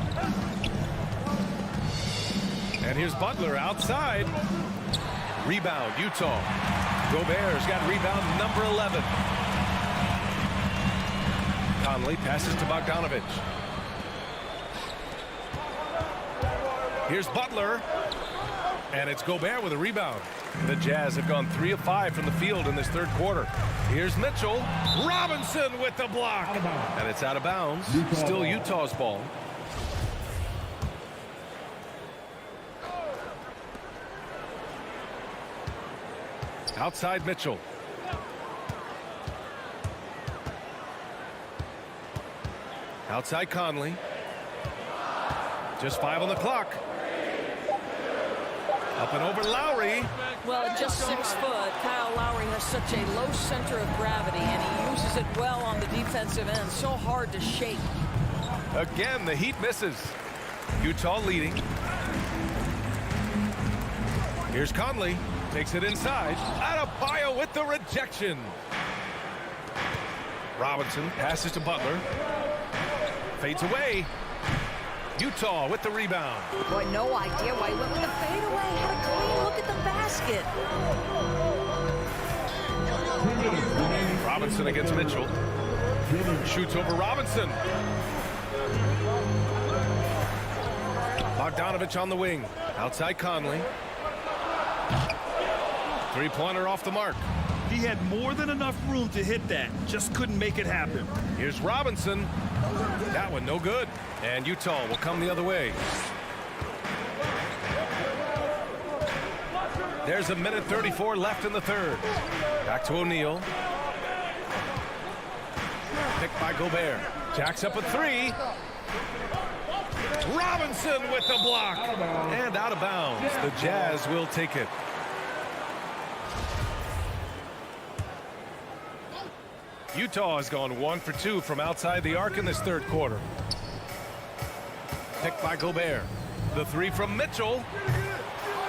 A: And here's Butler outside. Rebound, Utah. Gobert's got rebound number 11. Conley passes to Bogdanovich. Here's Butler. And it's Gobert with a rebound. The Jazz have gone 3 of 5 from the field in this third quarter. Here's Mitchell. Robinson with the block. And it's out of bounds. Still Utah's ball. Outside Mitchell. Outside Conley. Just 5 on the clock. Up and over Lowry.
G: Well, at just 6 foot, Kyle Lowry has such a low center of gravity, and he uses it well on the defensive end. So hard to shake.
A: Again, the Heat misses. Utah leading. Here's Conley. Takes it inside. Adebayo with the rejection. Robinson passes to Butler. Fades away. Utah with the rebound.
G: Boy, no idea why he went with the fadeaway. Had a clean look at the basket.
A: Robinson against Mitchell. Shoots over Robinson. Bogdanovich on the wing. Outside Conley. Three-pointer off the mark.
D: He had more than enough room to hit that. Just couldn't make it happen.
A: Here's Robinson. That one no good. And Utah will come the other way. There's a minute 34 left in the third. Back to O'Neal. Picked by Gobert. Jacks up a three. Robinson with the block. And out of bounds. The Jazz will take it. Utah has gone 1 for 2 from outside the arc in this third quarter. Picked by Gobert. The three from Mitchell.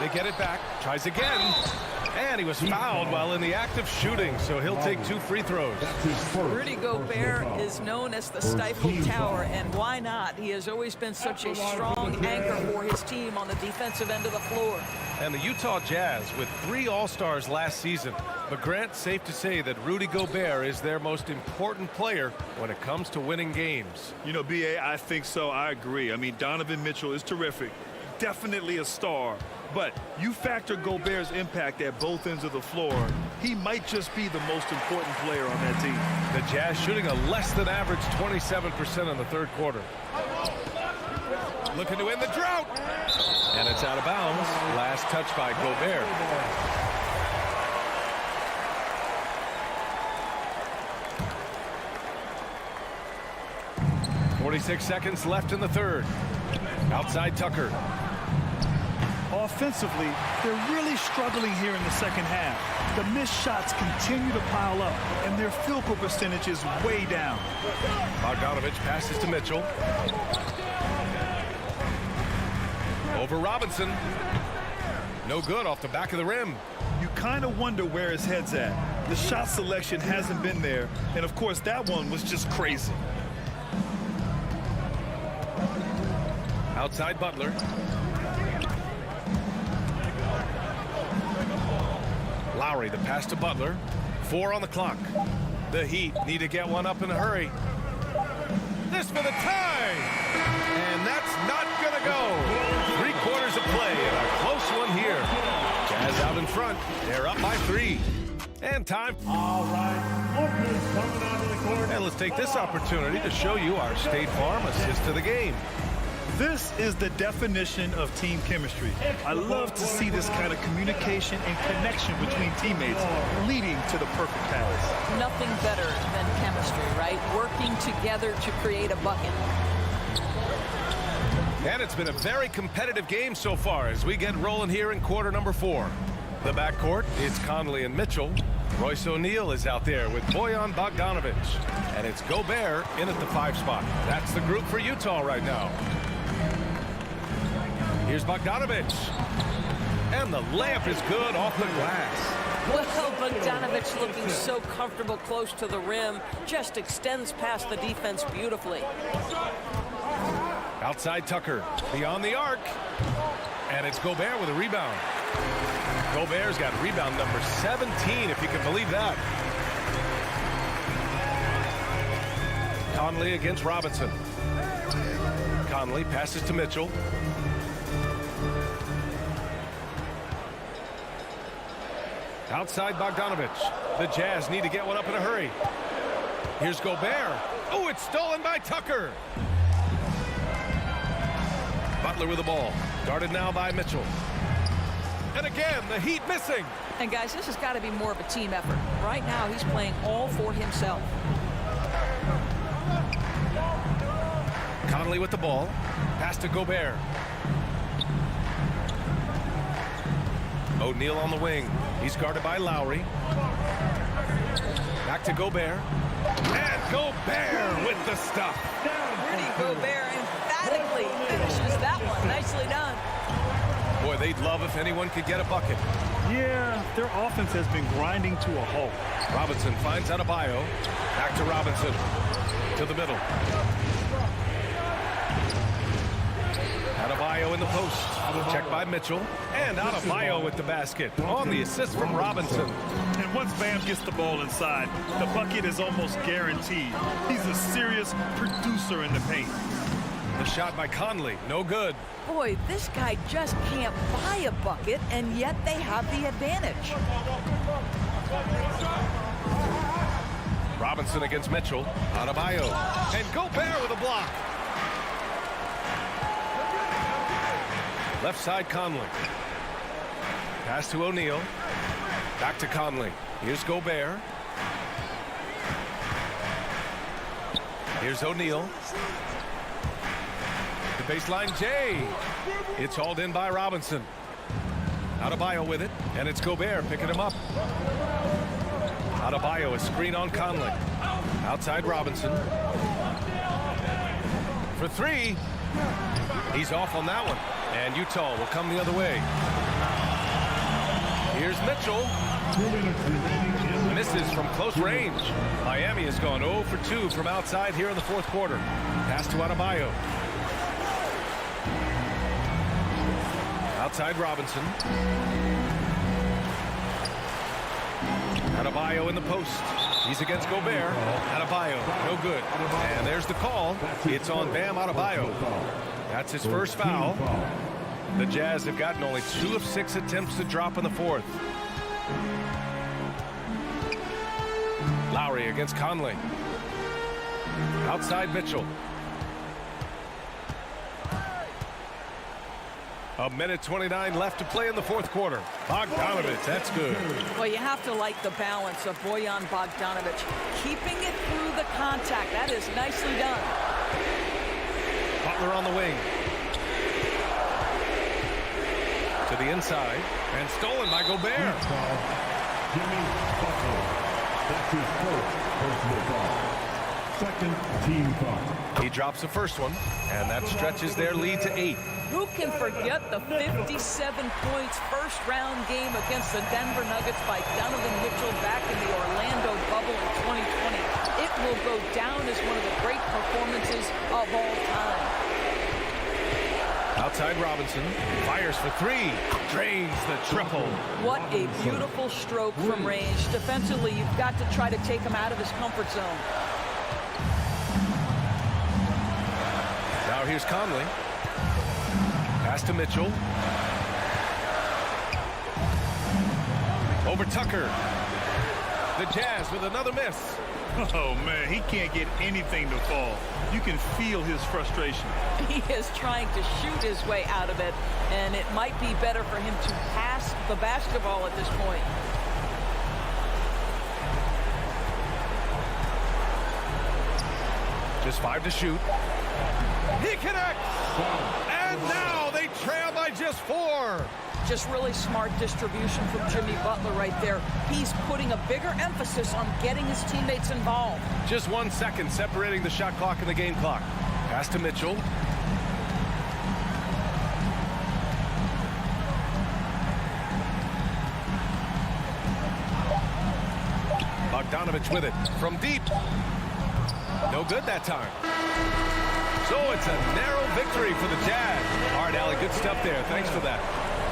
A: They get it back. Tries again. And he was fouled while in the act of shooting, so he'll take 2 free throws.
G: Rudy Gobert is known as the stifled tower, and why not? He has always been such a strong anchor for his team on the defensive end of the floor.
A: And the Utah Jazz with 3 All-Stars last season. But Grant, safe to say that Rudy Gobert is their most important player when it comes to winning games.
D: You know, B.A., I think so. I agree. I mean, Donovan Mitchell is terrific. Definitely a star. But you factor Gobert's impact at both ends of the floor, he might just be the most important player on that team.
A: The Jazz shooting a less than average 27% in the third quarter. Looking to end the drought. And it's out of bounds. Last touch by Gobert. .46 seconds left in the third. Outside Tucker.
D: Offensively, they're really struggling here in the second half. The missed shots continue to pile up, and their field goal percentage is way down.
A: Bogdanovich passes to Mitchell. Over Robinson. No good off the back of the rim.
D: You kind of wonder where his head's at. The shot selection hasn't been there, and of course that one was just crazy.
A: Outside Butler. Lowry, the pass to Butler. 4 on the clock. The Heat need to get one up in a hurry. This for the tie. And that's not going to go. 3 quarters of play and a close one here. Jazz out in front. They're up by 3. And time.
C: All right. Oakland's coming onto the court.
A: And let's take this opportunity to show you our State Farm assist to the game.
D: This is the definition of team chemistry. I love to see this kind of communication and connection between teammates leading to the perfect pass.
G: Nothing better than chemistry, right? Working together to create a bucket.
A: And it's been a very competitive game so far as we get rolling here in quarter number 4. The backcourt is Conley and Mitchell. Royce O'Neal is out there with Bojan Bogdanovich. And it's Gobert in at the 5 spot. That's the group for Utah right now. Here's Bogdanovich. And the layup is good off the glass.
G: Well, Bogdanovich looking so comfortable close to the rim. Just extends past the defense beautifully.
A: Outside Tucker. Beyond the arc. And it's Gobert with a rebound. Gobert's got rebound number 17, if you can believe that. Conley against Robinson. Conley passes to Mitchell. Outside Bogdanovich. The Jazz need to get one up in a hurry. Here's Gobert. Oh, it's stolen by Tucker. Butler with the ball. Guarded now by Mitchell. And again, the Heat missing.
G: And guys, this has got to be more of a team effort. Right now, he's playing all for himself.
A: Conley with the ball. Pass to Gobert. O'Neal on the wing. He's guarded by Lowry. Back to Gobert. And Gobert with the stuff.
G: Rudy Gobert emphatically finishes that one. Nicely done.
A: Boy, they'd love if anyone could get a bucket.
D: Yeah, their offense has been grinding to a halt.
A: Robinson finds Adebayo. Back to Robinson. To the middle. Adebayo in the post. Checked by Mitchell. And Adebayo with the basket on the assist from Robinson.
D: And once Bam gets the ball inside, the bucket is almost guaranteed. He's a serious producer in the paint.
A: The shot by Conley, no good.
G: Boy, this guy just can't buy a bucket, and yet they have the advantage.
A: Robinson against Mitchell. Adebayo. And Gobert with a block. Left side, Conley. Pass to O'Neal. Back to Conley. Here's Gobert. Here's O'Neal. The baseline, Jay. It's hauled in by Robinson. Adebayo with it, and it's Gobert picking him up. Adebayo, a screen on Conley. Outside Robinson. For three. He's off on that one. And Utah will come the other way. Here's Mitchell. Misses from close range. Miami has gone 0 for 2 from outside here in the fourth quarter. Pass to Adebayo. Outside Robinson. Adebayo in the post. He's against Gobert. Adebayo, no good. And there's the call. It's on Bam Adebayo. That's his first foul. The Jazz have gotten only 2 of 6 attempts to drop in the fourth. Lowry against Conley. Outside Mitchell. A minute 29 left to play in the fourth quarter. Bogdanovich, that's good.
G: Well, you have to like the balance of Bojan Bogdanovich. Keeping it through the contact. That is nicely done.
A: Butler on the wing. To the inside. And stolen by Gobert.
C: Jimmy Butler. That's his first personal foul. Second team foul.
A: He drops the first one, and that stretches their lead to 8.
G: Who can forget the 57 points first round game against the Denver Nuggets by Donovan Mitchell back in the Orlando bubble in 2020? It will go down as one of the great performances of all time.
A: Outside Robinson, fires for 3, drains the triple.
G: What a beautiful stroke from range. Defensively, you've got to try to take him out of his comfort zone.
A: Now here's Conley. Pass to Mitchell. Over Tucker. The Jazz with another miss.
D: Oh, man, he can't get anything to fall. You can feel his frustration.
G: He is trying to shoot his way out of it, and it might be better for him to pass the basketball at this point.
A: Just 5 to shoot. He connects! And now they trail by just 4.
G: Just really smart distribution from Jimmy Butler right there. He's putting a bigger emphasis on getting his teammates involved.
A: Just 1 second separating the shot clock and the game clock. Pass to Mitchell. Bogdanovich with it from deep. No good that time. So it's a narrow victory for the Jazz. All right, Allie, good stuff there. Thanks for that.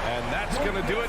A: And that's going to do it.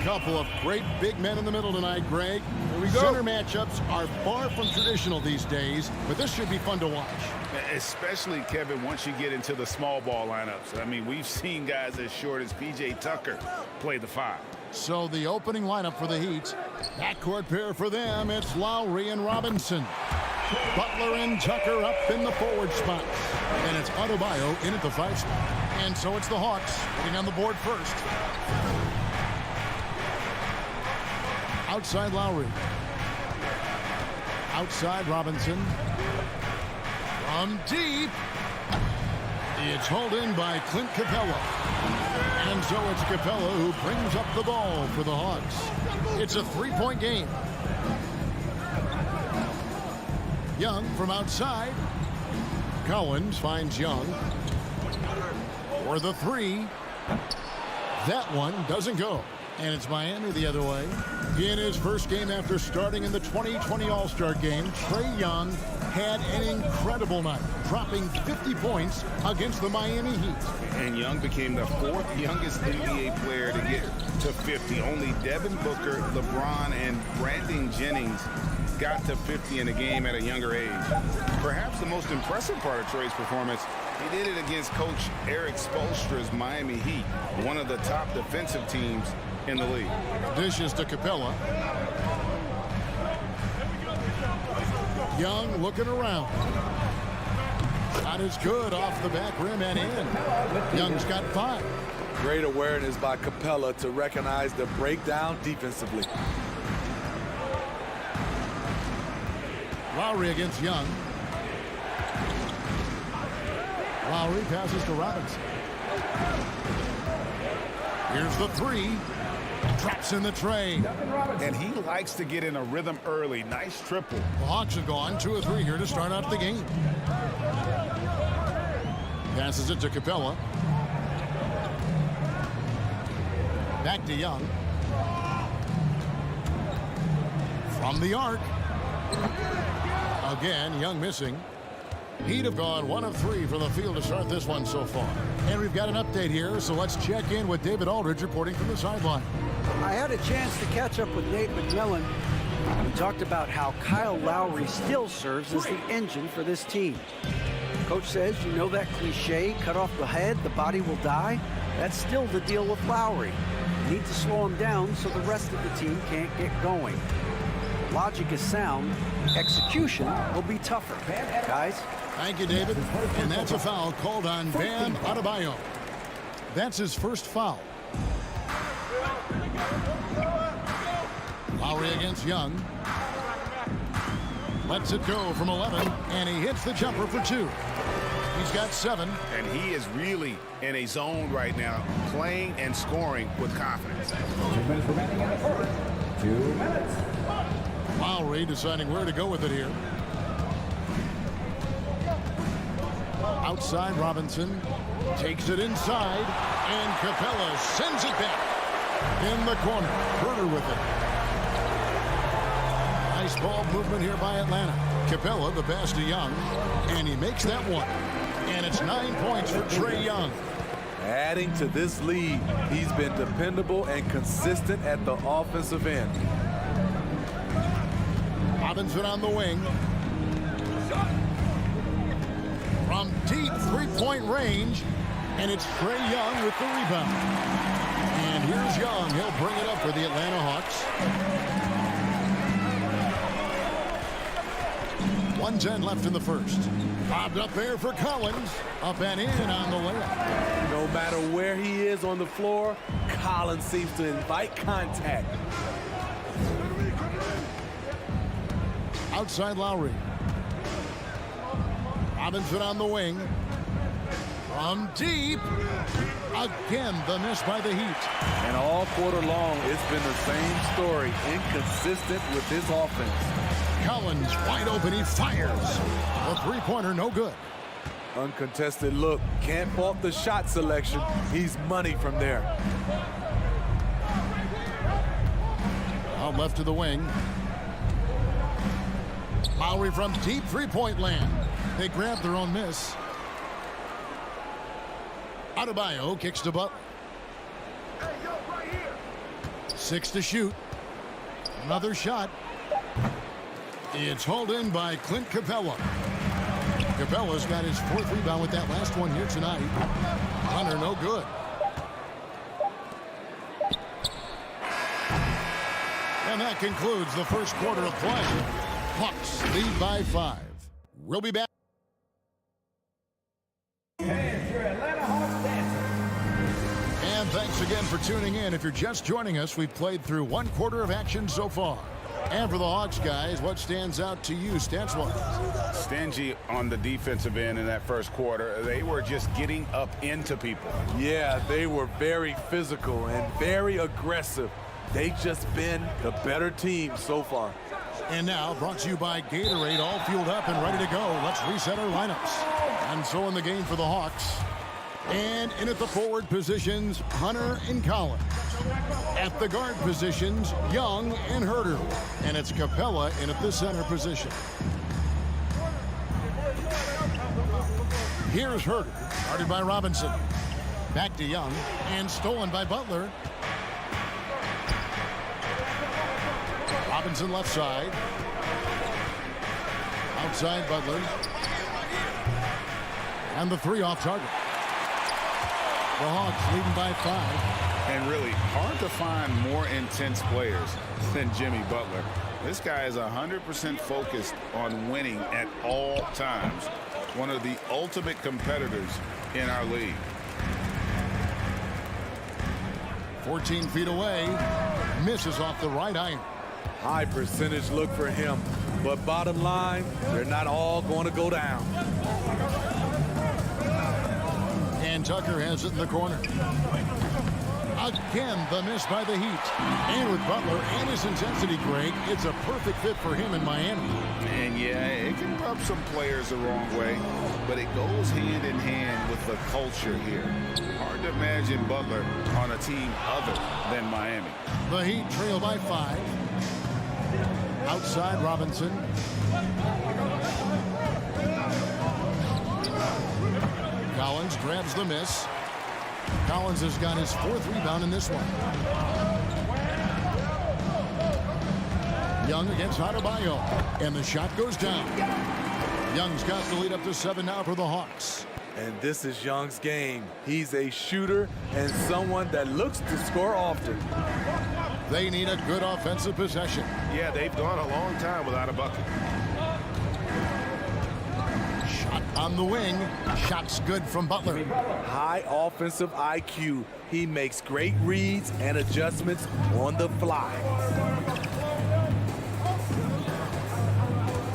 E: Couple of great big men in the middle tonight, Greg. Here we go. Center matchups are far from traditional these days, but this should be fun to watch.
F: Especially, Kevin, once you get into the small ball lineups. I mean, we've seen guys as short as P.J. Tucker play the 5.
E: So the opening lineup for the Heat. Backcourt pair for them, it's Lowry and Robinson. Butler and Tucker up in the forward spots. And it's Adebayo in at the 5 spot. And so it's the Hawks getting on the board first. Outside Lowry. Outside Robinson. From deep. It's hauled in by Clint Capella. And so it's Capella who brings up the ball for the Hawks. It's a 3-point game. Young from outside. Collins finds Young for the 3. That one doesn't go. And it's Miami the other way. In his first game after starting in the 2020 All-Star game, Trae Young had an incredible night, dropping 50 points against the Miami Heat.
F: And Young became the 4th youngest NBA player to get to 50. Only Devin Booker, LeBron, and Brandon Jennings got to 50 in a game at a younger age. Perhaps the most impressive part of Trae's performance, he did it against Coach Eric Spoelstra's Miami Heat, one of the top defensive teams in the league.
E: Dishes to Capella. Young looking around. Shot is good off the back rim and in. Young's got 5.
I: Great awareness by Capella to recognize the breakdown defensively.
E: Lowry against Young. Lowry passes to Robinson. Here's the 3. Drops in the tray.
F: And he likes to get in a rhythm early. Nice triple.
E: The Hawks have gone 2 of 3 here to start out the game. Passes it to Capella. Back to Young. From the arc. Again, Young missing. Heat have gone 1 of 3 from the field to start this one so far. And we've got an update here, so let's check in with David Aldridge reporting from the sideline.
H: I had a chance to catch up with Nate McMillan. We talked about how Kyle Lowry still serves as the engine for this team. Coach says, you know that cliche, cut off the head, the body will die? That's still the deal with Lowry. You need to slow him down so the rest of the team can't get going. Logic is sound. Execution will be tougher. Guys?
E: Thank you, David. And that's a foul called on Bam Adebayo. That's his first foul. Lowry against Young. Lets it go from 11, and he hits the jumper for 2. He's got 7.
F: And he is really in a zone right now, playing and scoring with confidence.
C: 2 minutes remaining in the first. 2 minutes.
E: Lowry deciding where to go with it here. Outside Robinson. Takes it inside. And Capella sends it back. In the corner. Herter with it. Nice ball movement here by Atlanta. Capella, the pass to Young. And he makes that one. And it's 9 points for Trae Young.
I: Adding to this lead, he's been dependable and consistent at the offensive end.
E: Robinson on the wing. From deep 3-point range. And it's Trae Young with the rebound. And here's Young. He'll bring it up for the Atlanta Hawks. 1:10 left in the first. Bobbed up there for Collins. Up and in on the layup.
I: No matter where he is on the floor, Collins seems to invite contact.
E: Outside Lowry. Robinson on the wing. From deep. Again, the miss by the Heat.
I: And all quarter long, it's been the same story. Inconsistent with his offense.
E: Collins wide open. He fires. The 3-pointer no good.
I: Uncontested look. Can't fault the shot selection. He's money from there.
E: Out left to the wing. Lowry from deep 3-point land. They grab their own miss. Adebayo kicks to Butler. 6 to shoot. Another shot. It's hauled in by Clint Capella. Capella's got his 4th rebound with that last one here tonight. Hunter, no good. And that concludes the first quarter of play. Hawks lead by 5. We'll be back. And thanks again for tuning in. If you're just joining us, we've played through 1 quarter of action so far. And for the Hawks guys, what stands out to you stats-wise?
F: Stingy on the defensive end in that first quarter. They were just getting up into people.
I: Yeah, they were very physical and very aggressive. They've just been the better team so far.
E: And now, brought to you by Gatorade, all fueled up and ready to go. Let's reset our lineups. And so in the game for the Hawks. And in at the forward positions, Hunter and Collins. At the guard positions, Young and Herter. And it's Capella in at the center position. Here's Herter, guarded by Robinson. Back to Young, and stolen by Butler. Robinson left side. Outside Butler. And the 3 off target. The Hawks leading by 5.
F: And really hard to find more intense players than Jimmy Butler. This guy is 100% focused on winning at all times. One of the ultimate competitors in our league.
E: 14 feet away. Misses off the right iron.
I: High percentage look for him. But bottom line, they're not all going to go down.
E: And Tucker has it in the corner. Again, the miss by the Heat. And with Butler and his intensity, Greg, it's a perfect fit for him in Miami.
F: And yeah, it can rub some players the wrong way, but it goes hand in hand with the culture here. Hard to imagine Butler on a team other than Miami.
E: The Heat trail by 5. Outside Robinson. Collins grabs the miss. Collins has got his 4th rebound in this one. Young against Adebayo. And the shot goes down. Young's got the lead up to 7 now for the Hawks.
I: And this is Young's game. He's a shooter and someone that looks to score often.
E: They need a good offensive possession.
A: Yeah, they've gone a long time without a bucket.
E: Shot on the wing. Shot's good from Butler.
I: High offensive IQ. He makes great reads and adjustments on the fly.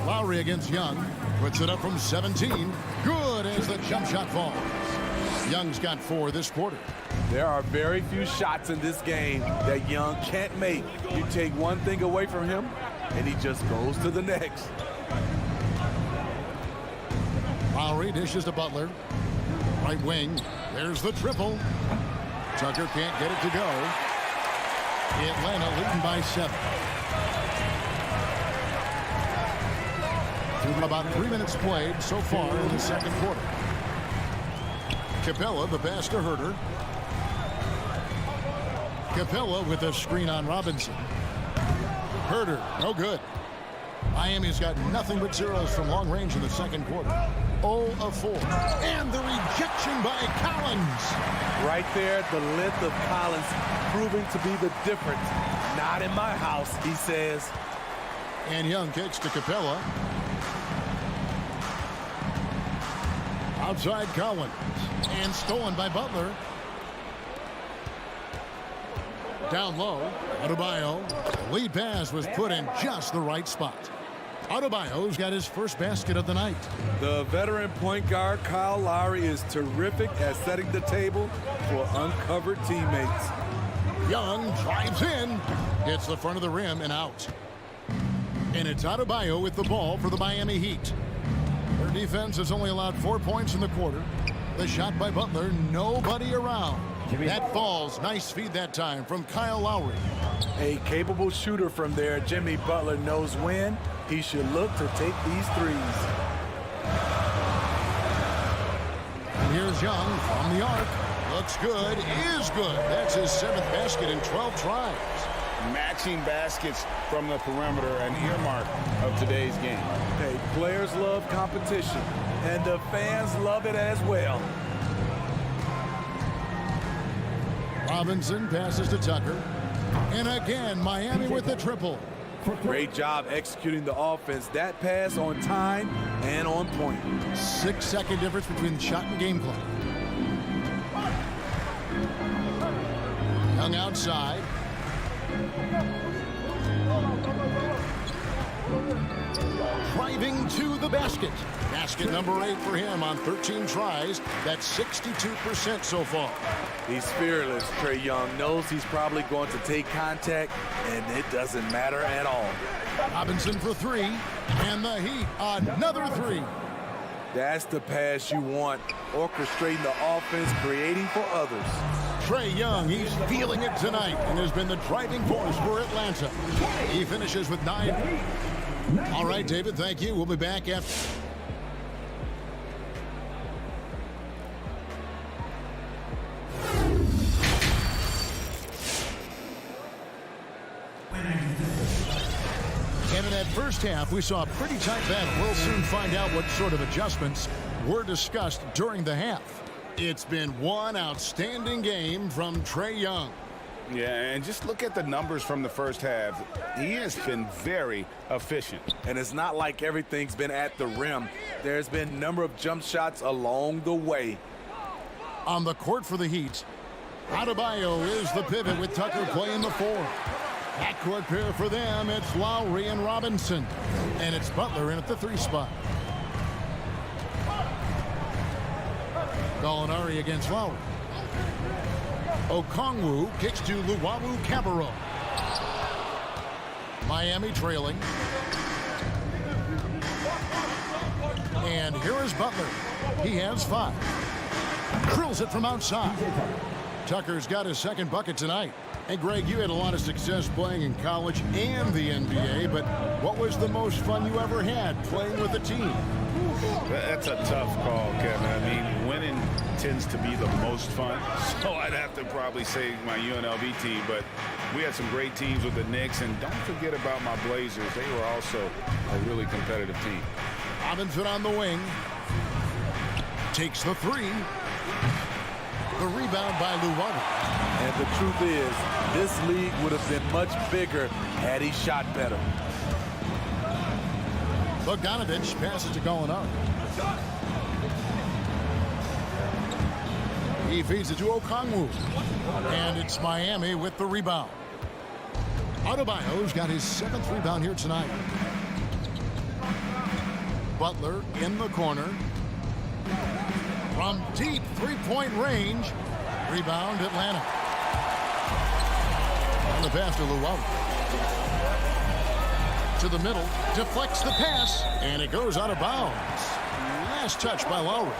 E: Lowry against Young. Puts it up from 17. Good as the jump shot falls. Young's got 4 this quarter.
I: There are very few shots in this game that Young can't make. You take one thing away from him, and he just goes to the next.
E: Lowry dishes to Butler. Right wing. There's the triple. Tucker can't get it to go. Atlanta leading by 7. Through about 3 minutes played so far in the second quarter. Capella, the pass to Herter. Capella with a screen on Robinson. Herter, no good. Miami's got nothing but zeros from long range in the second quarter. 0 of 4. And the rejection by Collins.
I: Right there, the length of Collins proving to be the difference. Not in my house, he says.
E: And Young kicks to Capella. Outside Collins. And stolen by Butler. Down low. Adebayo. The lead pass was put in just the right spot. Adebayo's got his first basket of the night.
I: The veteran point guard, Kyle Lowry, is terrific at setting the table for uncovered teammates.
E: Young drives in. Hits the front of the rim and out. And it's Adebayo with the ball for the Miami Heat. Their defense has only allowed 4 points in the quarter. The shot by Butler, nobody around. That falls. Nice feed that time from Kyle Lowry.
I: A capable shooter from there. Jimmy Butler knows when he should look to take these threes.
E: And here's Young from the arc. Looks good, is good. That's his 7th basket in 12 tries.
F: matching baskets from the perimeter, an earmark of today's game.
I: Hey, players love competition, and the fans love it as well.
E: Robinson passes to Tucker. And again, Miami with the triple.
I: Great job executing the offense. That pass on time and on point.
E: 6-second difference between the shot and game clock. Young outside. Driving to the basket. Basket number 8 for him on 13 tries. That's 62% so far.
I: He's fearless. Trae Young knows he's probably going to take contact, and it doesn't matter at all.
E: Robinson for 3. And the Heat, another 3.
I: That's the pass you want. Orchestrating the offense, creating for others.
E: Trae Young, he's feeling it tonight and has been the driving force for Atlanta. He finishes with 9. All right, David, thank you. We'll be back after. And in that first half, we saw a pretty tight battle. We'll soon find out what sort of adjustments were discussed during the half. It's been one outstanding game from Trae Young.
F: Yeah, and just look at the numbers from the first half. He has been very efficient.
I: And it's not like everything's been at the rim. There's been a number of jump shots along the way.
E: On the court for the Heat, Adebayo is the pivot with Tucker playing the 4. Backcourt pair for them, it's Lowry and Robinson. And it's Butler in at the 3 spot. Gallinari against Lowry. Okongwu kicks to Luwawu-Cabarrot. Miami trailing. And here is Butler. He has 5. Drills it from outside. Tucker's got his second bucket tonight. And Greg, you had a lot of success playing in college and the NBA, but what was the most fun you ever had playing with a team?
F: That's a tough call, Kevin. I mean, winning tends to be the most fun, so I'd have to probably say my UNLV team, but we had some great teams with the Knicks, and don't forget about my Blazers. They were also a really competitive team.
E: Robinson on the wing. Takes the 3. The rebound by Luwawu.
I: And the truth is, this league would have been much bigger had he shot better.
E: Bogdanovich passes to Gallinari. He feeds it to Okongwu. And it's Miami with the rebound. Adebayo's got his 7th rebound here tonight. Butler in the corner. From deep 3-point range. Rebound Atlanta. On the pass to Luwawu. To the middle, deflects the pass, and it goes out of bounds. Last touch by Lowry.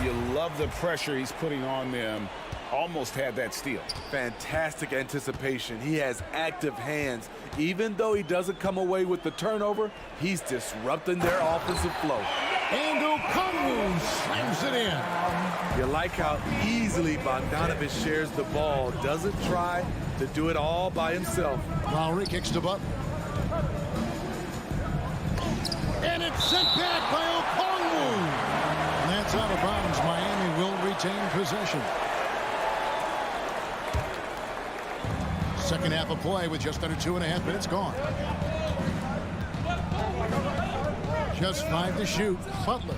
F: You love the pressure he's putting on them. Almost had that steal.
I: Fantastic anticipation. He has active hands. Even though he doesn't come away with the turnover, he's disrupting their offensive flow.
E: And Okongwu slams it in.
I: You like how easily Bogdanovich shares the ball. Doesn't try to do it all by himself.
E: Lowry kicks to Butler. And it's sent back by Okongwu. And that's out of bounds. Miami will retain possession. Second half of play with just under 2.5 minutes gone. Just 5 to shoot. Butler.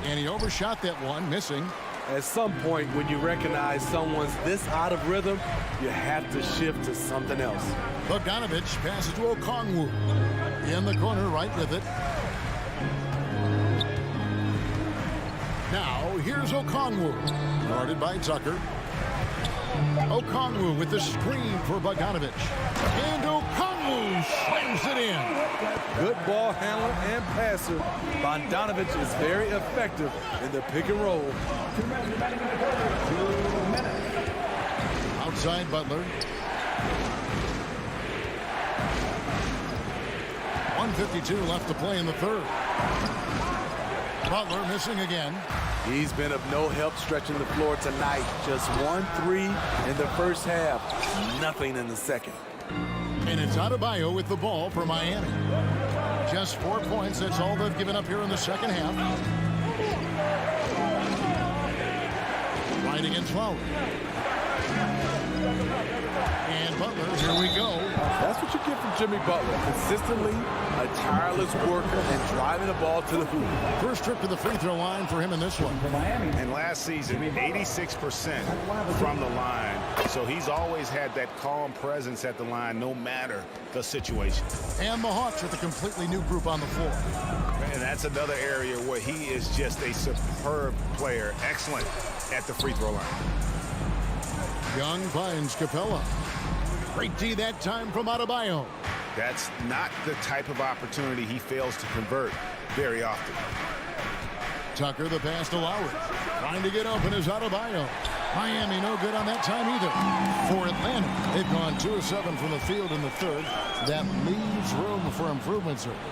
E: And he overshot that one, missing.
I: At some point, when you recognize someone's this out of rhythm, you have to shift to something else.
E: Bogdanovich passes to Okongwu. In the corner, right with it. Now, here's Okongwu. Guarded by Tucker. Okongwu with the screen for Bogdanovich. And Okongwu slams it in.
I: Good ball handler and passer. Bogdanovich is very effective in the pick and roll.
E: Outside Butler. 1:52 left to play in the third. Butler missing again.
I: He's been of no help stretching the floor tonight. Just 1 3 in the first half. Nothing in the second.
E: And it's Adebayo with the ball for Miami. Just 4 points. That's all they've given up here in the second half. Right against Lowry. And Butler, here we go.
I: That's what you get from Jimmy Butler. Consistently a tireless worker and driving the ball to the hoop.
E: First trip to the free throw line for him in this one.
F: And last season, 86% from the line. So he's always had that calm presence at the line no matter the situation.
E: And the Hawks with a completely new group on the floor.
F: And that's another area where he is just a superb player. Excellent at the free throw line.
E: Young finds Capella. Great D that time from Adebayo.
F: That's not the type of opportunity he fails to convert very often.
E: Tucker the pass to Lowry. Trying to get open is Adebayo. Miami no good on that time either. For Atlanta, they've gone 2 of 7 from the field in the third. That leaves room for improvement, certainly.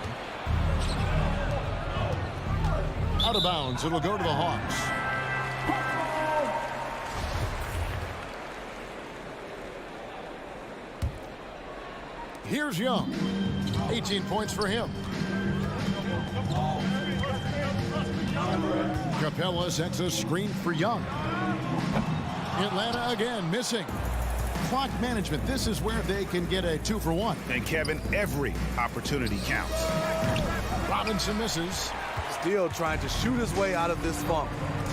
E: Out of bounds. It'll go to the Hawks. Here's Young. 18 points for him. Capella sets a screen for Young. Atlanta again missing. Clock management. This is where they can get a 2 for 1.
F: And Kevin, every opportunity counts.
E: Robinson misses.
I: Still trying to shoot his way out of this funk.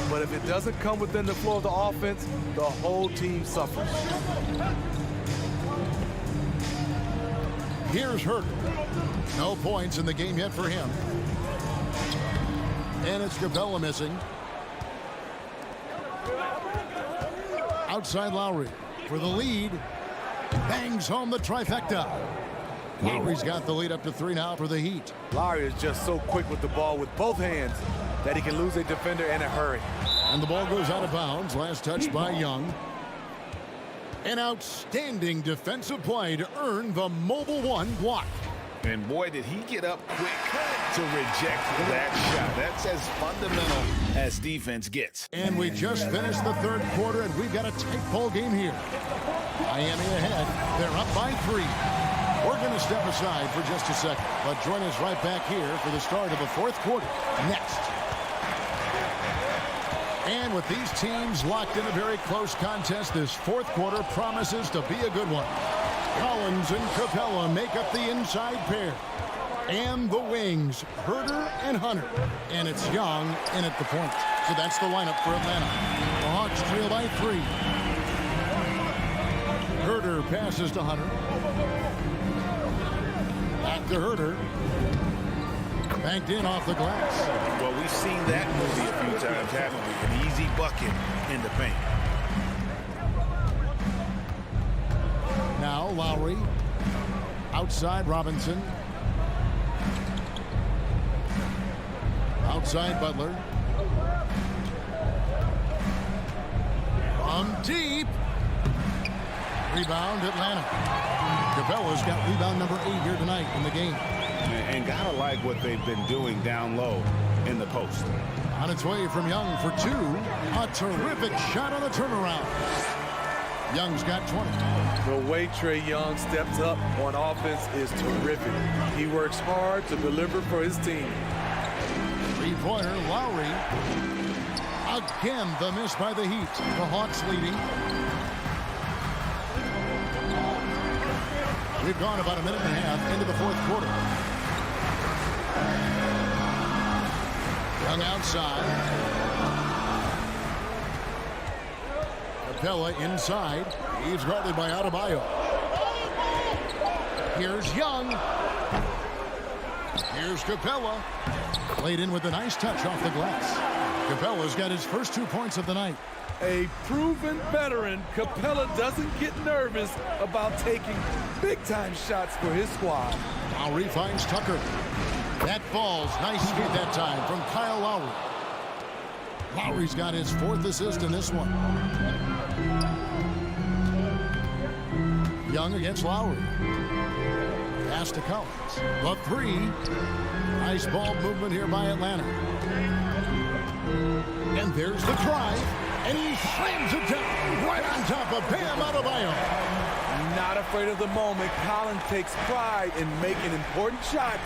I: But if it doesn't come within the flow of the offense, the whole team suffers.
E: Here's Hurt. No points in the game yet for him. And it's Capella missing. Outside Lowry for the lead. Bangs home the trifecta. Lowry's got the lead up to 3 now for the Heat.
I: Lowry is just so quick with the ball with both hands that he can lose a defender in a hurry.
E: And the ball goes out of bounds. Last touch by Young. An outstanding defensive play to earn the Mobile One block.
F: And boy, did he get up quick to reject that shot. That's as fundamental as defense gets.
E: And we just finished the third quarter, and we've got a tight ball game here. Miami ahead. They're up by 3. We're going to step aside for just a second, but join us right back here for the start of the fourth quarter next. And with these teams locked in a very close contest, this fourth quarter promises to be a good one. Collins and Capella make up the inside pair. And the wings, Herter and Hunter. And it's Young in at the point. So that's the lineup for Atlanta. The Hawks trail by 3. Herter passes to Hunter. Back to Herter. Banked in off the glass.
F: Well, we've seen that movie a few times, haven't we? An easy bucket in the paint.
E: Now Lowry. Outside Robinson. Outside Butler. From deep. Rebound Atlanta. Capella's got rebound number 8 here tonight in the game.
F: And gotta like what they've been doing down low in the post.
E: On its way from Young for 2. A terrific shot on the turnaround. Young's got 20.
I: The way Trae Young steps up on offense is terrific. He works hard to deliver for his team.
E: Three-pointer, Lowry. Again, the miss by the Heat. The Hawks leading. We've gone about a minute and a half into the fourth quarter. Young outside. Capella inside. He's guarded by Adebayo. Here's Young. Here's Capella. Played in with a nice touch off the glass. Capella's got his first 2 points of the night.
I: A proven veteran, Capella doesn't get nervous about taking big-time shots for his squad.
E: Lowry finds Tucker. That falls. Nice feed that time from Kyle Lowry. Lowry's got his 4th assist in this one. Young against Lowry. Pass to Collins. The 3. Nice ball movement here by Atlanta. And there's the drive, and he slams it down right on top of Bam Adebayo.
I: Not afraid of the moment. Collins takes pride in making important shots.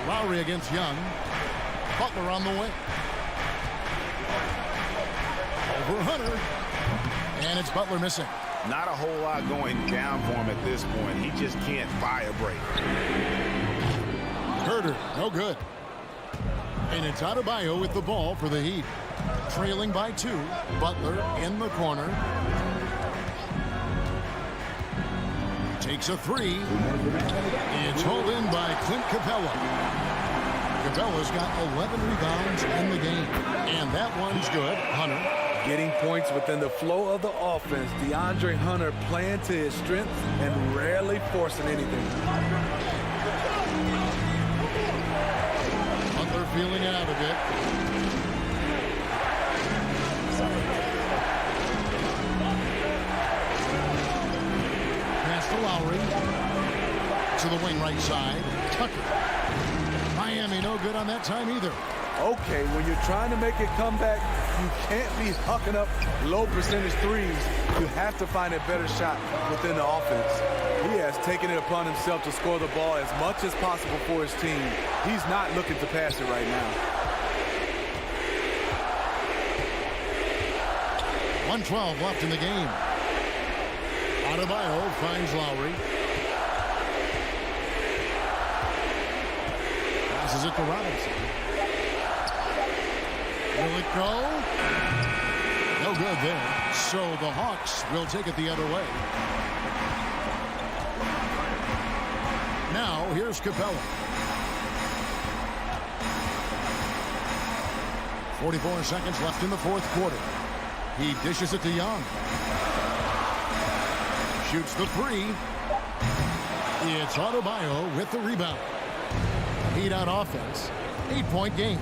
E: Lowry against Young. Butler on the wing. Over Hunter. And it's Butler missing.
F: Not a whole lot going down for him at this point. He just can't buy a break.
E: Herder, no good. And it's Adebayo with the ball for the Heat. Trailing by 2. Butler in the corner. Takes a 3. It's hauled in by Clint Capella. Capella's got 11 rebounds in the game. And that one's good. Hunter.
I: Getting points within the flow of the offense. DeAndre Hunter playing to his strengths and rarely forcing anything.
E: Butler feeling it out a bit. Pass to Lowry. To the wing right side. Tucker. Miami no good on that time either.
I: Okay, when you're trying to make a comeback, you can't be hucking up low percentage threes. You have to find a better shot within the offense. He has taken it upon himself to score the ball as much as possible for his team. He's not looking to pass it right now.
E: 1:12 left in the game. Adebayo finds Lowry. Passes it to Robinson. Will it go? No good there. So the Hawks will take it the other way. Now here's Capella. 44 seconds left in the fourth quarter. He dishes it to Young. Shoots the 3. It's Adebayo with the rebound. Heat on offense. 8-point game.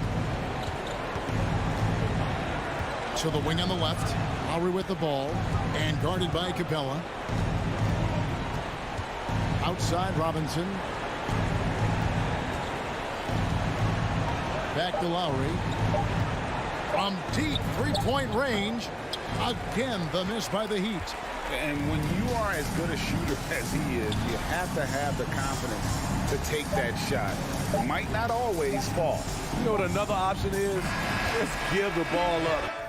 E: To the wing on the left. Lowry with the ball. And guarded by Capella. Outside Robinson. Back to Lowry. From deep three-point range. Again, the miss by the Heat.
F: And when you are as good a shooter as he is, you have to have the confidence to take that shot. It might not always fall.
I: You know what another option is? Just give the ball up.